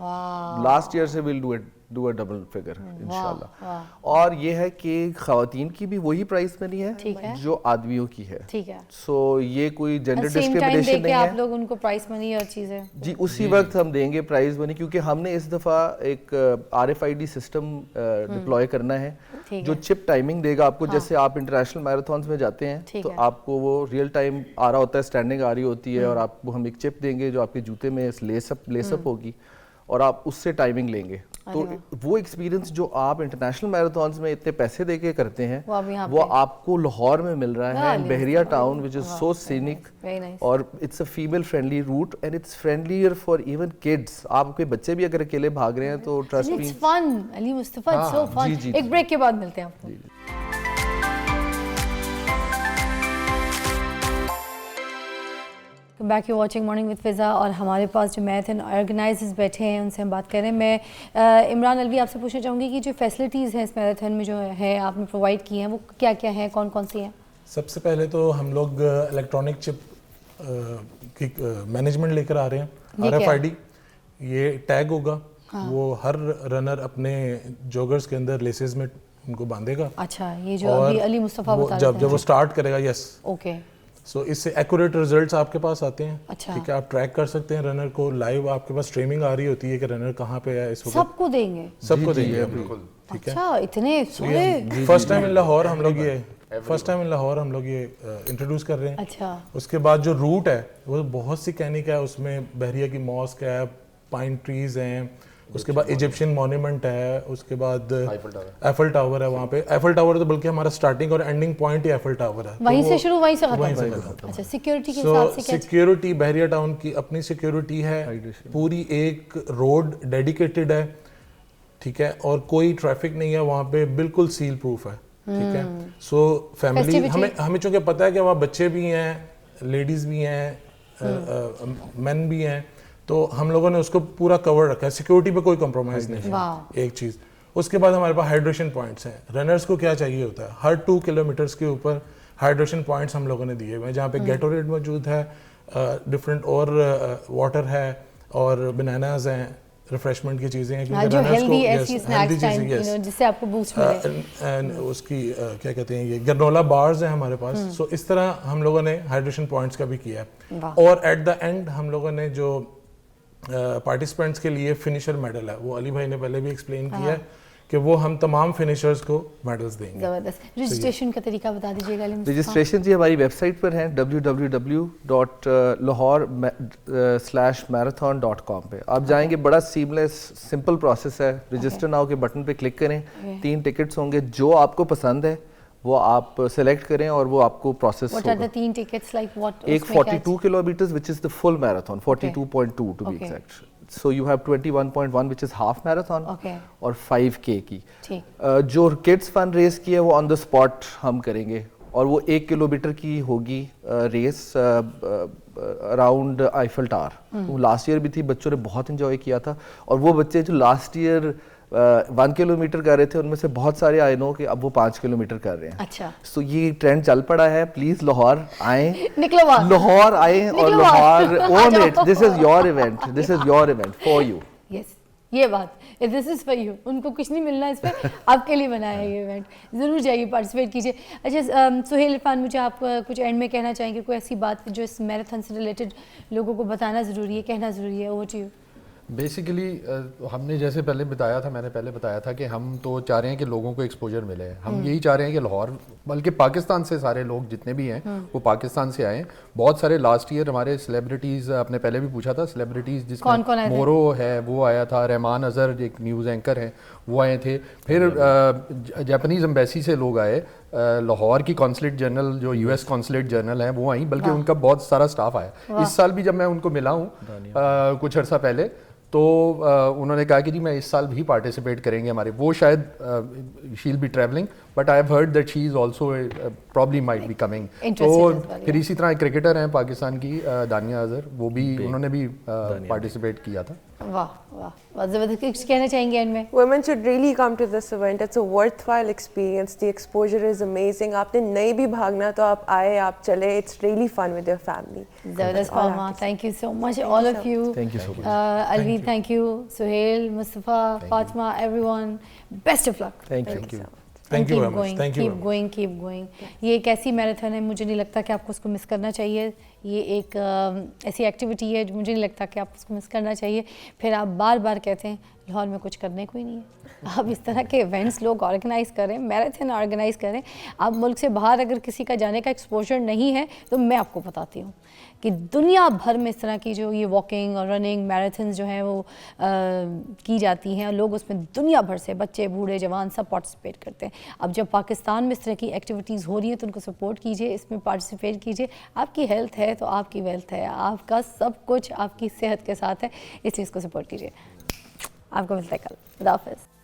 [SPEAKER 5] Last year से will do a double figure इंशाल्लाह। और ये है कि खवातीन की भी वही प्राइस मनी
[SPEAKER 1] ठीक
[SPEAKER 5] है
[SPEAKER 1] है।
[SPEAKER 5] जो आदमियों की है।
[SPEAKER 1] ठीक है।
[SPEAKER 5] सो ये कोई जेंडर
[SPEAKER 1] सेम टाइम
[SPEAKER 5] डिस्क्रिमिनेशन
[SPEAKER 1] देके
[SPEAKER 5] नहीं
[SPEAKER 1] आप
[SPEAKER 5] है
[SPEAKER 1] लोग उनको प्राइस मनी और चीजें
[SPEAKER 5] जी। उसी वक्त हम देंगे प्राइज मनी, क्योंकि हमने इस दफा एक RFID सिस्टम डिप्लॉय करना है
[SPEAKER 1] ठीक
[SPEAKER 5] जो
[SPEAKER 1] है।
[SPEAKER 5] चिप टाइमिंग देगा आपको। जैसे आप इंटरनेशनल मैराथन्स में जाते हैं
[SPEAKER 1] ठीक
[SPEAKER 5] तो
[SPEAKER 1] है।
[SPEAKER 5] आपको वो रियल टाइम आ रहा होता है, स्टैंडिंग आ रही होती है और आपको हम एक चिप देंगे जो आपके जूते में लेसअप होगी और आप उससे टाइमिंग लेंगे। तो वो एक्सपीरियंस जो आप इंटरनेशनल मैराथन्स में इतने पैसे देके करते हैं
[SPEAKER 1] वो अब यहाँ
[SPEAKER 5] वो
[SPEAKER 1] पे।
[SPEAKER 5] आपको लाहौर में मिल रहा है,
[SPEAKER 1] वाह,
[SPEAKER 5] Bahria town which is so scenic.
[SPEAKER 1] Very nice.
[SPEAKER 5] और it's a female friendly route and it's friendlier for even kids. आपके बच्चे भी अगर अकेले भाग रहे हैं तो trust me
[SPEAKER 1] it's fun. Ali Mustafa, it's so fun.
[SPEAKER 5] जी,
[SPEAKER 1] एक ब्रेक के बाद मिलते हैं आपको। Back you watching morning with Fiza और हमारे पास जो मैराथन ऑर्गेनाइजर्स बैठे हैं उनसे हम बात करें। मैं इमरान अलवी आपसे पूछना चाहूँगी कि जो फैसिलिटीज़ हैं इस मैराथन में जो है आपने प्रोवाइड की हैं वो क्या क्या हैं, कौन कौन सी हैं?
[SPEAKER 7] सबसे पहले तो हम लोग इलेक्ट्रॉनिक चिप की मैनेजमेंट लेकर आ रहे हैं।
[SPEAKER 1] ये क्या?
[SPEAKER 7] RFID ये टैग होगा, वो हर रनर अपने जॉगर्स के अंदर लेसेस में उनको बांधेगा।
[SPEAKER 1] अच्छा, ये जो
[SPEAKER 7] और
[SPEAKER 1] अभी अली मुस्तफा
[SPEAKER 7] वो
[SPEAKER 1] बता रहे
[SPEAKER 7] जब वो स्टार्ट करेगा, यस,
[SPEAKER 1] ओके,
[SPEAKER 7] सो इससे एक्यूरेट रिजल्ट्स आपके पास आते हैं।
[SPEAKER 1] अच्छा।
[SPEAKER 7] ठीक है, आप ट्रैक कर सकते हैं रनर को लाइव, आपके पास स्ट्रीमिंग आ रही होती है कि रनर कहाँ पे है इस वक्त,
[SPEAKER 1] सबको देंगे?
[SPEAKER 7] सबको देंगे बिल्कुल। ठीक है,
[SPEAKER 1] अच्छा, इतने सारे।
[SPEAKER 7] फर्स्ट टाइम इन लाहौर हम लोग ये इंट्रोड्यूस कर रहे हैं।
[SPEAKER 1] अच्छा।
[SPEAKER 7] उसके बाद जो रूट है वो बहुत सी कैनिक है, उसमें बहरिया की मॉस्क है, पाइन ट्रीज हैं, उसके बाद इजिप्शियन मॉन्यूमेंट है, उसके बाद एफल टावर है वहाँ पे। एफल टावर तो बल्कि हमारा स्टार्टिंग और एंडिंग पॉइंट ही एफल टावर है।
[SPEAKER 1] वहीं
[SPEAKER 7] तो
[SPEAKER 1] से शुरू वहीं से
[SPEAKER 7] वहीं से
[SPEAKER 1] खत्म।
[SPEAKER 7] खत्म।
[SPEAKER 1] अच्छा, सिक्योरिटी के हिसाब से क्या?
[SPEAKER 7] सिक्योरिटी बहरिया टाउन की अपनी सिक्योरिटी है, पूरी एक रोड डेडिकेटेड है, ठीक है, और कोई ट्रैफिक नहीं है वहाँ पे, बिल्कुल सील प्रूफ है, ठीक है। सो फैमिली, हमें चूंकि पता है कि वहाँ बच्चे भी हैं, लेडीज भी हैं, मेन भी हैं, तो हम लोगों ने उसको पूरा कवर रखा है, सिक्योरिटी पे कोई कॉम्प्रोमाइज नहीं है। एक चीज़, उसके बाद हमारे पास हाइड्रेशन पॉइंट्स हैं। रनर्स को क्या चाहिए होता है, हर 2 किलोमीटर्स के ऊपर हाइड्रेशन पॉइंट्स हम लोगों ने दिए हुए हैं, जहाँ पे गैटोरेड मौजूद है, डिफरेंट और वाटर है और बनानाज हैं, रिफ्रेशमेंट की चीज़ें हैं,
[SPEAKER 1] क्योंकि जो हेल्दी ऐसी स्नैक्स टाइम, जिससे आपको बूस्ट मिले,
[SPEAKER 7] एंड उसकी क्या कहते हैं, ये ग्रेनोला बार्स हैं हमारे पास। सो इस तरह हम लोगों ने हाइड्रेशन पॉइंट्स का भी किया है। और एट द एंड हम लोगों ने जो पार्टिसिपेंट्स के लिए फिनिशर मेडल है, वो अली भाई ने पहले भी एक्सप्लेन किया है कि वो हम तमाम फिनिशर्स को मेडल्स देंगे।
[SPEAKER 1] जबरदस्त। रजिस्ट्रेशन का तरीका बता दीजिएगा।
[SPEAKER 5] रजिस्ट्रेशन जी हमारी वेबसाइट पर है www.lahore/marathon.com पे आप जाएंगे, बड़ा सीमलेस सिंपल प्रोसेस है। रजिस्टर नाउ के बटन पे क्लिक करें, 3 टिकट्स होंगे, जो आपको पसंद है वो आप सेलेक्ट करें और वो आपको प्रोसेस होगा।
[SPEAKER 1] What are the 3 tickets like? What?
[SPEAKER 5] एक 42 kilometers which is the full marathon, 42.2 to be exact. So you have 21.1 which is half marathon और 5K की। जो किड्स फंड रेस की है वो ऑन द स्पॉट हम करेंगे और वो 1 किलोमीटर की होगी रेस अराउंड आईफल टावर। वो लास्ट ईयर भी थी, बच्चों ने बहुत एंजॉय किया था। और वो बच्चे जो लास्ट ईयर 1 किलोमीटर कर रहे थे, उनमें से बहुत सारे आई नो कि अब वो 5 किलोमीटर कर रहे हैं।
[SPEAKER 1] अच्छा।
[SPEAKER 5] सो ये ट्रेंड चल पड़ा है। प्लीज लाहौर आए,
[SPEAKER 1] निकलो बाहर,
[SPEAKER 5] लाहौर आए और Lahore own it. This is your event, this is your event for you.
[SPEAKER 1] Yes, ये बात, दिस इज फॉर यू। उनको कुछ नहीं मिलना इस पे, आपके लिए बनाया है ये इवेंट। ज़रूर जाइए, पार्टिसिपेट कीजिए। अच्छा सुहेल इरफान, मुझे आप कुछ एंड में कहना चाहेंगे, कोई ऐसी बात जो इस मैराथन से रिलेटेड लोगों को बताना ज़रूरी है, कहना ज़रूरी है? Over to you.
[SPEAKER 4] बेसिकली हमने जैसे पहले बताया था, मैंने पहले बताया था कि हम तो चाह रहे हैं कि लोगों को एक्सपोजर मिले। हम यही चाह रहे हैं कि लाहौर, बल्कि पाकिस्तान से सारे लोग जितने भी हैं वो पाकिस्तान से आए। बहुत सारे लास्ट ईयर हमारे सेलिब्रिटीज़, आपने पहले भी पूछा था सेलिब्रिटीज़, जिसमें मोरो है वो आया था, रहमान अजहर एक न्यूज़ एंकर हैं वो आए थे, फिर जापानीज़ एम्बेसी से लोग आए, लाहौर की कॉन्सुलेट जनरल जो US कॉन्सुलेट जनरल हैं वो आई, बल्कि उनका बहुत सारा स्टाफ आया। इस साल भी जब मैं उनको मिला हूँ कुछ अर्सा पहले, तो उन्होंने कहा कि जी मैं इस साल भी पार्टिसिपेट करेंगे हमारे, वो शायद she will be travelling, but I have heard that she is also probably might be coming. तो फिर इसी तरह क्रिकेटर हैं पाकिस्तान की दानिया अजहर, वो भी उन्होंने भी पार्टिसिपेट किया था।
[SPEAKER 1] वाह वाह, बहुत ज़बरदस्त। कुछ कहना चाहेंगे एंड में?
[SPEAKER 6] Women should really come to this event. It's a worthwhile experience. The exposure is amazing. आपने नहीं भी भागना तो आप आए, आप चले. It's really fun with your family.
[SPEAKER 1] ज़बरदस्त मामा, thank you so much all of you.
[SPEAKER 5] Thank you so much.
[SPEAKER 1] Alvi, thank you. Suhail, Mustafa, Fatima, everyone. Best of luck.
[SPEAKER 5] Thank you.
[SPEAKER 7] Thank you very much. Thank you.
[SPEAKER 1] Keep going. ये एक ऐसी marathon है, मुझे नहीं लगता कि आपको उसको मिस करना चाहिए। ये एक ऐसी एक्टिविटी है जो मुझे नहीं लगता कि आप उसको मिस करना चाहिए। फिर आप बार बार कहते हैं लाहौर में कुछ करने को ही नहीं है। अब इस तरह के इवेंट्स लोग ऑर्गेनाइज़ करें, मैराथन ऑर्गेनाइज़ करें। आप मुल्क से बाहर अगर किसी का जाने का एक्सपोजर नहीं है तो मैं आपको बताती हूँ कि दुनिया भर में इस तरह की जो ये वॉकिंग और रनिंग मैराथन्स जो हैं वो की जाती हैं, और लोग उसमें दुनिया भर से, बच्चे बूढ़े जवान सब पार्टिसिपेट करते हैं। अब जब पाकिस्तान में इस तरह की एक्टिविटीज़ हो रही हैं तो उनको सपोर्ट कीजिए, इसमें पार्टिसिपेट कीजिए। आपकी हेल्थ है तो आपकी वेल्थ है, आपका सब कुछ आपकी सेहत के साथ है, इसलिए इसको सपोर्ट कीजिए। आपको मिलता है कल। खुदा हाफिज़।